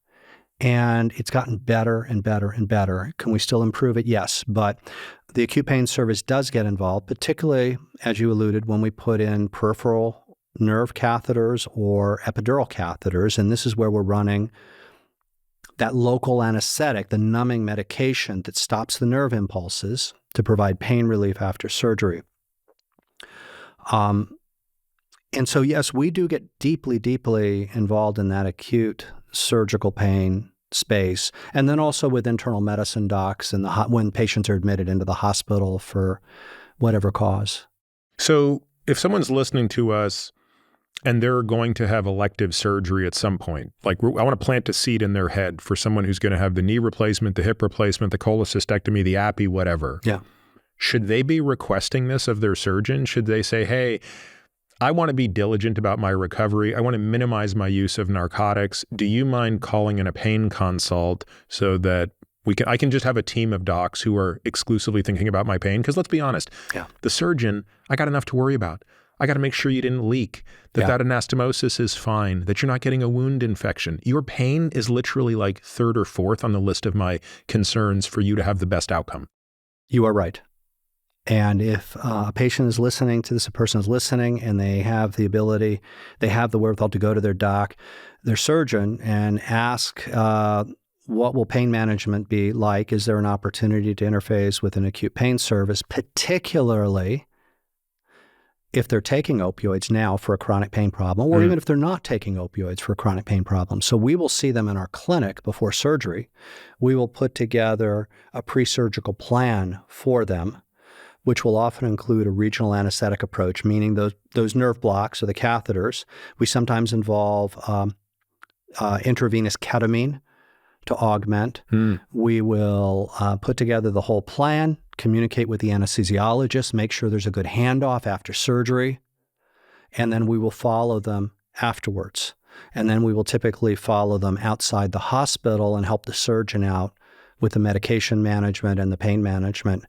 And it's gotten better and better and better. Can we still improve it? Yes. But the acute pain service does get involved, particularly, as you alluded, when we put in peripheral nerve catheters or epidural catheters. And this is where we're running that local anesthetic, the numbing medication that stops the nerve impulses to provide pain relief after surgery. And so, yes, we do get deeply, deeply involved in that acute surgical pain space, and then also with internal medicine docs and when patients are admitted into the hospital for whatever cause. So if someone's listening to us and they're going to have elective surgery at some point, like I want to plant a seed in their head for someone who's going to have the knee replacement, the hip replacement, the cholecystectomy, the appy, whatever. Yeah. Should they be requesting this of their surgeon? Should they say, hey, I want to be diligent about my recovery. I want to minimize my use of narcotics. Do you mind calling in a pain consult so that I can just have a team of docs who are exclusively thinking about my pain? Because let's be honest, the surgeon, I got enough to worry about. I got to make sure you didn't leak, that anastomosis is fine, that you're not getting a wound infection. Your pain is literally like third or fourth on the list of my concerns for you to have the best outcome. You are right. And if a patient is listening to this, a person is listening, and they have the ability, they have the wherewithal to go to their doc, their surgeon, and ask, what will pain management be like? Is there an opportunity to interface with an acute pain service, particularly if they're taking opioids now for a chronic pain problem, or even if they're not taking opioids for a chronic pain problem? So we will see them in our clinic before surgery. We will put together a pre-surgical plan for them, which will often include a regional anesthetic approach, meaning those nerve blocks or the catheters. We sometimes involve intravenous ketamine to augment. We will put together the whole plan, communicate with the anesthesiologist, make sure there's a good handoff after surgery, and then we will follow them afterwards. And then we will typically follow them outside the hospital and help the surgeon out with the medication management and the pain management.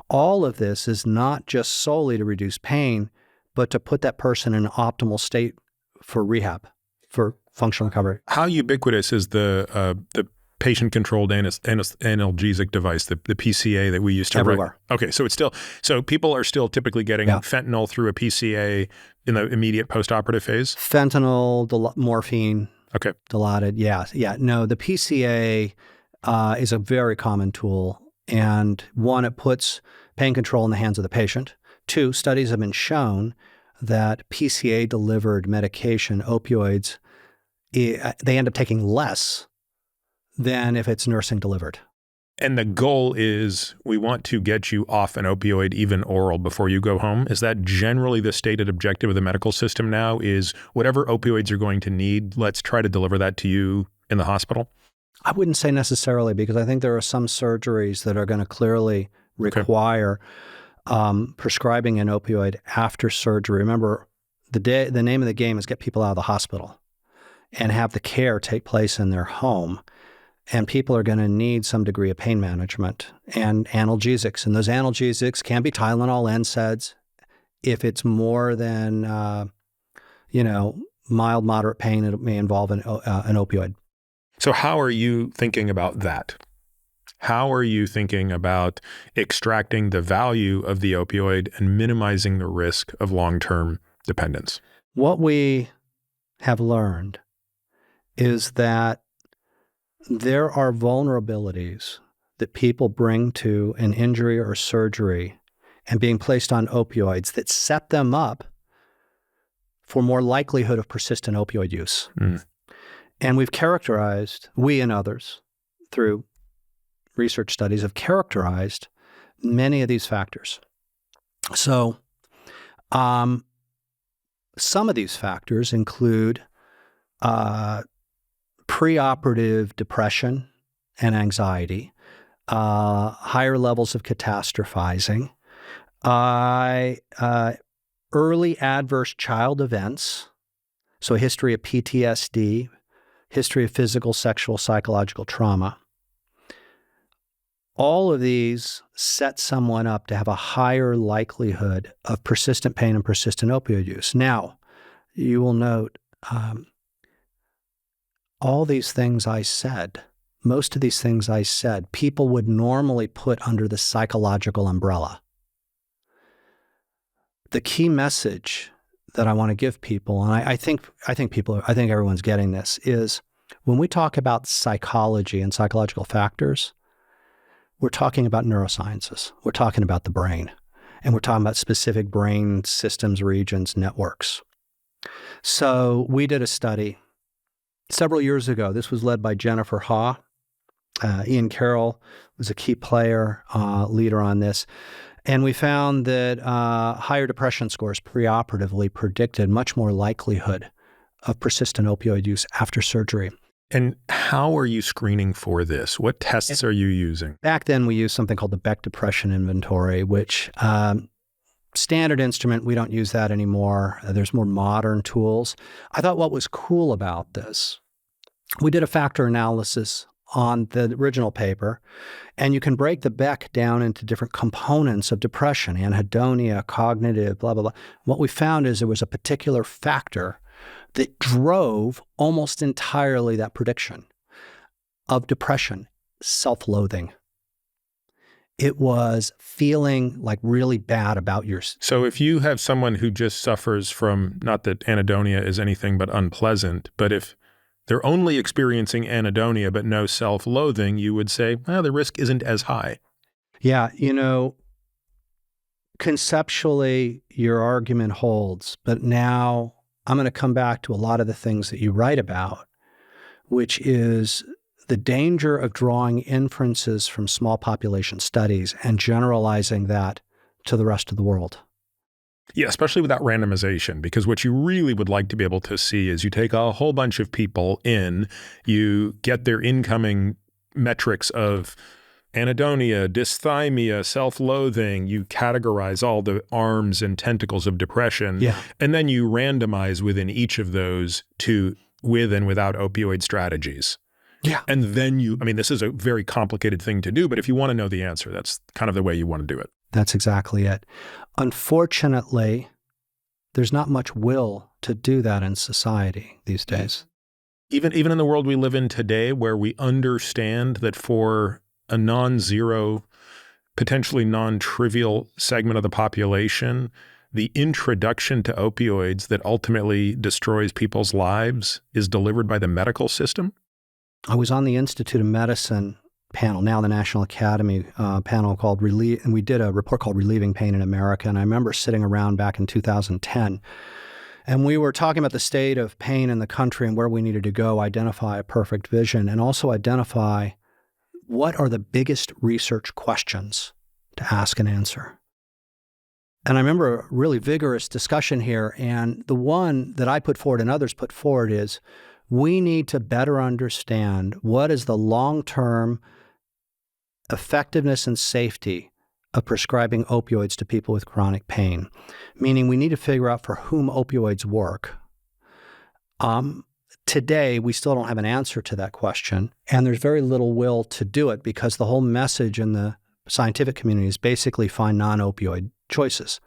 All of this is not just solely to reduce pain, but to put that person in an optimal state for rehab, for functional recovery. How ubiquitous is the patient-controlled analgesic device, the PCA that we used to everywhere? Okay, so people are still typically getting fentanyl through a PCA in the immediate post-operative phase? Fentanyl, morphine, Dilaudid. Yeah. No, the PCA is a very common tool. And one, it puts pain control in the hands of the patient. Two, studies have been shown that PCA-delivered medication, opioids, they end up taking less than if it's nursing delivered. And the goal is we want to get you off an opioid, even oral, before you go home. Is that generally the stated objective of the medical system now, is whatever opioids you're going to need, let's try to deliver that to you in the hospital? I wouldn't say necessarily, because I think there are some surgeries that are going to clearly require prescribing an opioid after surgery. Remember, the name of the game is get people out of the hospital and have the care take place in their home. And people are going to need some degree of pain management and analgesics. And those analgesics can be Tylenol, NSAIDs. If it's more than, mild, moderate pain, it may involve an opioid. So how are you thinking about that? How are you thinking about extracting the value of the opioid and minimizing the risk of long-term dependence? What we have learned is that there are vulnerabilities that people bring to an injury or surgery and being placed on opioids that set them up for more likelihood of persistent opioid use. And we've characterized, we and others, through research studies, have characterized many of these factors. So some of these factors include preoperative depression and anxiety, higher levels of catastrophizing, early adverse child events, so a history of PTSD, history of physical, sexual, psychological trauma. All of these set someone up to have a higher likelihood of persistent pain and persistent opioid use. Now, you will note all these things I said most of these things I said, people would normally put under the psychological umbrella. The key message that I want to give people, and I think everyone's getting this, is when we talk about psychology and psychological factors, we're talking about neurosciences. We're talking about the brain. And we're talking about specific brain systems, regions, networks. So we did a study several years ago. This was led by Jennifer Ha. Ian Carroll was a key player, leader on this. And we found that higher depression scores preoperatively predicted much more likelihood of persistent opioid use after surgery. And how are you screening for this? What tests are you using? Back then, we used something called the Beck Depression Inventory, which standard instrument, we don't use that anymore. There's more modern tools. I thought what was cool about this, we did a factor analysis on the original paper, and you can break the Beck down into different components of depression, anhedonia, cognitive, blah, blah, blah. What we found is there was a particular factor that drove almost entirely that prediction of depression: self-loathing. It was feeling like really bad about yourself. So if you have someone who just suffers from, not that anhedonia is anything but unpleasant, but if they're only experiencing anhedonia but no self-loathing, you would say, well, the risk isn't as high. Yeah, conceptually, your argument holds, but now I'm going to come back to a lot of the things that you write about, which is the danger of drawing inferences from small population studies and generalizing that to the rest of the world. Yeah, especially without randomization, because what you really would like to be able to see is you take a whole bunch of people in, you get their incoming metrics of anhedonia, dysthymia, self-loathing, you categorize all the arms and tentacles of depression, and then you randomize within each of those to with and without opioid strategies. Yeah. And then this is a very complicated thing to do, but if you want to know the answer, that's kind of the way you want to do it. That's exactly it. Unfortunately, there's not much will to do that in society these days. Even in the world we live in today, where we understand that for a non-zero, potentially non-trivial segment of the population, the introduction to opioids that ultimately destroys people's lives is delivered by the medical system. I was on the Institute of Medicine panel, now the National Academy panel called Relieve, and we did a report called Relieving Pain in America. And I remember sitting around back in 2010, and we were talking about the state of pain in the country and where we needed to go, identify a perfect vision, and also identify what are the biggest research questions to ask and answer. And I remember a really vigorous discussion here, and the one that I put forward and others put forward is we need to better understand what is the long-term effectiveness and safety of prescribing opioids to people with chronic pain, meaning we need to figure out for whom opioids work. Today, we still don't have an answer to that question, and there's very little will to do it because the whole message in the scientific community is basically find non-opioid choices.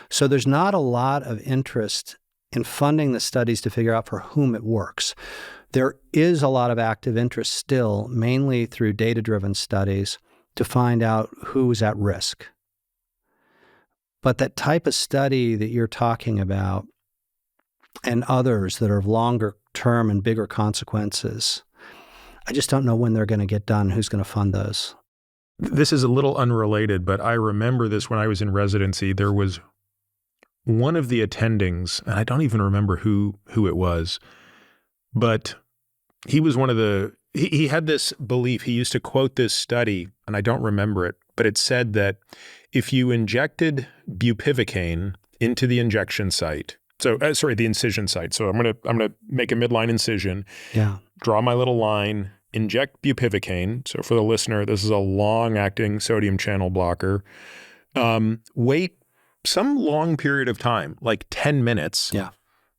So there's not a lot of interest in funding the studies to figure out for whom it works. There is a lot of active interest still, mainly through data-driven studies, to find out who is at risk. But that type of study that you're talking about and others that are of longer term and bigger consequences, I just don't know when they're going to get done, who's going to fund those. This is a little unrelated, but I remember this when I was in residency. There was one of the attendings, and I don't even remember who it was, but he was one of the, he had this belief, he used to quote this study, and I don't remember it, but it said that if you injected bupivacaine into the injection site, the incision site. So I'm gonna make a midline incision, draw my little line, inject bupivacaine. So for the listener, this is a long-acting sodium channel blocker. Wait some long period of time, like 10 minutes.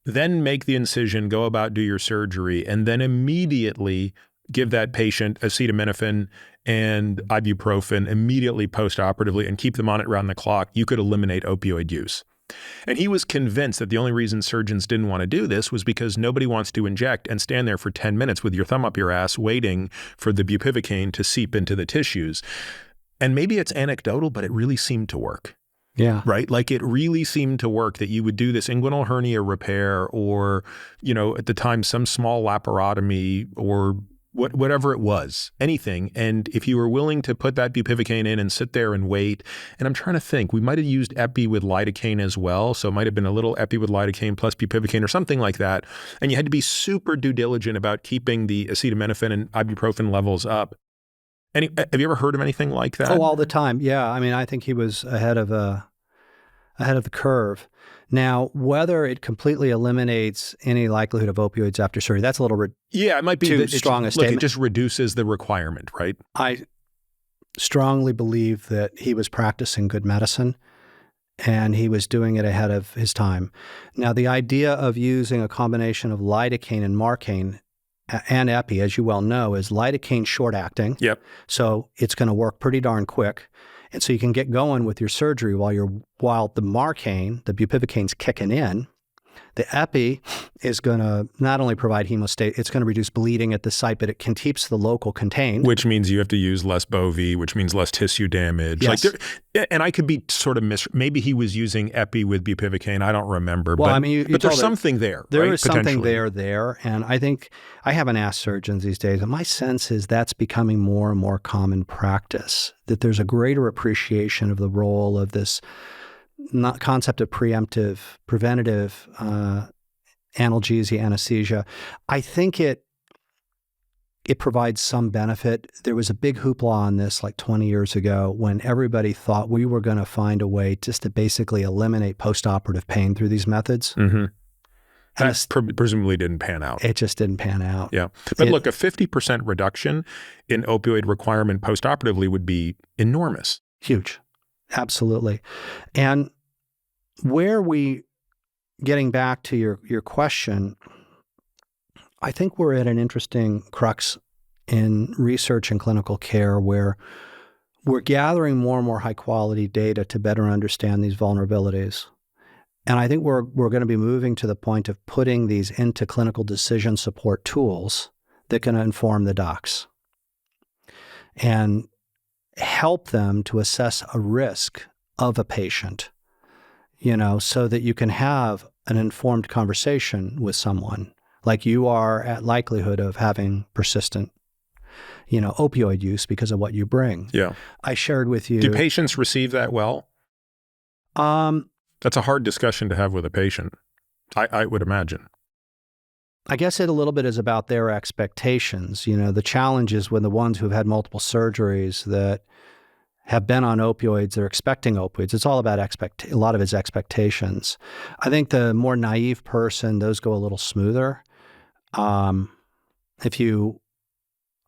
Then make the incision, go about, do your surgery, and then immediately give that patient acetaminophen and ibuprofen immediately post-operatively and keep them on it around the clock. You could eliminate opioid use. And he was convinced that the only reason surgeons didn't want to do this was because nobody wants to inject and stand there for 10 minutes with your thumb up your ass waiting for the bupivacaine to seep into the tissues. And maybe it's anecdotal, but it really seemed to work. Yeah. Right? Like it really seemed to work that you would do this inguinal hernia repair or, at the time, some small laparotomy or whatever it was, anything. And if you were willing to put that bupivacaine in and sit there and wait, and I'm trying to think, we might have used epi with lidocaine as well. So it might have been a little epi with lidocaine plus bupivacaine or something like that. And you had to be super due diligent about keeping the acetaminophen and ibuprofen levels up. Have you ever heard of anything like that? Oh, all the time. Yeah. I mean, I think he was ahead of the curve. Now, whether it completely eliminates any likelihood of opioids after surgery, that's a little it might be too strong a statement. It just reduces the requirement, right? I strongly believe that he was practicing good medicine and he was doing it ahead of his time. Now, the idea of using a combination of lidocaine and marcaine and epi, as you well know, is lidocaine short-acting. Yep. So it's going to work pretty darn quick. And so you can get going with your surgery while the marcaine, the bupivacaine's kicking in. The epi is going to not only provide hemostasis, it's going to reduce bleeding at the site, but it keeps the local contained. Which means you have to use less Bovie, which means less tissue damage. Yes. And I could be sort of maybe he was using epi with bupivacaine. I don't remember. Well, but, I mean, but there's something there. There right? is something there. And I think I haven't asked surgeons these days, and my sense is that's becoming more and more common practice, that there's a greater appreciation of the role of this concept of preventative analgesia, anesthesia. I think it provides some benefit. There was a big hoopla on this like 20 years ago when everybody thought we were going to find a way just to basically eliminate postoperative pain through these methods. Mm-hmm. That presumably didn't pan out. It just didn't pan out. Yeah. But look, a 50% reduction in opioid requirement postoperatively would be enormous. Huge. Absolutely. And getting back to your question, I think we're at an interesting crux in research and clinical care where we're gathering more and more high quality data to better understand these vulnerabilities. And I think we're going to be moving to the point of putting these into clinical decision support tools that can inform the docs and help them to assess a risk of a patient, so that you can have an informed conversation with someone, like you are at likelihood of having persistent, opioid use because of what you bring. Yeah. I shared with you. Do patients receive that well? That's a hard discussion to have with a patient, I would imagine. I guess it a little bit is about their expectations. The challenge is when the ones who've had multiple surgeries that have been on opioids, they're expecting opioids. It's all about a lot of it's expectations. I think the more naive person, those go a little smoother. If you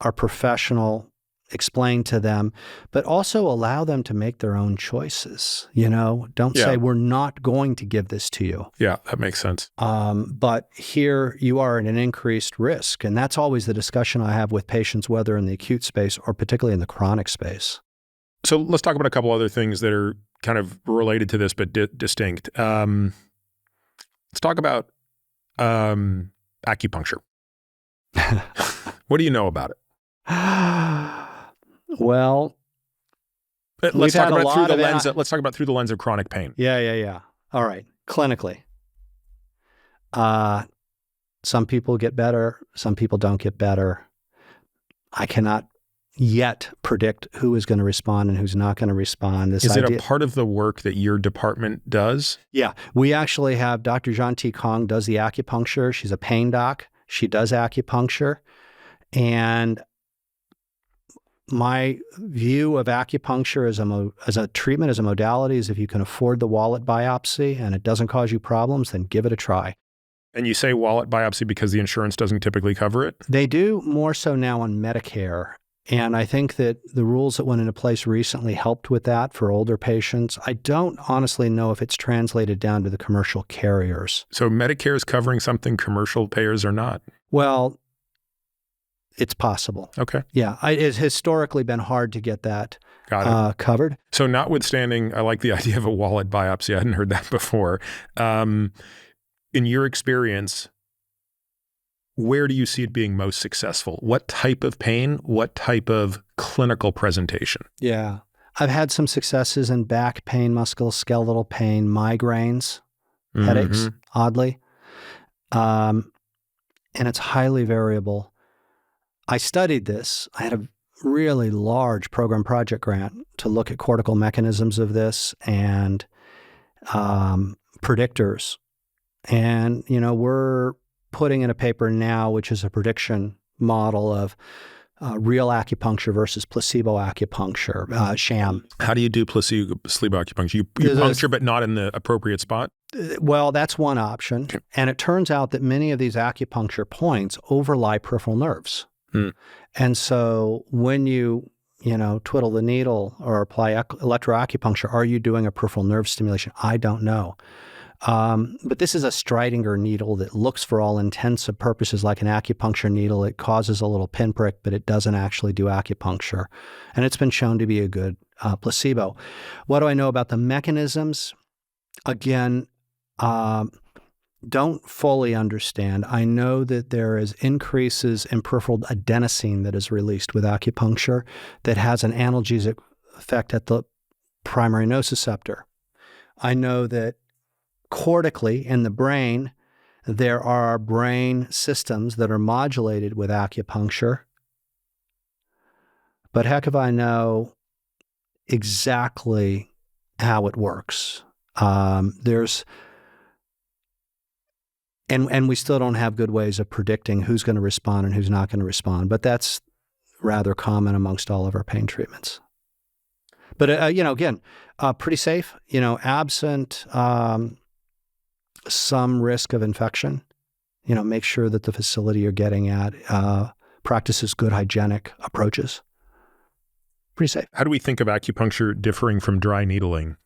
are professional, explain to them, but also allow them to make their own choices. Don't say, we're not going to give this to you. Yeah, that makes sense. But here you are at an increased risk. And that's always the discussion I have with patients, whether in the acute space or particularly in the chronic space. So let's talk about a couple other things that are kind of related to this, but distinct. Let's talk about acupuncture. What do you know about it? Well, let's talk about through the lens of chronic pain. Yeah. All right. Clinically, some people get better, some people don't get better. I cannot yet predict who is going to respond and who's not going to respond. Is it a part of the work that your department does? Yeah. We actually have Dr. Jean T. Kong does the acupuncture. She's a pain doc. She does acupuncture. And my view of acupuncture as a treatment, as a modality, is if you can afford the wallet biopsy and it doesn't cause you problems, then give it a try. And you say wallet biopsy because the insurance doesn't typically cover it? They do more so now on Medicare. And I think that the rules that went into place recently helped with that for older patients. I don't honestly know if it's translated down to the commercial carriers. So Medicare is covering something commercial payers are not? Well, it's possible. Okay. Yeah. It has historically been hard to get that Got it. covered. So notwithstanding, I like the idea of a wallet biopsy. I hadn't heard that before. In your experience, where do you see it being most successful? What type of pain? What type of clinical presentation? Yeah. I've had some successes in back pain, musculoskeletal pain, migraines, headaches, oddly. And it's highly variable. I studied this. I had a really large program project grant to look at cortical mechanisms of this and predictors. And, we're putting in a paper now, which is a prediction model of real acupuncture versus placebo acupuncture, sham. How do you do placebo acupuncture? You puncture, but not in the appropriate spot? Well, that's one option. Okay. And it turns out that many of these acupuncture points overlie peripheral nerves. And so when you twiddle the needle or apply electroacupuncture, are you doing a peripheral nerve stimulation? I don't know. But this is a Streidinger needle that looks for all intents and purposes like an acupuncture needle. It causes a little pinprick, but it doesn't actually do acupuncture. And it's been shown to be a good placebo. What do I know about the mechanisms? Again, don't fully understand. I know that there is increases in peripheral adenosine that is released with acupuncture that has an analgesic effect at the primary nociceptor. I know that cortically in the brain, there are brain systems that are modulated with acupuncture. But heck if I know exactly how it works. And we still don't have good ways of predicting who's going to respond and who's not going to respond. But that's rather common amongst all of our pain treatments. But, again, pretty safe, absent some risk of infection. Make sure that the facility you're getting at practices good hygienic approaches. Pretty safe. How do we think of acupuncture differing from dry needling?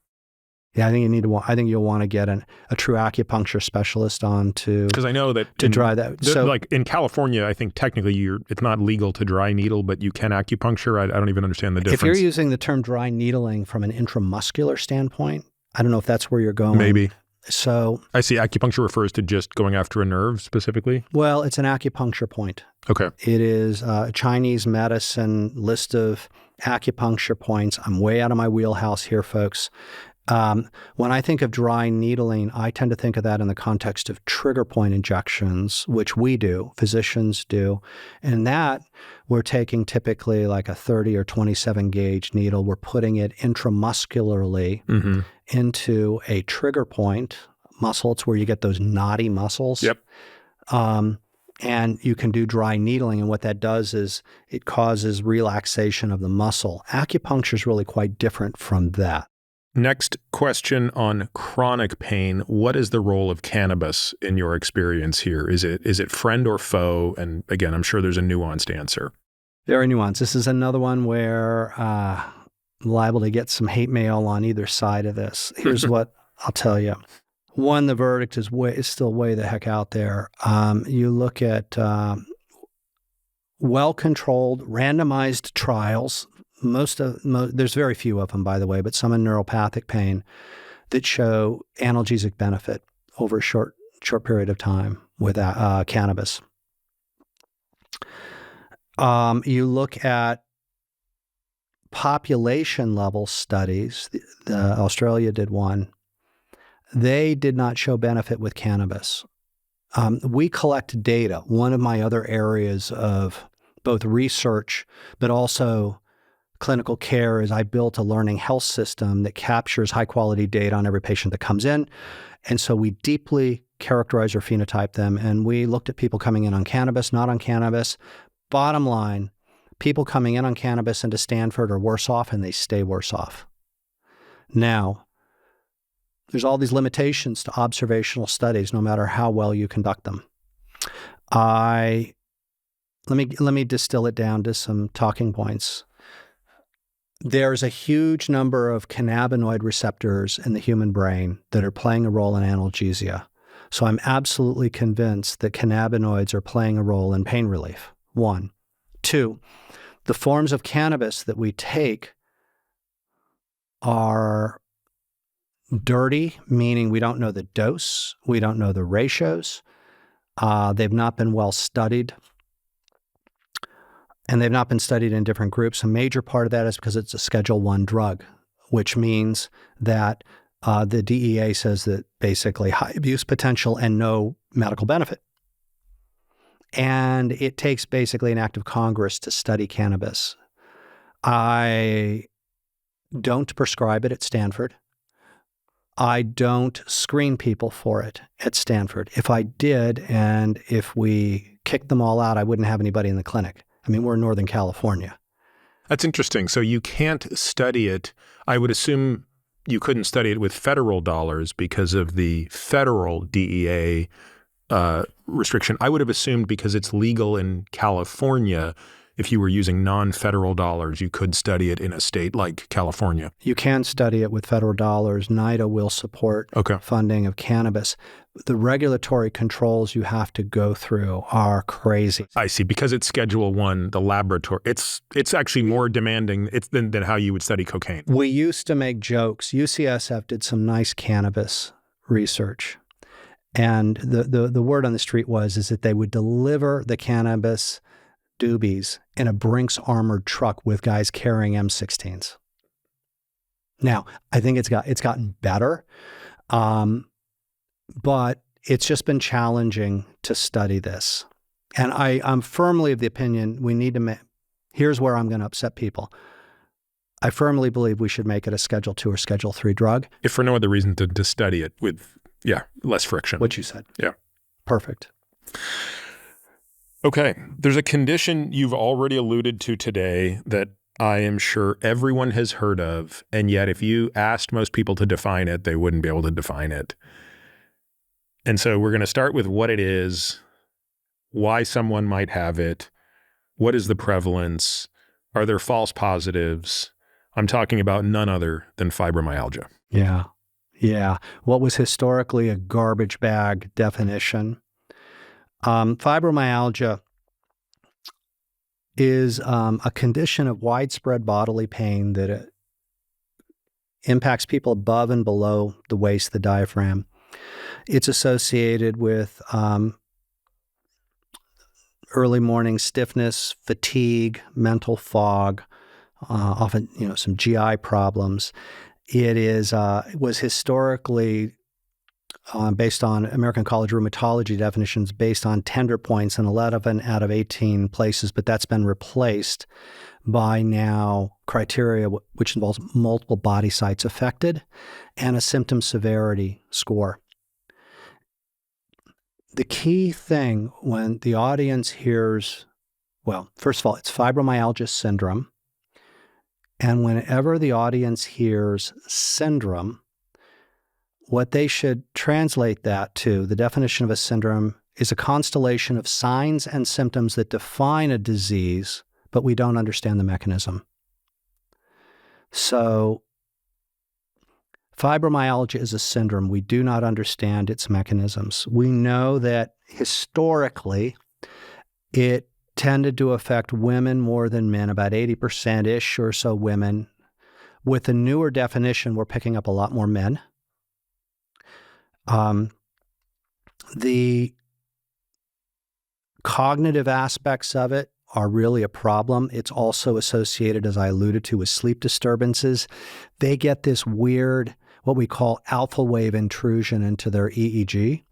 Yeah, I think you'll want to get a true acupuncture specialist on to, because I know that to dry that. So, like in California, I think technically it's not legal to dry needle, but you can acupuncture. I don't even understand the difference. If you're using the term dry needling from an intramuscular standpoint, I don't know if that's where you're going. Maybe. So I see acupuncture refers to just going after a nerve specifically. Well, it's an acupuncture point. Okay. It is a Chinese medicine list of acupuncture points. I'm way out of my wheelhouse here, folks. When I think of dry needling, I tend to think of that in the context of trigger point injections, which we do, physicians do. And that we're taking typically like a 30 or 27 gauge needle. We're putting it intramuscularly into a trigger point muscle. It's where you get those knotty muscles. Yep. And you can do dry needling. And what that does is it causes relaxation of the muscle. Acupuncture is really quite different from that. Next question on chronic pain. What is the role of cannabis in your experience here? Is it friend or foe? And again, I'm sure there's a nuanced answer. Very nuanced. This is another one where I'm liable to get some hate mail on either side of this. Here's what I'll tell you. One, the verdict is still way the heck out there. You look at well-controlled, randomized trials. There's very few of them, by the way, but some in neuropathic pain that show analgesic benefit over a short period of time with cannabis. You look at population level studies. Australia did one. They did not show benefit with cannabis. We collect data. One of my other areas of both research, but also clinical care is I built a learning health system that captures high quality data on every patient that comes in. And so we deeply characterize or phenotype them. And we looked at people coming in on cannabis, not on cannabis. Bottom line, people coming in on cannabis into Stanford are worse off and they stay worse off. Now, there's all these limitations to observational studies, no matter how well you conduct them. Let me distill it down to some talking points. There's a huge number of cannabinoid receptors in the human brain that are playing a role in analgesia. So I'm absolutely convinced that cannabinoids are playing a role in pain relief. One. Two, the forms of cannabis that we take are dirty, meaning we don't know the dose, we don't know the ratios, they've not been well studied, and they've not been studied in different groups. A major part of that is because it's a Schedule I drug, which means that the DEA says that basically high abuse potential and no medical benefit. And it takes basically an act of Congress to study cannabis. I don't prescribe it at Stanford. I don't screen people for it at Stanford. If I did, and if we kicked them all out, I wouldn't have anybody in the clinic. I mean, we're in Northern California. That's interesting. So you can't study it. I would assume you couldn't study it with federal dollars because of the federal DEA restriction. I would have assumed because it's legal in California, if you were using non-federal dollars, you could study it in a state like California. You can study it with federal dollars. NIDA will support funding of cannabis. The regulatory controls you have to go through are crazy. I see. Because it's Schedule I, the laboratory, it's actually more demanding than how you would study cocaine. We used to make jokes. UCSF did some nice cannabis research. And the word on the street is that they would deliver the cannabis doobies in a Brinks armored truck with guys carrying M16s. Now, I think it's gotten better, but it's just been challenging to study this. And I'm firmly of the opinion we need to here's where I'm going to upset people. I firmly believe we should make it a Schedule II or Schedule III drug. If for no other reason to study it with, less friction. What you said. Yeah. Perfect. Okay. There's a condition you've already alluded to today that I am sure everyone has heard of, and yet if you asked most people to define it, they wouldn't be able to define it. And so we're going to start with what it is, why someone might have it, what is the prevalence, are there false positives? I'm talking about none other than fibromyalgia. Yeah. What was historically a garbage bag definition. Fibromyalgia is a condition of widespread bodily pain that impacts people above and below the waist, the diaphragm. It's associated with early morning stiffness, fatigue, mental fog, often some GI problems. It was historically based on American College of Rheumatology definitions, based on tender points in 11 out of 18 places, but that's been replaced by now criteria which involves multiple body sites affected and a symptom severity score. The key thing when the audience hears, first of all, it's fibromyalgia syndrome. And whenever the audience hears syndrome, what they should translate that to, the definition of a syndrome, is a constellation of signs and symptoms that define a disease, but we don't understand the mechanism. So fibromyalgia is a syndrome. We do not understand its mechanisms. We know that historically it tended to affect women more than men, about 80%-ish or so women. With the newer definition, we're picking up a lot more men. The cognitive aspects of it are really a problem. It's also associated, as I alluded to, with sleep disturbances. They get this weird, what we call alpha wave intrusion into their EEG,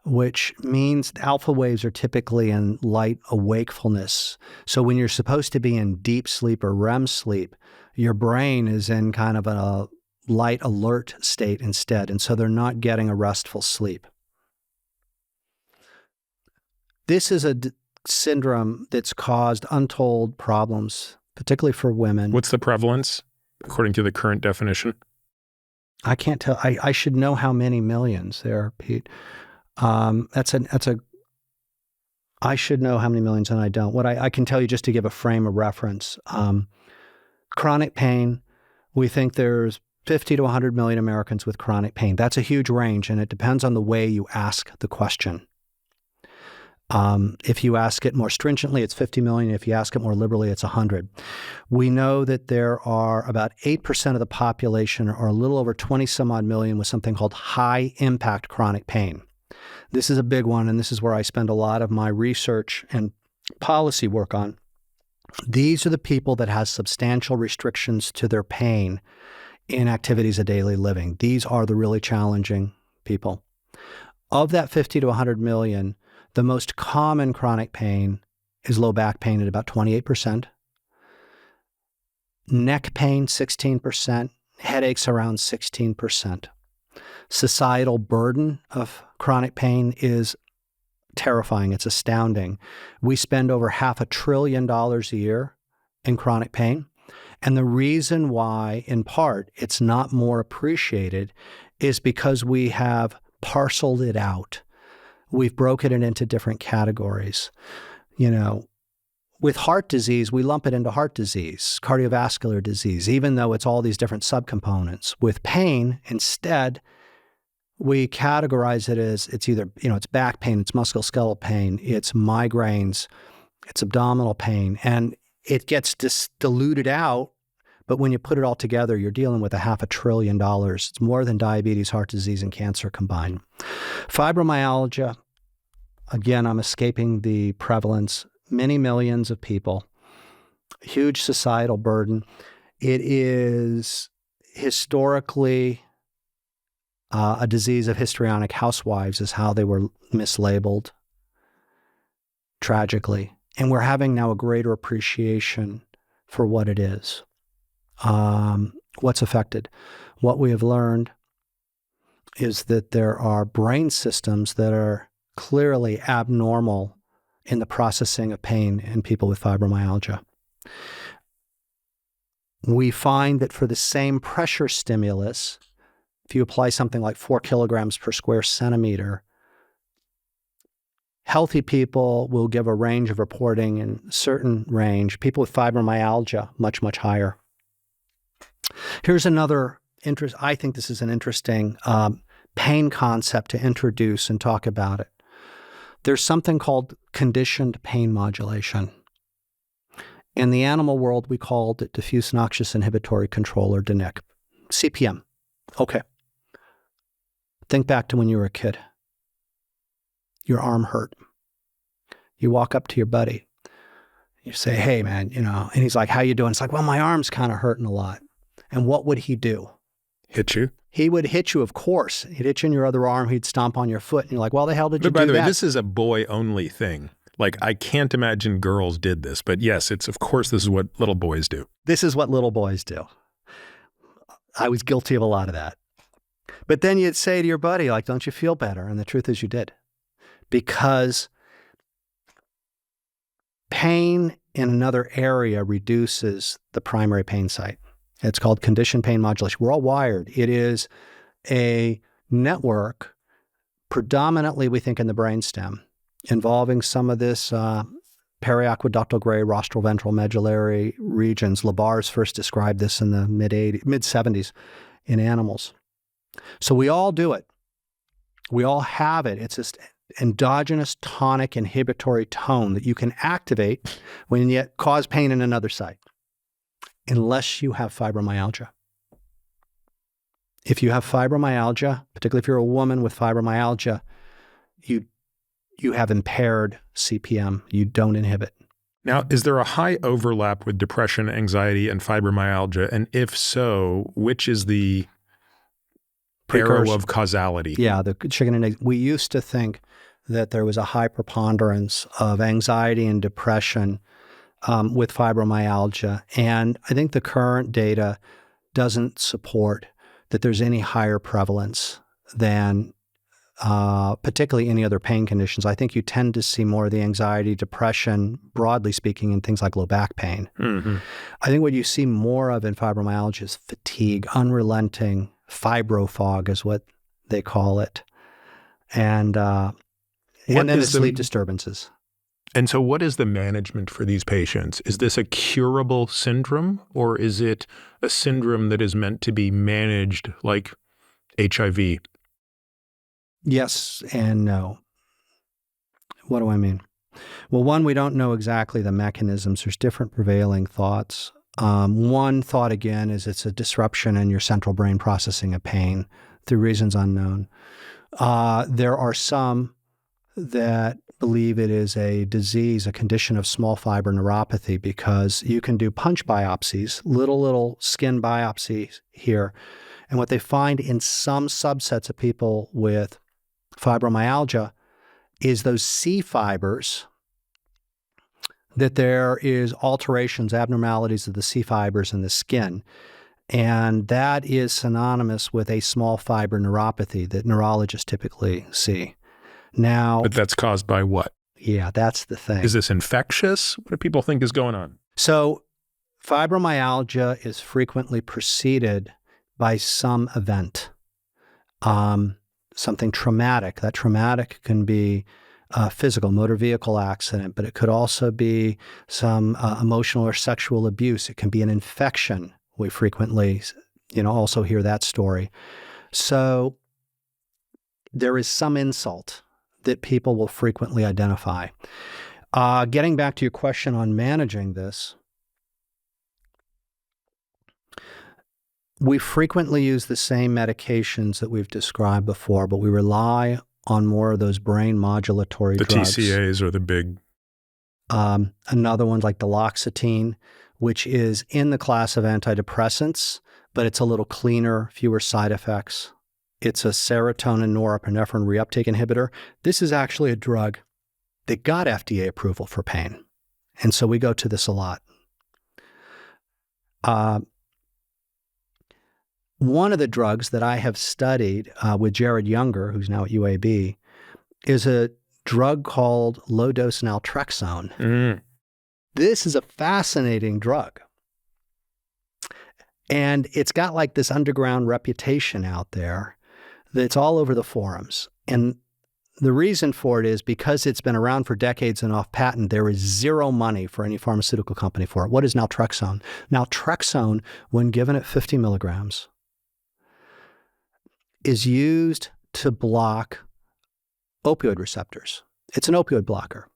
which means alpha waves are typically in light awakefulness. So when you're supposed to be in deep sleep or REM sleep, your brain is in kind of a light alert state instead, and so they're not getting a restful sleep. This is a syndrome that's caused untold problems, particularly for women. What's the prevalence according to the current definition? I can't tell. I should know how many millions there, Pete. I should know how many millions, and I don't. What I can tell you, just to give a frame of reference, chronic pain, we think there's 50 to 100 million Americans with chronic pain. That's a huge range, and it depends on the way you ask the question. If you ask it more stringently, it's 50 million. If you ask it more liberally, it's 100. We know that there are about 8% of the population, or a little over 20 some odd million, with something called high impact chronic pain. This is a big one, and this is where I spend a lot of my research and policy work on. These are the people that have substantial restrictions to their pain in activities of daily living. These are the really challenging people. Of that 50 to 100 million, the most common chronic pain is low back pain at about 28%, neck pain 16%, headaches around 16%. Societal burden of chronic pain is terrifying. It's astounding. We spend over $500 billion a year in chronic pain. And the reason why, in part, it's not more appreciated is because we have parceled it out. We've broken it into different categories. With heart disease, we lump it into heart disease, cardiovascular disease, even though it's all these different subcomponents. With pain, instead, we categorize it as it's either, it's back pain, it's musculoskeletal pain, it's migraines, it's abdominal pain, and it gets diluted out. But when you put it all together, you're dealing with $500 billion. It's more than diabetes, heart disease, and cancer combined. Fibromyalgia, again, I'm escaping the prevalence, many millions of people, huge societal burden. It is historically a disease of histrionic housewives is how they were mislabeled, tragically. And we're having now a greater appreciation for what it is. What's affected? What we have learned is that there are brain systems that are clearly abnormal in the processing of pain in people with fibromyalgia. We find that for the same pressure stimulus, if you apply something like 4 kilograms per square centimeter, healthy people will give a range of reporting in a certain range. People with fibromyalgia, much, much higher. Here's another I think this is an interesting pain concept to introduce and talk about it. There's something called conditioned pain modulation. In the animal world, we called it diffuse noxious inhibitory control, or DNIC. CPM. Okay. Think back to when you were a kid. Your arm hurt. You walk up to your buddy. You say, hey, man, and he's like, how you doing? It's like, well, my arm's kind of hurting a lot. And what would he do? Hit you? He would hit you, of course. He'd hit you in your other arm. He'd stomp on your foot. And you're like, well, the hell did you do that? By the way, this is a boy-only thing. Like, I can't imagine girls did this. But yes, of course, this is what little boys do. This is what little boys do. I was guilty of a lot of that. But then you'd say to your buddy, like, don't you feel better? And the truth is you did. Because pain in another area reduces the primary pain site. It's called conditioned pain modulation. We're all wired. It is a network, predominantly, we think, in the brainstem, involving some of this periaqueductal gray rostral ventral medullary regions. Labar's first described this in the mid-70s in animals. So we all do it. We all have it. It's this endogenous tonic inhibitory tone that you can activate when you cause pain in another site, unless you have fibromyalgia. If you have fibromyalgia, particularly if you're a woman with fibromyalgia, you have impaired CPM. You don't inhibit. Now, is there a high overlap with depression, anxiety, and fibromyalgia? And if so, which is the arrow of causality? Yeah, the chicken and egg. We used to think that there was a high preponderance of anxiety and depression with fibromyalgia. And I think the current data doesn't support that there's any higher prevalence than particularly any other pain conditions. I think you tend to see more of the anxiety, depression, broadly speaking, in things like low back pain. Mm-hmm. I think what you see more of in fibromyalgia is fatigue, unrelenting fibrofog is what they call it. And then the sleep disturbances. And so what is the management for these patients? Is this a curable syndrome, or is it a syndrome that is meant to be managed like HIV? Yes and no. What do I mean? Well, one, we don't know exactly the mechanisms. There's different prevailing thoughts. One thought, again, is it's a disruption in your central brain processing of pain through reasons unknown. There are some that believe it is a disease, a condition of small fiber neuropathy, because you can do punch biopsies, little skin biopsies here. And what they find in some subsets of people with fibromyalgia is those C fibers, that there is alterations, abnormalities of the C fibers in the skin. And that is synonymous with a small fiber neuropathy that neurologists typically see. Now, But that's caused by what? Yeah, that's the thing. Is this infectious? What do people think is going on? So fibromyalgia is frequently preceded by some event, something traumatic. That traumatic can be a physical motor vehicle accident, but it could also be some emotional or sexual abuse. It can be an infection. We frequently, also hear that story. So there is some insult that people will frequently identify. Getting back to your question on managing this, we frequently use the same medications that we've described before, but we rely on more of those brain modulatory drugs. The TCAs are the big... Another one like duloxetine, which is in the class of antidepressants, but it's a little cleaner, fewer side effects. It's a serotonin norepinephrine reuptake inhibitor. This is actually a drug that got FDA approval for pain. And so we go to this a lot. One of the drugs that I have studied with Jared Younger, who's now at UAB, is a drug called low-dose naltrexone. This is a fascinating drug. And it's got like this underground reputation out there that's all over the forums. And the reason for it is because it's been around for decades and off patent, there is zero money for any pharmaceutical company for it. What is naltrexone? Naltrexone, when given at 50 milligrams, is used to block opioid receptors. It's an opioid blocker.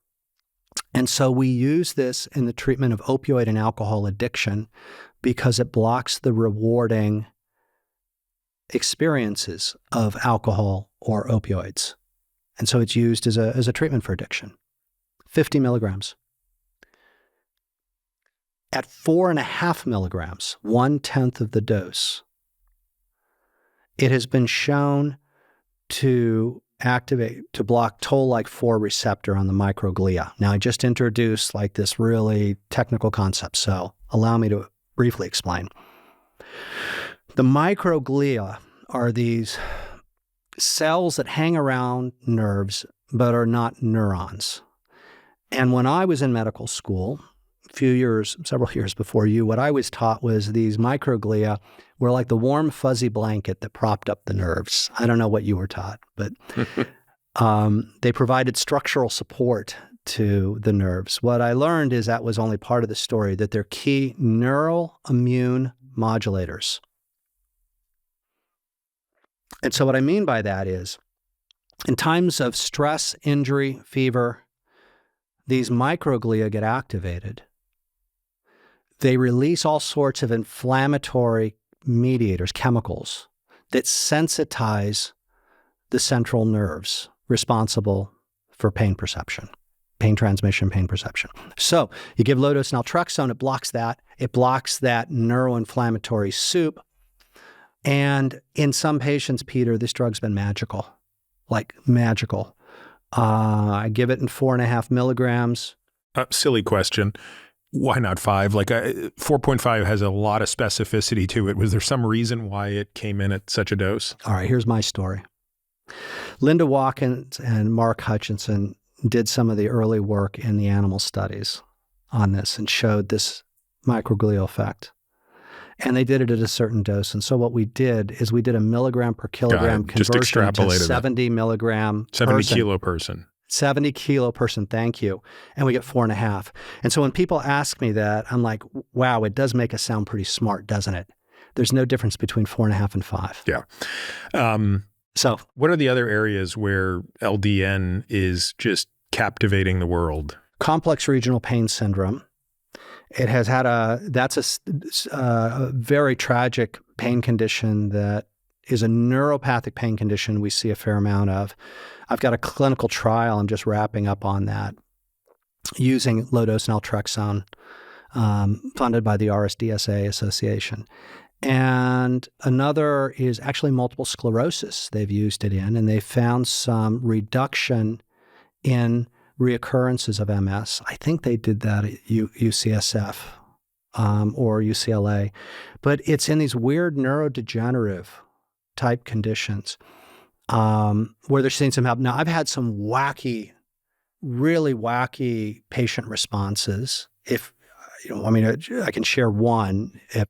And so we use this in the treatment of opioid and alcohol addiction because it blocks the rewarding experiences of alcohol or opioids. And so it's used as a treatment for addiction. 50 milligrams. At 4.5 milligrams, 1/10 of the dose, it has been shown to block toll-like 4 receptor on the microglia. Now, I just introduced like this really technical concept, so allow me to briefly explain. The microglia are these cells that hang around nerves but are not neurons. And when I was in medical school, several years before you, what I was taught was these microglia were like the warm, fuzzy blanket that propped up the nerves. I don't know what you were taught, but they provided structural support to the nerves. What I learned is that was only part of the story, that they're key neural immune modulators. And so what I mean by that is, in times of stress, injury, fever, these microglia get activated. They release all sorts of inflammatory mediators, chemicals, that sensitize the central nerves responsible for pain perception, pain transmission, pain perception. So you give low-dose naltrexone, it blocks that. It blocks that neuroinflammatory soup. And in some patients, Peter, this drug's been magical, like magical. I give it in 4.5 milligrams. Silly question. Why not 5? Like 4.5 has a lot of specificity to it. Was there some reason why it came in at such a dose? All right, here's my story. Linda Watkins and Mark Hutchinson did some of the early work in the animal studies on this and showed this microglial effect. And they did it at a certain dose. And so what we did is we did a milligram per kilogram conversion to 70 milligram 70 kilo person. 70 kilo person, thank you. And we get 4.5. And so when people ask me that, I'm like, wow, it does make us sound pretty smart, doesn't it? There's no difference between 4.5 and 5. Yeah. So what are the other areas where LDN is just captivating the world. Complex regional pain syndrome. It has had that's a very tragic pain condition that is a neuropathic pain condition we see a fair amount of. I've got a clinical trial, I'm just wrapping up on that, using low-dose naltrexone, funded by the RSDSA Association. And another is actually multiple sclerosis they've used it in, and they found some reduction in reoccurrences of MS. I think they did that at UCSF or UCLA. But it's in these weird neurodegenerative type conditions where they're seeing some help. Now, I've had some really wacky patient responses. If, I can share one. If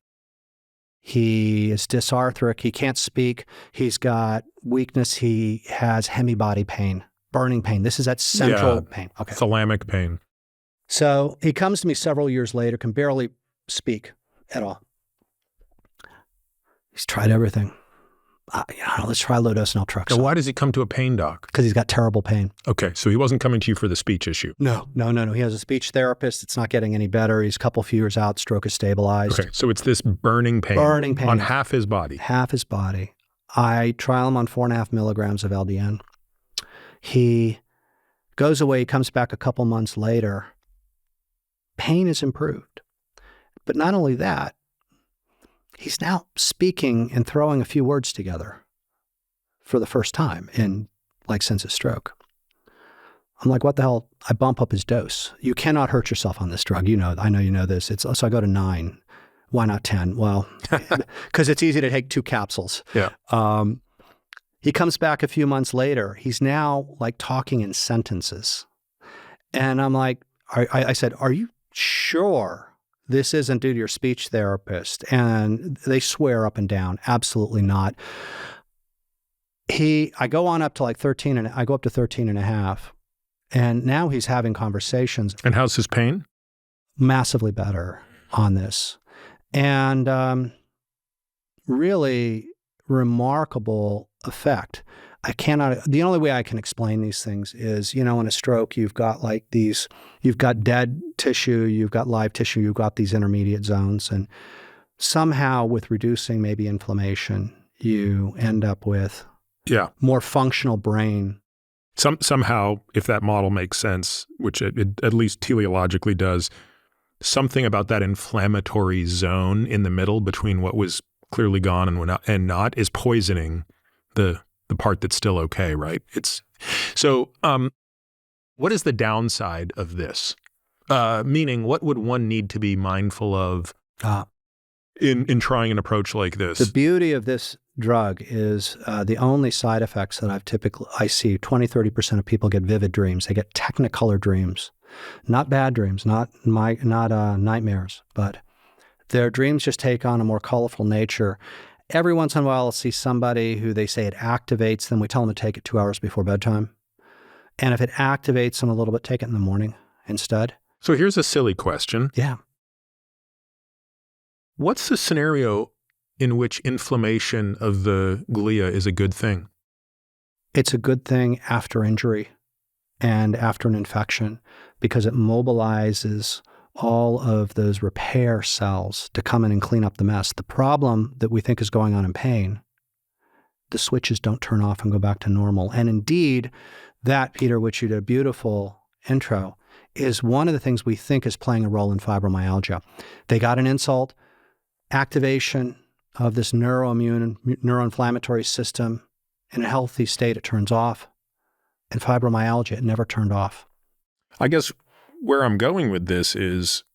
he is dysarthric, he can't speak, he's got weakness, he has hemibody pain, burning pain. This is that central pain. Okay. Thalamic pain. So he comes to me several years later, can barely speak at all. He's tried everything. Let's try low-dose naltrexone. Now, why does he come to a pain doc? Because he's got terrible pain. Okay, so he wasn't coming to you for the speech issue. No. He has a speech therapist. It's not getting any better. He's a couple few years out. Stroke is stabilized. Okay, so it's this burning pain. On half his body. Half his body. I trial him on 4.5 milligrams of LDN. He goes away. He comes back a couple months later. Pain is improved. But not only that, he's now speaking and throwing a few words together for the first time since his stroke. I'm like, what the hell? I bump up his dose. You cannot hurt yourself on this drug. I know you know this. So I go to 9. Why not 10? Well, because it's easy to take 2 capsules. Yeah. He comes back a few months later. He's now talking in sentences. And I'm like, I said, are you sure this isn't due to your speech therapist? And they swear up and down, absolutely not. I go on up to 13, and I go up to 13 and a half. And now he's having conversations. And how's his pain? Massively better on this. And really remarkable effect. The only way I can explain these things is, in a stroke, you've got you've got dead tissue, you've got live tissue, you've got these intermediate zones. And somehow with reducing maybe inflammation, you end up with more functional brain. Somehow, if that model makes sense, which it at least teleologically does, something about that inflammatory zone in the middle between what was clearly gone and not is poisoning the part that's still okay, right? What is the downside of this? Meaning, what would one need to be mindful of in trying an approach like this? The beauty of this drug is the only side effects that I see 20-30% of people get vivid dreams. They get technicolor dreams, not bad dreams, not nightmares, but their dreams just take on a more colorful nature. Every once in a while, I'll see somebody who they say it activates them. We tell them to take it 2 hours before bedtime. And if it activates them a little bit, take it in the morning instead. So here's a silly question. Yeah. What's the scenario in which inflammation of the glia is a good thing? It's a good thing after injury and after an infection because it mobilizes all of those repair cells to come in and clean up the mess. The problem that we think is going on in pain, the switches don't turn off and go back to normal. And indeed, that, Peter, which you did a beautiful intro, is one of the things we think is playing a role in fibromyalgia. They got an insult, activation of this neuroinflammatory system. In a healthy state, it turns off. In fibromyalgia, it never turned off. I guess where I'm going with this is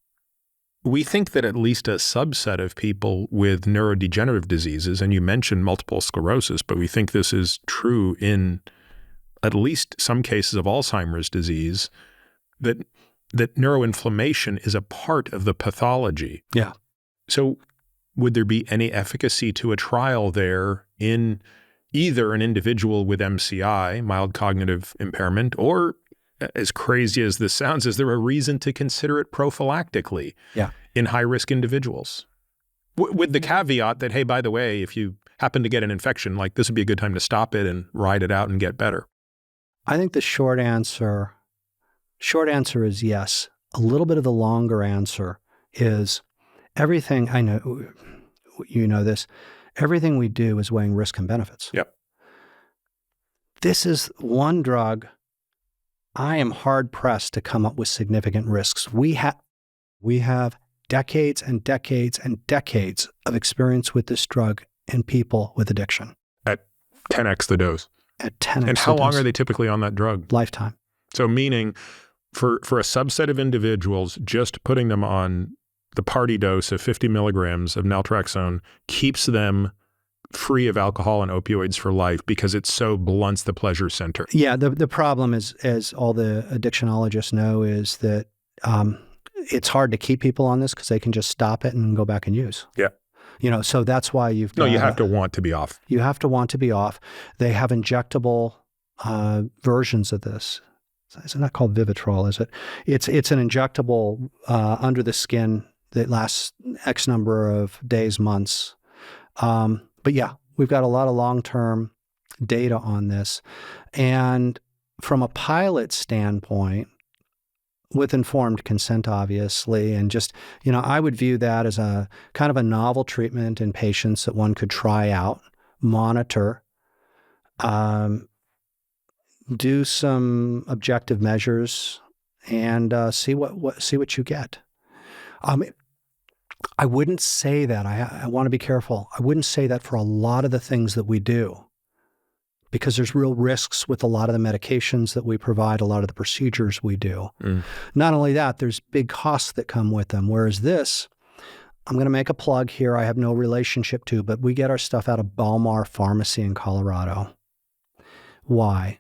we think that at least a subset of people with neurodegenerative diseases, and you mentioned multiple sclerosis, but we think this is true in at least some cases of Alzheimer's disease, that neuroinflammation is a part of the pathology. Yeah. So would there be any efficacy to a trial there in either an individual with MCI, mild cognitive impairment, or, as crazy as this sounds, is there a reason to consider it prophylactically in high-risk individuals? With the caveat that, hey, by the way, if you happen to get an infection, this would be a good time to stop it and ride it out and get better. I think the short answer Short answer is yes. A little bit of the longer answer is everything, I know, you know this, everything we do is weighing risk and benefits. Yep. This is one drug I am hard-pressed to come up with significant risks. We have decades and decades and decades of experience with this drug in people with addiction. At 10x the dose. At 10x And how the long dose. are they typically on that drug? Lifetime. So meaning for a subset of individuals, just putting them on the party dose of 50 milligrams of naltrexone keeps them free of alcohol and opioids for life because it so blunts the pleasure center. Yeah, the problem is, as all the addictionologists know, is that it's hard to keep people on this because they can just stop it and go back and use. Yeah. You know, so that's why you've got... No, you have to want to be off. You have to want to be off. They have injectable versions of this. It's not called Vivitrol, is it? It's an injectable under the skin that lasts X number of days, months. But yeah, we've got a lot of long-term data on this. And from a pilot standpoint, with informed consent, obviously, and just, you know, I would view that as a kind of a novel treatment in patients that one could try out, monitor, do some objective measures, and see what you get. I wouldn't say that. I want to be careful. I wouldn't say that for a lot of the things that we do, because there's real risks with a lot of the medications that we provide, a lot of the procedures we do. Not only that, there's big costs that come with them. Whereas this, I'm going to make a plug here I have no relationship to, but we get our stuff out of Balmar Pharmacy in Colorado. Why?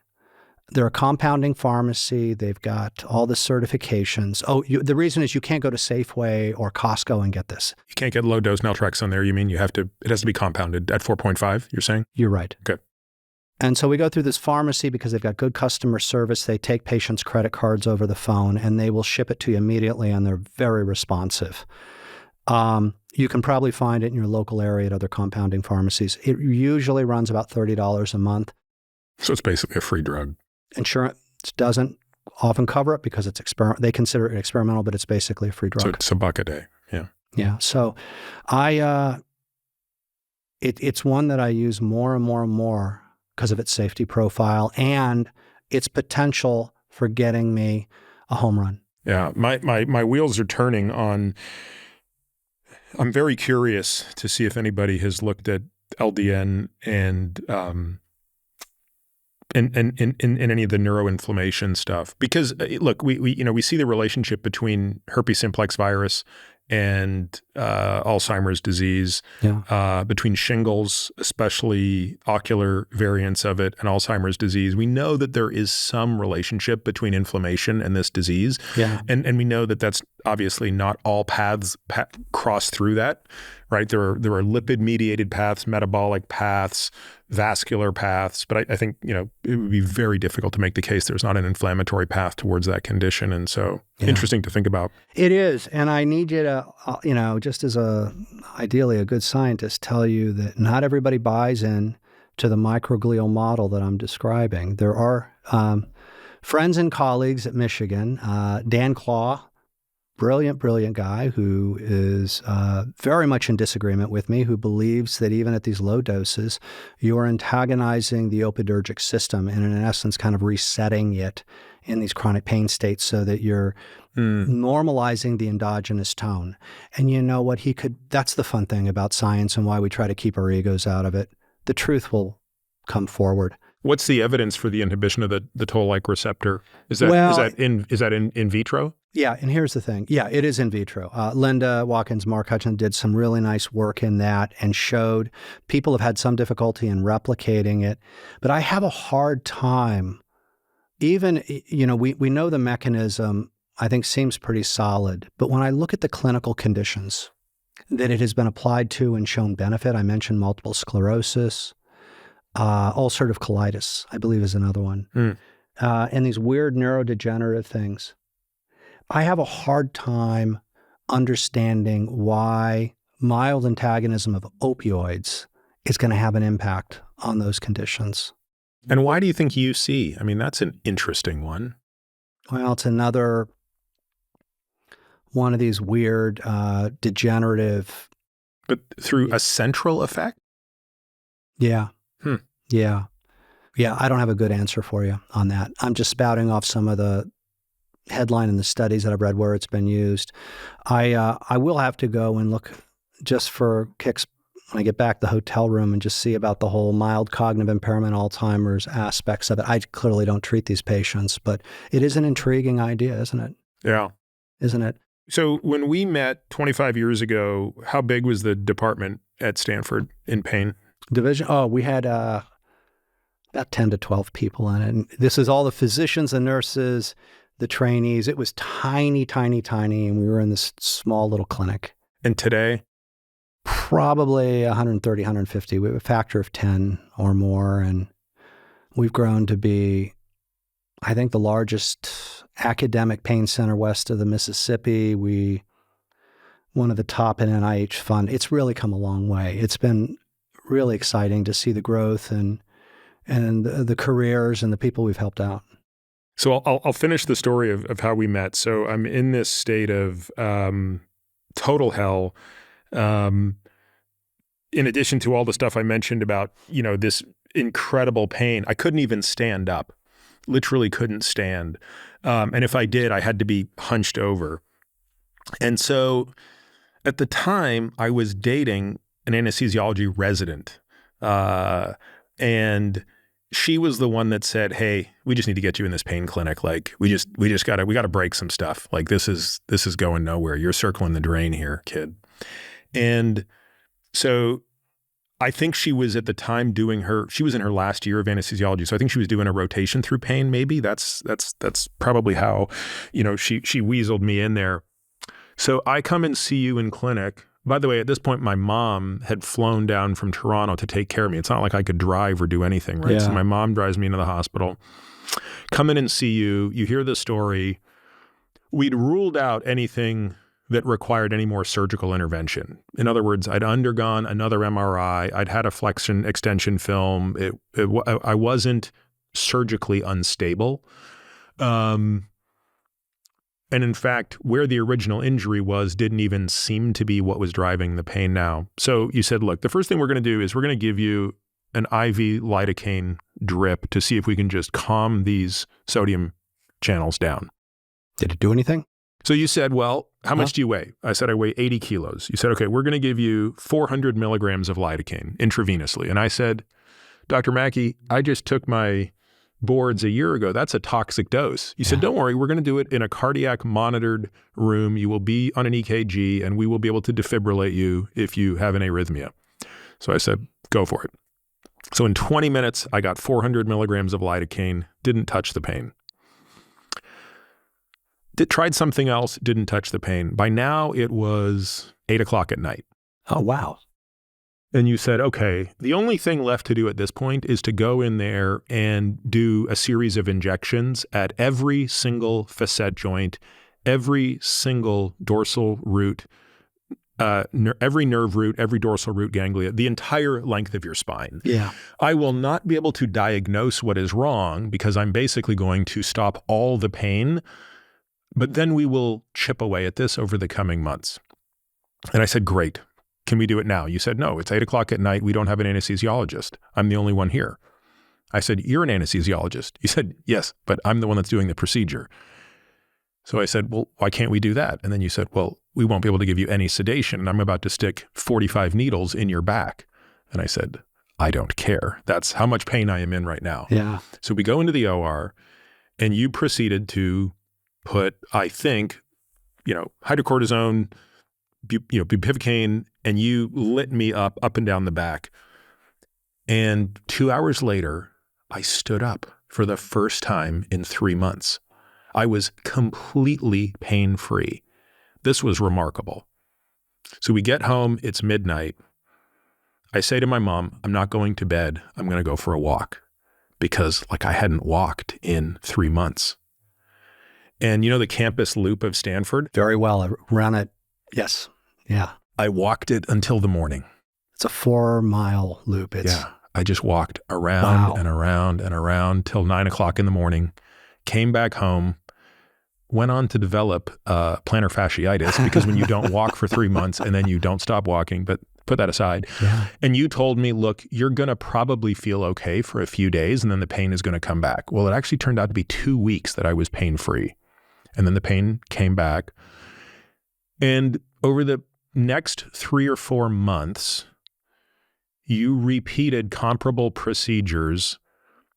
They're a compounding pharmacy. They've got all the certifications. The reason is you can't go to Safeway or Costco and get this. You can't get low-dose naltrexone there. You mean it has to be compounded at 4.5, you're saying? You're right. Okay. And so we go through this pharmacy because they've got good customer service. They take patients' credit cards over the phone, and they will ship it to you immediately, and they're very responsive. You can probably find it in your local area at other compounding pharmacies. It usually runs about $30 a month. So it's basically a free drug. Insurance doesn't often cover it because it's they consider it experimental, but it's basically a free drug. So it's $1 a day. Yeah. Yeah. So it's one that I use more and more and more because of its safety profile and its potential for getting me a home run. Yeah. My wheels are turning on. I'm very curious to see if anybody has looked at LDN and in any of the neuroinflammation stuff, because look, we see the relationship between herpes simplex virus and Alzheimer's disease, between shingles, especially ocular variants of it, and Alzheimer's disease. We know that there is some relationship between inflammation and this disease, and we know that that's obviously not all paths cross through that, right? There are lipid-mediated paths, metabolic paths, vascular paths, but I think, it would be very difficult to make the case there's not an inflammatory path towards that condition. And so interesting to think about. It is. And I need you to, just as ideally a good scientist, tell you that not everybody buys in to the microglial model that I'm describing. There are friends and colleagues at Michigan, Dan Claw, brilliant guy who is very much in disagreement with me, who believes that even at these low doses, you're antagonizing the opidergic system and in essence kind of resetting it in these chronic pain states so that you're normalizing the endogenous tone. And you know what? That's the fun thing about science and why we try to keep our egos out of it. The truth will come forward. What's the evidence for the inhibition of the toll-like receptor? Is that in vitro? Yeah, and here's the thing. Yeah, it is in vitro. Linda Watkins, Mark Hutchinson did some really nice work in that and showed people have had some difficulty in replicating it. But I have a hard time, even, we know the mechanism, I think, seems pretty solid. But when I look at the clinical conditions that it has been applied to and shown benefit, I mentioned multiple sclerosis, ulcerative colitis, I believe is another one, and these weird neurodegenerative things. I have a hard time understanding why mild antagonism of opioids is going to have an impact on those conditions. And why do you think UC? I mean, that's an interesting one. Well, it's another one of these weird degenerative. But through a central effect? Yeah. Hmm. Yeah. Yeah. I don't have a good answer for you on that. I'm just spouting off some of the headline in the studies that I've read where it's been used. I will have to go and look just for kicks when I get back to the hotel room and just see about the whole mild cognitive impairment, Alzheimer's aspects of it. I clearly don't treat these patients, but it is an intriguing idea, isn't it? Yeah. Isn't it? So when we met 25 years ago, how big was the department at Stanford in pain? Division? Oh, we had about 10 to 12 people in it. And this is all the physicians and nurses, the trainees. It was tiny, tiny, tiny. And we were in this small little clinic. And today? Probably 130, 150. We have a factor of 10 or more. And we've grown to be, I think, the largest academic pain center west of the Mississippi. One of the top in NIH fund. It's really come a long way. It's been really exciting to see the growth and the careers and the people we've helped out. So I'll finish the story of how we met. So I'm in this state of total hell. In addition to all the stuff I mentioned about, this incredible pain, I couldn't even stand up, literally couldn't stand. And if I did, I had to be hunched over. And so at the time I was dating an anesthesiology resident. And she was the one that said, "Hey, we just need to get you in this pain clinic. Like we gotta break some stuff. Like this is going nowhere. You're circling the drain here, kid." And so I think she was at the time she was in her last year of anesthesiology. So I think she was doing a rotation through pain. Maybe that's probably how, she weaseled me in there. So I come and see you in clinic. By the way, at this point, my mom had flown down from Toronto to take care of me. It's not like I could drive or do anything, right? Yeah. So my mom drives me into the hospital. Come in and see you. You hear the story. We'd ruled out anything that required any more surgical intervention. In other words, I'd undergone another MRI. I'd had a flexion extension film. I wasn't surgically unstable. And in fact, where the original injury was didn't even seem to be what was driving the pain now. So you said, look, the first thing we're going to do is we're going to give you an IV lidocaine drip to see if we can just calm these sodium channels down. Did it do anything? So you said, well, how much do you weigh? I said, I weigh 80 kilos. You said, okay, we're going to give you 400 milligrams of lidocaine intravenously. And I said, Dr. Mackey, I just took my boards a year ago. That's a toxic dose. You said, don't worry, we're going to do it in a cardiac monitored room. You will be on an EKG and we will be able to defibrillate you if you have an arrhythmia. So I said, go for it. So in 20 minutes, I got 400 milligrams of lidocaine, didn't touch the pain. Tried something else, didn't touch the pain. By now it was 8 o'clock at night. Oh, wow. And you said, okay, the only thing left to do at this point is to go in there and do a series of injections at every single facet joint, every single dorsal root, every nerve root, every dorsal root ganglia, the entire length of your spine. Yeah. I will not be able to diagnose what is wrong because I'm basically going to stop all the pain, but then we will chip away at this over the coming months. And I said, great. Can we do it now? You said, no, it's 8 o'clock at night. We don't have an anesthesiologist. I'm the only one here. I said, you're an anesthesiologist. You said, yes, but I'm the one that's doing the procedure. So I said, well, why can't we do that? And then you said, well, we won't be able to give you any sedation. And I'm about to stick 45 needles in your back. And I said, I don't care. That's how much pain I am in right now. Yeah. So we go into the OR and you proceeded to put, I think, hydrocortisone, bupivacaine, and you lit me up and down the back. And 2 hours later, I stood up for the first time in 3 months. I was completely pain-free. This was remarkable. So we get home, it's midnight. I say to my mom, I'm not going to bed. I'm going to go for a walk because I hadn't walked in 3 months. And the campus loop of Stanford? Very well. I ran it. Yes. Yeah. I walked it until the morning. It's a 4-mile loop. I just walked around and around and around till 9 o'clock in the morning, came back home, went on to develop plantar fasciitis because when you don't walk for 3 months and then you don't stop walking, but put that aside. Yeah. And you told me, look, you're going to probably feel okay for a few days and then the pain is going to come back. Well, it actually turned out to be 2 weeks that I was pain-free. And then the pain came back. And over the next 3 or 4 months, you repeated comparable procedures,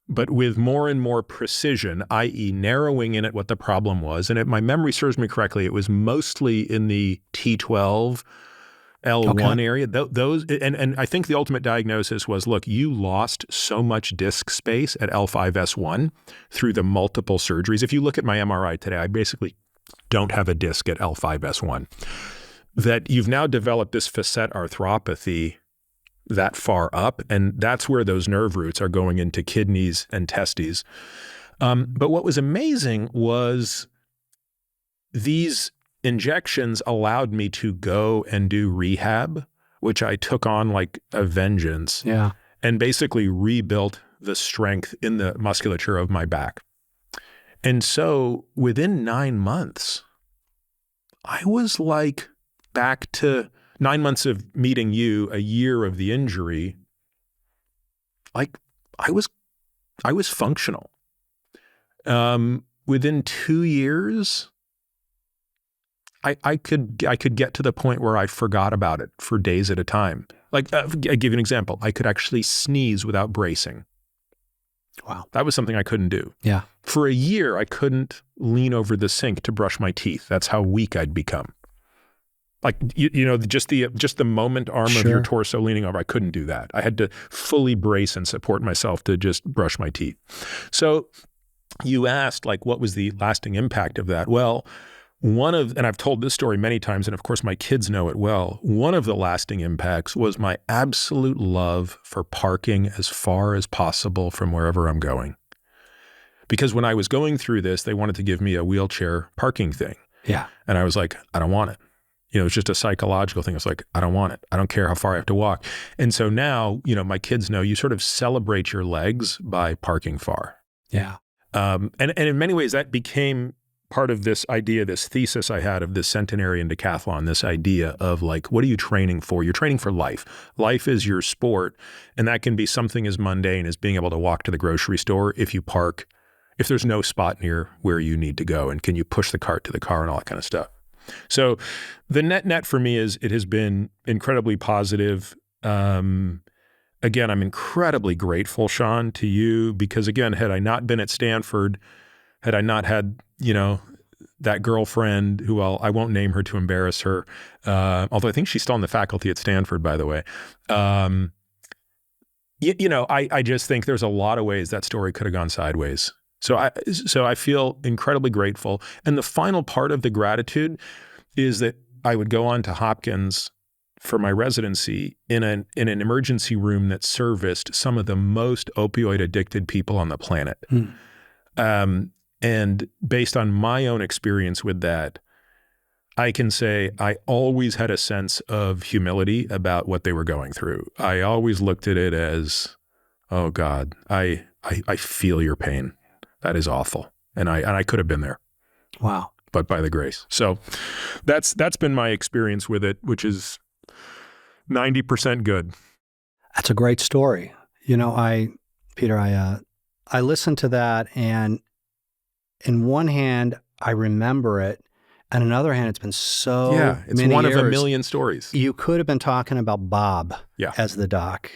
but with more and more precision, i.e. narrowing in at what the problem was. And if my memory serves me correctly, it was mostly in the T12, L1 area. Those, and I think the ultimate diagnosis was, look, you lost so much disc space at L5S1 through the multiple surgeries. If you look at my MRI today, I basically don't have a disc at L5S1. That you've now developed this facet arthropathy that far up, and that's where those nerve roots are going into kidneys and testes. But what was amazing was these injections allowed me to go and do rehab, which I took on like a vengeance, and basically rebuilt the strength in the musculature of my back. And so within 9 months, I was like back to 9 months of meeting you, a year of the injury. Like I was functional. Within 2 years, I could get to the point where I forgot about it for days at a time. Like I'll give you an example. I could actually sneeze without bracing. Wow. That was something I couldn't do. Yeah. For a year, I couldn't lean over the sink to brush my teeth. That's how weak I'd become. Like, you know, just the moment arm of your torso leaning over, I couldn't do that. I had to fully brace and support myself to just brush my teeth. So you asked, like, what was the lasting impact of that? Well, and I've told this story many times, and of course my kids know it well, one of the lasting impacts was my absolute love for parking as far as possible from wherever I'm going. Because when I was going through this, they wanted to give me a wheelchair parking thing. Yeah. And I was like, I don't want it. You know, it's just a psychological thing. It's like, I don't want it. I don't care how far I have to walk. And so now, you know, my kids know you sort of celebrate your legs by parking far. Yeah. And in many ways that became part of this idea, this thesis I had of this centenarian decathlon, this idea of like, what are you training for? You're training for life. Life is your sport. And that can be something as mundane as being able to walk to the grocery store if you park, if there's no spot near where you need to go. And can you push the cart to the car and all that kind of stuff. So the net for me is it has been incredibly positive. Again, I'm incredibly grateful, Sean, to you, because again, had I not been at Stanford, had I not had, you know, that girlfriend who I won't name her to embarrass her, although I think she's still on the faculty at Stanford, by the way. You know, I just think there's a lot of ways that story could have gone sideways. So I feel incredibly grateful. And the final part of the gratitude is that I would go on to Hopkins for my residency in an emergency room that serviced some of the most opioid addicted people on the planet. And based on my own experience with that, I can say I always had a sense of humility about what they were going through. I always looked at it as, oh God, I feel your pain. That is awful. And I could have been there. Wow. But by the grace. So that's been my experience with it, which is 90% good. That's a great story. You know, Peter, I listened to that, and in one hand, I remember it, and on the other hand, it's been so it's many one years. of a million stories. You could have been talking about Bob as the doc.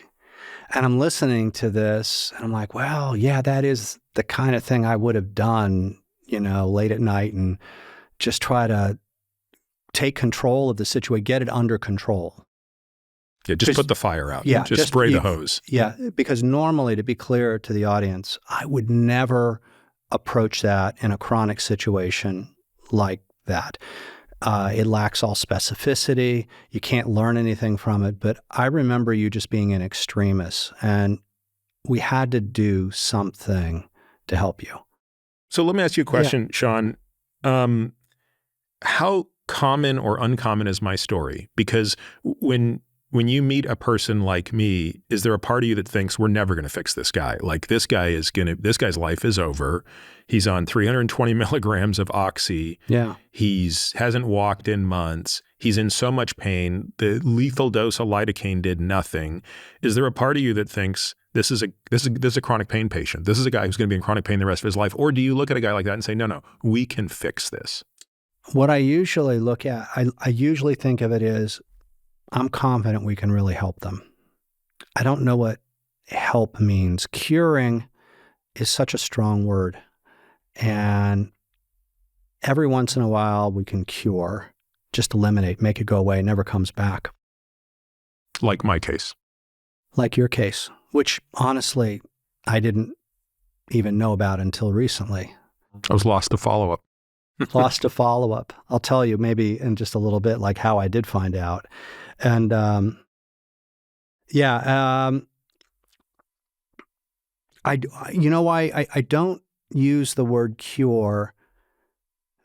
And I'm listening to this, and I'm like, well, yeah, that is the kind of thing I would have done, you know, late at night and just try to take control of the situation, get it under control. Yeah, just put the fire out. Yeah, just spray the hose. Yeah, because normally, to be clear to the audience, I would never approach that in a chronic situation like that. It lacks all specificity. You can't learn anything from it. But I remember you just being an extremist, and we had to do something to help you. So let me ask you a question, Sean. How common or uncommon is my story? Because when when you meet a person like me, is there a part of you that thinks we're never going to fix this guy? Like this guy's life is over. He's on 320 milligrams of oxy. Yeah. Hasn't walked in months. He's in so much pain. The lethal dose of lidocaine did nothing. Is there a part of you that thinks this is a chronic pain patient? This is a guy who's going to be in chronic pain the rest of his life? Or do you look at a guy like that and say, no, we can fix this? What I usually look at, I usually think of it as, I'm confident we can really help them. I don't know what help means. Curing is such a strong word. And every once in a while we can cure, just eliminate, make it go away, it never comes back. Like my case. Like your case, which honestly, I didn't even know about until recently. I was lost to follow-up. Lost to follow-up. I'll tell you maybe in just a little bit like how I did find out. And I don't use the word cure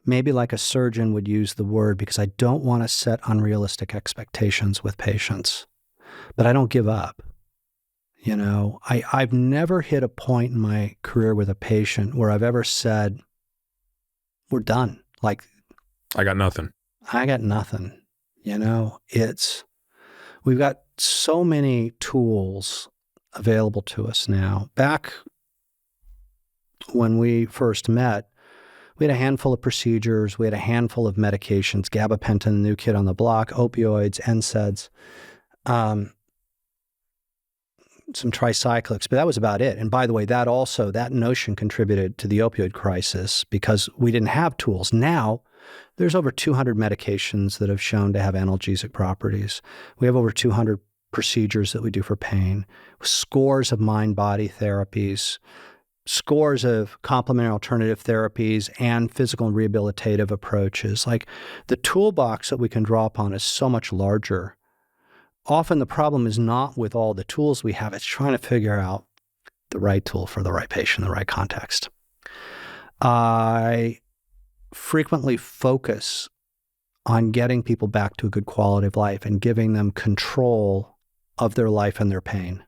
maybe like a surgeon would use the word, because I don't want to set unrealistic expectations with patients. But I don't give up. You know, I've never hit a point in my career with a patient where I've ever said, we're done. Like, I got nothing. You know, we've got so many tools available to us now. Back when we first met, we had a handful of procedures. We had a handful of medications, gabapentin, the new kid on the block, opioids, NSAIDs, some tricyclics, but that was about it. And by the way, that notion contributed to the opioid crisis because we didn't have tools. Now, there's over 200 medications that have shown to have analgesic properties. We have over 200 procedures that we do for pain, scores of mind-body therapies, scores of complementary alternative therapies, and physical and rehabilitative approaches. Like, the toolbox that we can draw upon is so much larger. Often the problem is not with all the tools we have, it's trying to figure out the right tool for the right patient, the right context. I frequently focus on getting people back to a good quality of life and giving them control of their life and their pain,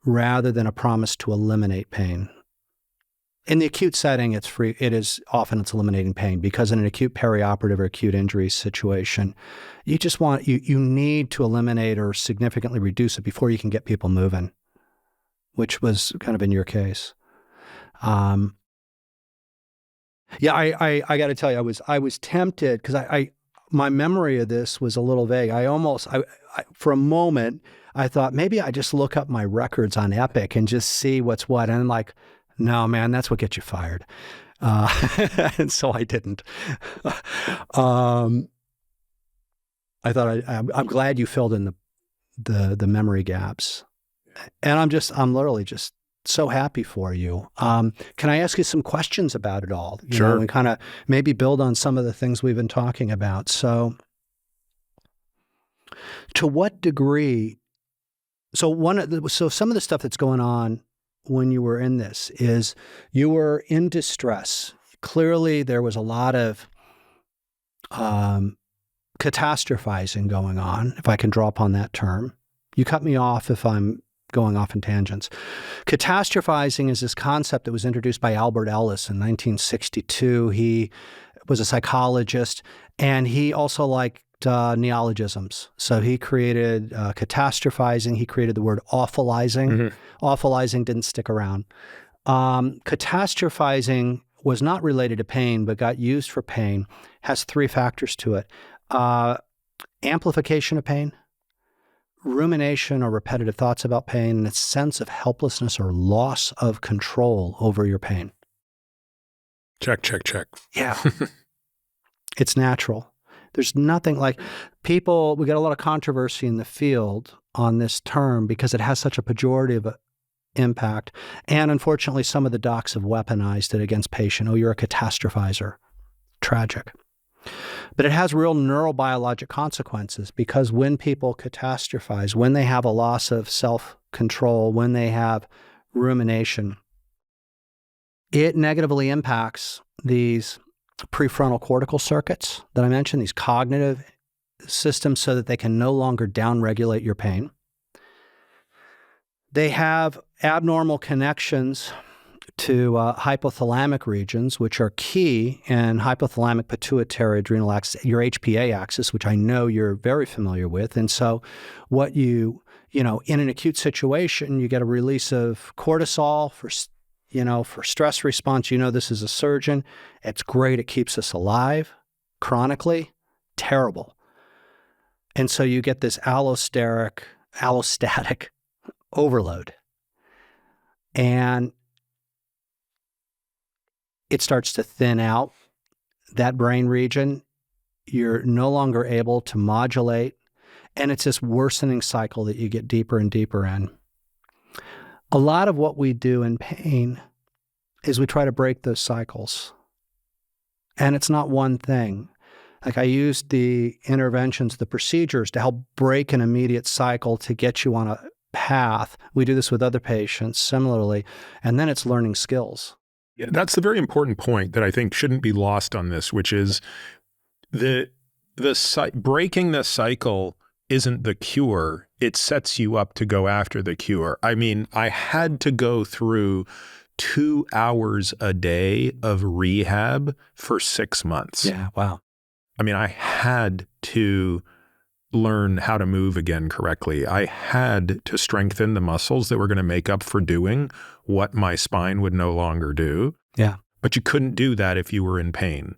rather than a promise to eliminate pain. In the acute setting, it's eliminating pain, because in an acute perioperative or acute injury situation, you need to eliminate or significantly reduce it before you can get people moving, which was kind of in your case. I got to tell you, I was tempted, because my memory of this was a little vague. For a moment, I thought maybe I just look up my records on Epic and just see what's what. And I'm like, no, man, that's what gets you fired. And so I didn't. I thought I'm glad you filled in the memory gaps. And I'm literally just so happy for you. Can I ask you some questions about it all? Sure. And kind of maybe build on some of the things we've been talking about. So to what degree, so some of the stuff that's going on when you were in this is you were in distress. Clearly there was a lot of catastrophizing going on, if I can draw upon that term. You cut me off if I'm going off in tangents. Catastrophizing is this concept that was introduced by Albert Ellis in 1962. He was a psychologist, and he also liked neologisms. So he created catastrophizing. He created the word awfulizing. Mm-hmm. Awfulizing didn't stick around. Catastrophizing was not related to pain, but got used for pain. Has three factors to it. Amplification of pain, rumination or repetitive thoughts about pain, and a sense of helplessness or loss of control over your pain. Check. Yeah. It's natural. There's nothing like we get a lot of controversy in the field on this term because it has such a pejorative impact. And unfortunately, some of the docs have weaponized it against patient. Oh, you're a catastrophizer. Tragic. But it has real neurobiologic consequences, because when people catastrophize, when they have a loss of self-control, when they have rumination, it negatively impacts these prefrontal cortical circuits that I mentioned, these cognitive system so that they can no longer downregulate your pain. They have abnormal connections to hypothalamic regions, which are key in hypothalamic pituitary adrenal axis, your HPA axis, which I know you're very familiar with. And so what in an acute situation, you get a release of cortisol for stress response. This is a surgeon. It's great. It keeps us alive. Chronically, terrible. And so you get this allostatic overload. And it starts to thin out that brain region. You're no longer able to modulate. And it's this worsening cycle that you get deeper and deeper in. A lot of what we do in pain is we try to break those cycles. And it's not one thing. Like I used the interventions, the procedures to help break an immediate cycle to get you on a path. We do this with other patients similarly. And then it's learning skills. Yeah, that's the very important point that I think shouldn't be lost on this, which is breaking the cycle isn't the cure. It sets you up to go after the cure. I mean, I had to go through 2 hours a day of rehab for 6 months. Yeah, wow. I mean, I had to learn how to move again correctly. I had to strengthen the muscles that were going to make up for doing what my spine would no longer do. Yeah. But you couldn't do that if you were in pain.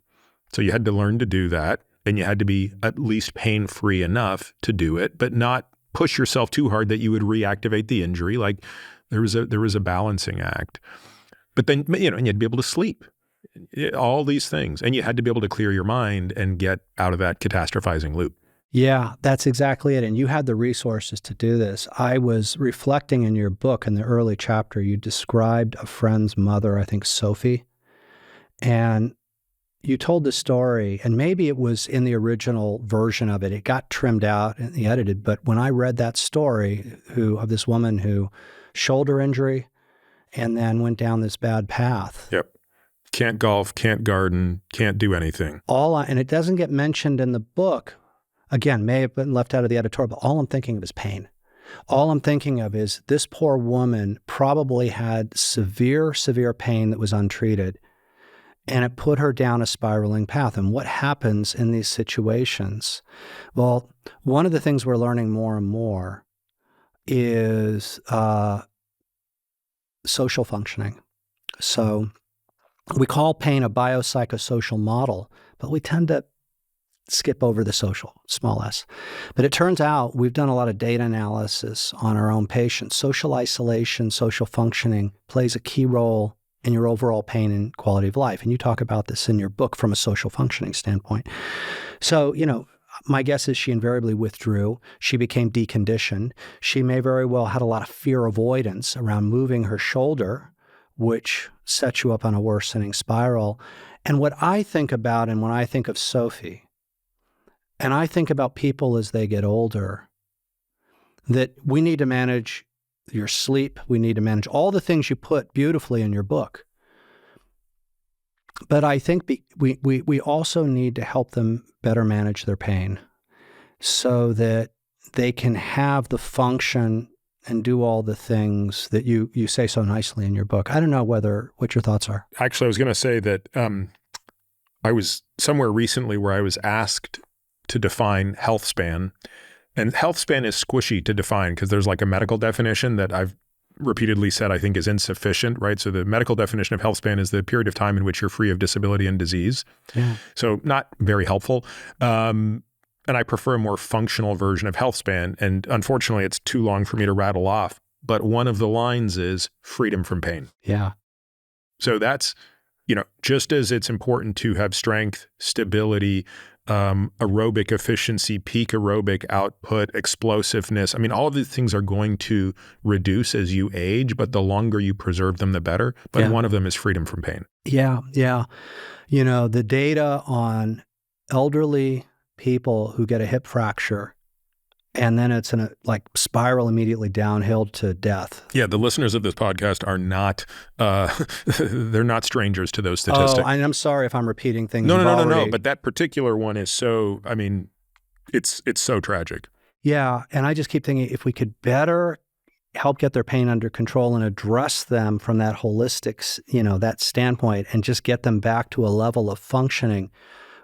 So you had to learn to do that, and you had to be at least pain-free enough to do it, but not push yourself too hard that you would reactivate the injury. Like there was a balancing act. But then, and you had to be able to sleep. All these things. And you had to be able to clear your mind and get out of that catastrophizing loop. Yeah, that's exactly it. And you had the resources to do this. I was reflecting in your book in the early chapter, you described a friend's mother, I think Sophie, and you told the story, and maybe it was in the original version of it. It got trimmed out and edited. But when I read that story of this woman who shoulder injury and then went down this bad path. Yep. Can't golf, can't garden, can't do anything. And it doesn't get mentioned in the book. Again, may have been left out of the editorial, but all I'm thinking of is pain. All I'm thinking of is this poor woman probably had severe, severe pain that was untreated, and it put her down a spiraling path. And what happens in these situations? Well, one of the things we're learning more and more is social functioning. So we call pain a biopsychosocial model, but we tend to skip over the social, small s. But it turns out we've done a lot of data analysis on our own patients. Social isolation, social functioning plays a key role in your overall pain and quality of life. And you talk about this in your book from a social functioning standpoint. So, my guess is she invariably withdrew. She became deconditioned. She may very well had a lot of fear avoidance around moving her shoulder, which sets you up on a worsening spiral. And what I think about, and when I think of Sophie, and I think about people as they get older, that we need to manage your sleep. We need to manage all the things you put beautifully in your book. But I think we also need to help them better manage their pain so that they can have the function and do all the things that you say so nicely in your book. I don't know what your thoughts are. Actually, I was going to say that I was somewhere recently where I was asked to define health span. And health span is squishy to define because there's like a medical definition that I've repeatedly said I think is insufficient, right? So the medical definition of health span is the period of time in which you're free of disability and disease. Yeah. So not very helpful. And I prefer a more functional version of health span. And unfortunately, it's too long for me to rattle off. But one of the lines is freedom from pain. Yeah. So that's, just as it's important to have strength, stability, aerobic efficiency, peak aerobic output, explosiveness. I mean, all of these things are going to reduce as you age, but the longer you preserve them, the better. But one of them is freedom from pain. Yeah, yeah. The data on elderly people who get a hip fracture, and then it's in a spiral immediately downhill to death. Yeah, the listeners of this podcast are not, they're not strangers to those statistics. Oh, and I'm sorry if I'm repeating things. No. But that particular one is so, It's so tragic. Yeah. And I just keep thinking if we could better help get their pain under control and address them from that holistic, that standpoint, and just get them back to a level of functioning,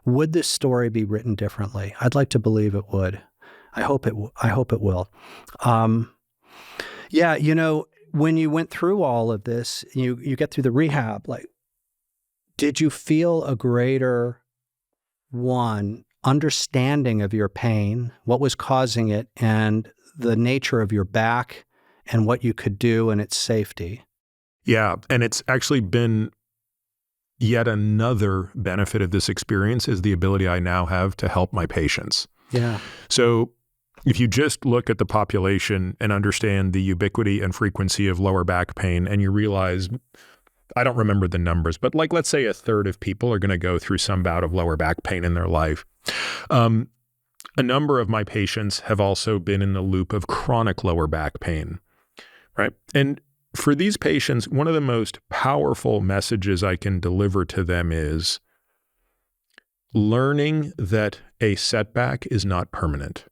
would this story be written differently? I'd like to believe it would. I hope it will. Yeah, when you went through all of this, you get through the rehab, like, did you feel a greater, understanding of your pain, what was causing it, and the nature of your back and what you could do and its safety? Yeah, and it's actually been yet another benefit of this experience is the ability I now have to help my patients. Yeah. So if you just look at the population and understand the ubiquity and frequency of lower back pain, and you realize, I don't remember the numbers, but like, let's say a third of people are going to go through some bout of lower back pain in their life. A number of my patients have also been in the loop of chronic lower back pain, right? And for these patients, one of the most powerful messages I can deliver to them is learning that a setback is not permanent.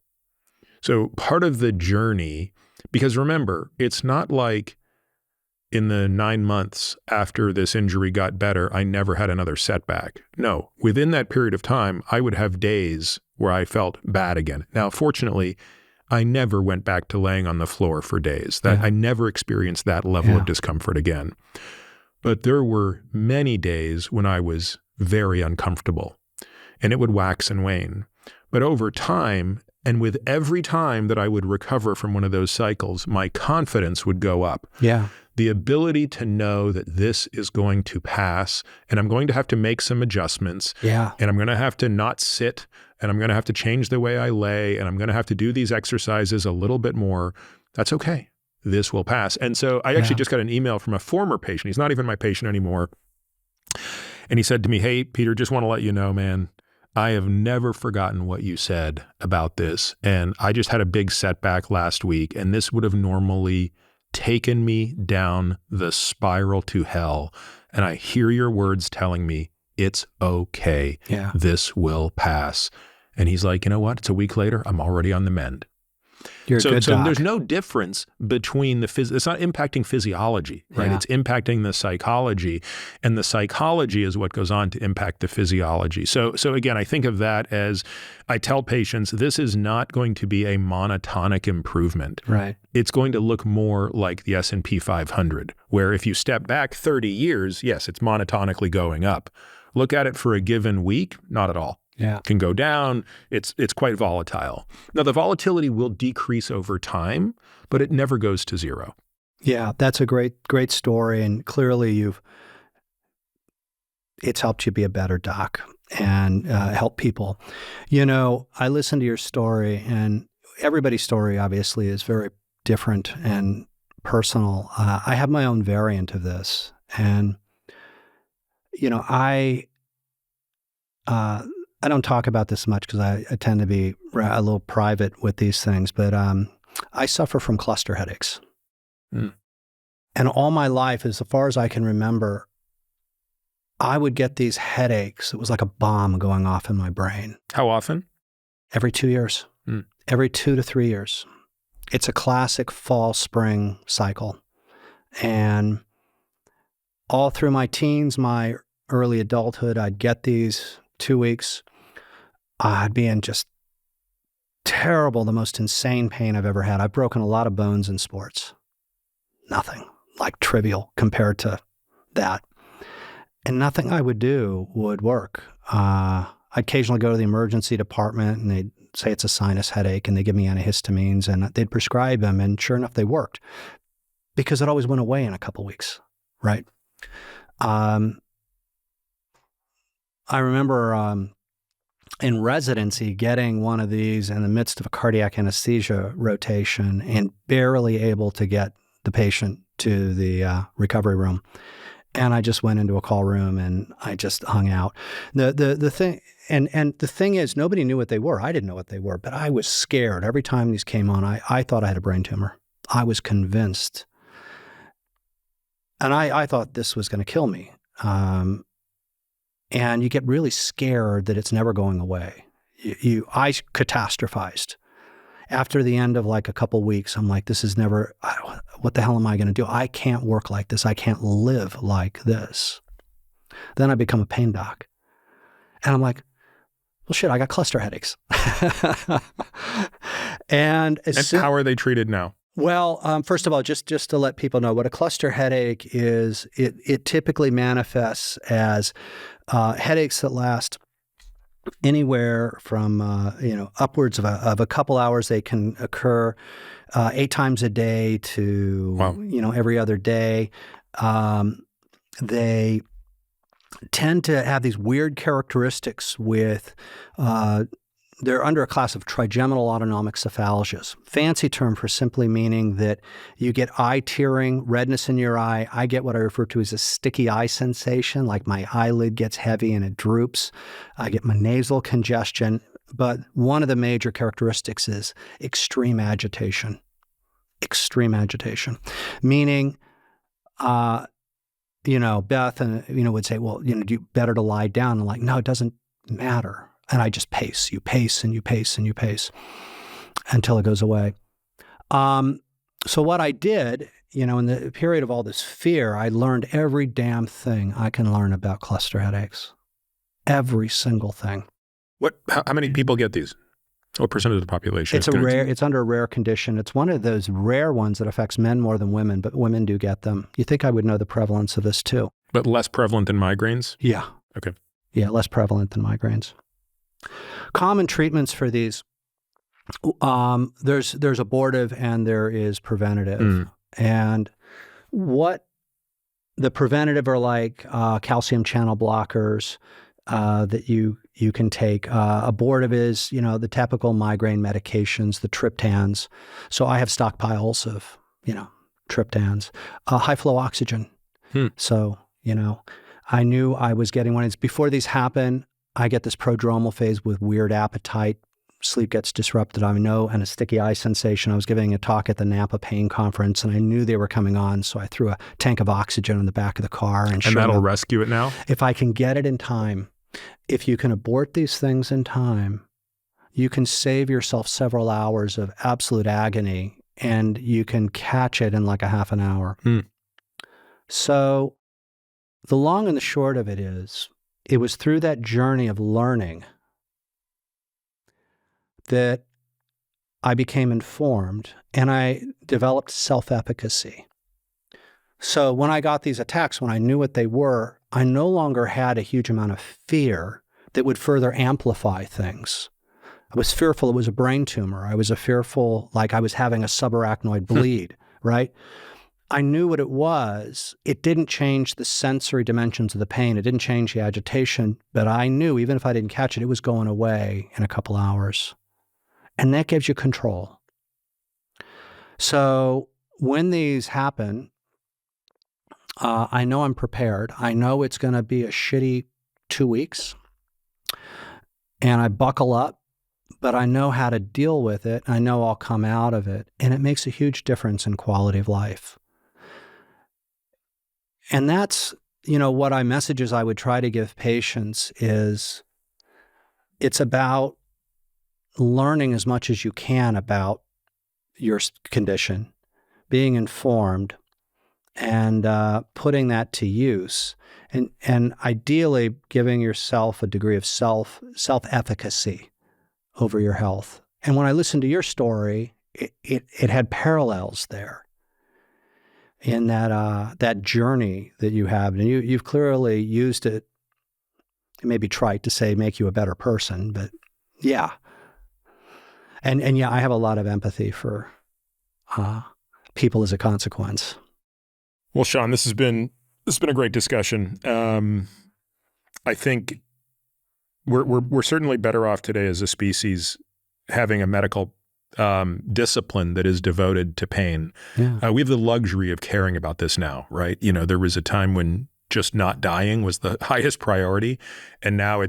So part of the journey, because remember, it's not like in the 9 months after this injury got better, I never had another setback. No, within that period of time, I would have days where I felt bad again. Now, fortunately, I never went back to laying on the floor for days. I never experienced that level of discomfort again. But there were many days when I was very uncomfortable, and it would wax and wane. But over time, and with every time that I would recover from one of those cycles, my confidence would go up. Yeah. The ability to know that this is going to pass, and I'm going to have to make some adjustments. Yeah. And I'm going to have to not sit, and I'm going to have to change the way I lay, and I'm going to have to do these exercises a little bit more. That's okay. This will pass. And so I actually just got an email from a former patient. He's not even my patient anymore. And he said to me, "Hey, Peter, just want to let you know, man, I have never forgotten what you said about this. And I just had a big setback last week, and this would have normally taken me down the spiral to hell. And I hear your words telling me it's okay. Yeah. This will pass." And he's like, "You know what? It's a week later. I'm already on the mend." You're a good doc. There's no difference between it's not impacting physiology, right? Yeah. It's impacting the psychology, and the psychology is what goes on to impact the physiology. So again, I think of that as, I tell patients, this is not going to be a monotonic improvement. Right. It's going to look more like the S&P 500, where if you step back 30 years, yes, it's monotonically going up. Look at it for a given week, not at all. Yeah. Can go down. It's quite volatile. Now, the volatility will decrease over time, but it never goes to zero. Yeah, that's a great story, and clearly it's helped you be a better doc and help people. I listened to your story, and everybody's story obviously is very different and personal. I have my own variant of this, and I don't talk about this much because I tend to be a little private with these things, but I suffer from cluster headaches. Mm. And all my life, as far as I can remember, I would get these headaches. It was like a bomb going off in my brain. How often? Every 2 years. Mm. Every 2 to 3 years. It's a classic fall-spring cycle. And all through my teens, my early adulthood, I'd get these 2 weeks. I'd be in just terrible, the most insane pain I've ever had. I've broken a lot of bones in sports. Nothing, like trivial compared to that. And nothing I would do would work. I'd occasionally go to the emergency department, and they'd say it's a sinus headache, and they give me antihistamines, and they'd prescribe them, and sure enough, they worked. Because it always went away in a couple weeks, right? I remember in residency getting one of these in the midst of a cardiac anesthesia rotation and barely able to get the patient to the recovery room. And I just went into a call room and I just hung out. The thing, and the thing is, nobody knew what they were. I didn't know what they were, but I was scared. Every time these came on, I thought I had a brain tumor. I was convinced. And I thought this was going to kill me. And you get really scared that it's never going away. I catastrophized. After the end of like a couple weeks, I'm like, this is never, what the hell am I going to do? I can't work like this. I can't live like this. Then I become a pain doc. And I'm like, well, shit, I got cluster headaches. And how are they treated now? Well, first of all, just to let people know what a cluster headache is, it typically manifests as headaches that last anywhere from upwards of a couple hours. They can occur 8 times a day to every other day. They tend to have these weird characteristics with they're under a class of trigeminal autonomic cephalgias. Fancy term for simply meaning that you get eye tearing, redness in your eye. I get what I refer to as a sticky eye sensation, like my eyelid gets heavy and it droops. I get my nasal congestion. But one of the major characteristics is extreme agitation. Extreme agitation, meaning, Beth would say, well, do you better to lie down? And I'm like, no, it doesn't matter. And I just pace. You pace and you pace and you pace until it goes away. So what I did, in the period of all this fear, I learned every damn thing I can learn about cluster headaches. Every single thing. How many people get these? What percent of the population? It's under a rare condition. It's one of those rare ones that affects men more than women, but women do get them. You think I would know the prevalence of this too? But less prevalent than migraines? Yeah. Okay. Yeah, less prevalent than migraines. Common treatments for these, there's abortive and there is preventative. And what the preventative are like calcium channel blockers that you can take. Abortive is, the typical migraine medications, the triptans. So I have stockpiles of, triptans. High flow oxygen. So, I knew I was getting one. It's before these happen. I get this prodromal phase with weird appetite. Sleep gets disrupted. I know, and a sticky eye sensation. I was giving a talk at the Napa Pain Conference, and I knew they were coming on, so I threw a tank of oxygen in the back of the car. And that'll rescue it now? If I can get it in time. If you can abort these things in time, you can save yourself several hours of absolute agony, and you can catch it in like a half an hour. So the long and the short of it is, it was through that journey of learning that I became informed and I developed self-efficacy. So when I got these attacks, when I knew what they were, I no longer had a huge amount of fear that would further amplify things. I was fearful it was a brain tumor. I was fearful like I was having a subarachnoid bleed, right? I knew what it was. It didn't change the sensory dimensions of the pain. It didn't change the agitation, but I knew even if I didn't catch it, it was going away in a couple hours. And that gives you control. So when these happen, I know I'm prepared. I know it's going to be a shitty 2 weeks. And I buckle up, but I know how to deal with it. I know I'll come out of it. And it makes a huge difference in quality of life. And that's, what messages I would try to give patients is it's about learning as much as you can about your condition, being informed, and putting that to use, and ideally giving yourself a degree of self-efficacy over your health. And when I listened to your story, it had parallels there in that journey that you have, and you've clearly used it. It may be trite to say make you a better person, but yeah. And yeah, I have a lot of empathy for people as a consequence. Well, Sean, this has been a great discussion. I think we're certainly better off today as a species having a medical discipline that is devoted to pain. Yeah. We have the luxury of caring about this now, right? There was a time when just not dying was the highest priority. And now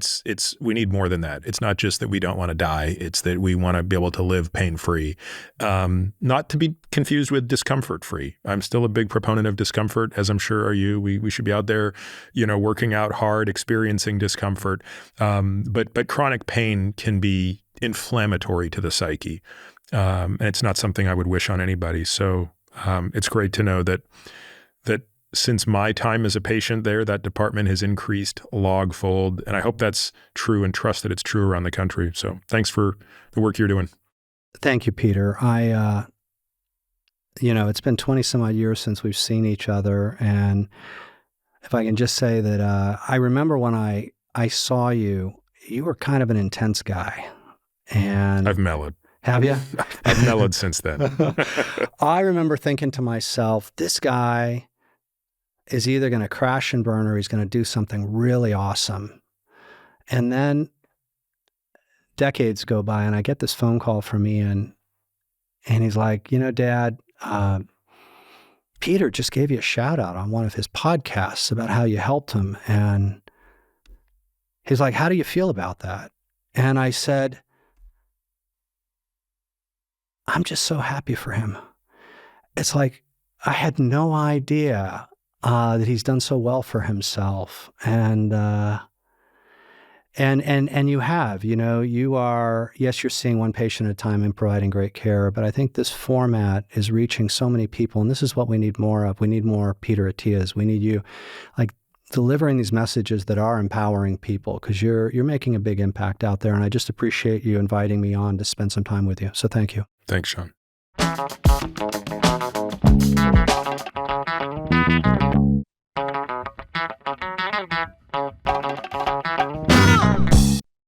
we need more than that. It's not just that we don't want to die. It's that we want to be able to live pain-free, not to be confused with discomfort-free. I'm still a big proponent of discomfort, as I'm sure are you. We should be out there, working out hard, experiencing discomfort. But chronic pain can be inflammatory to the psyche. And it's not something I would wish on anybody. So it's great to know that since my time as a patient there, that department has increased log-fold. And I hope that's true and trust that it's true around the country. So thanks for the work you're doing. Thank you, Peter. It's been 20 some odd years since we've seen each other. And if I can just say that I remember when I saw you, you were kind of an intense guy. And I've mellowed. Have you? I've mellowed since then. I remember thinking to myself, this guy is either going to crash and burn or he's going to do something really awesome. And then decades go by and I get this phone call from Ian and he's like, Dad, Peter just gave you a shout out on one of his podcasts about how you helped him. And he's like, how do you feel about that? And I said, I'm just so happy for him. It's like, I had no idea that he's done so well for himself. And you have, you are, yes, you're seeing one patient at a time and providing great care, but I think this format is reaching so many people, and this is what we need more of. We need more Peter Attias. We need you, like, delivering these messages that are empowering people, because you're making a big impact out there, and I just appreciate you inviting me on to spend some time with you. So thank you. Thanks, Sean.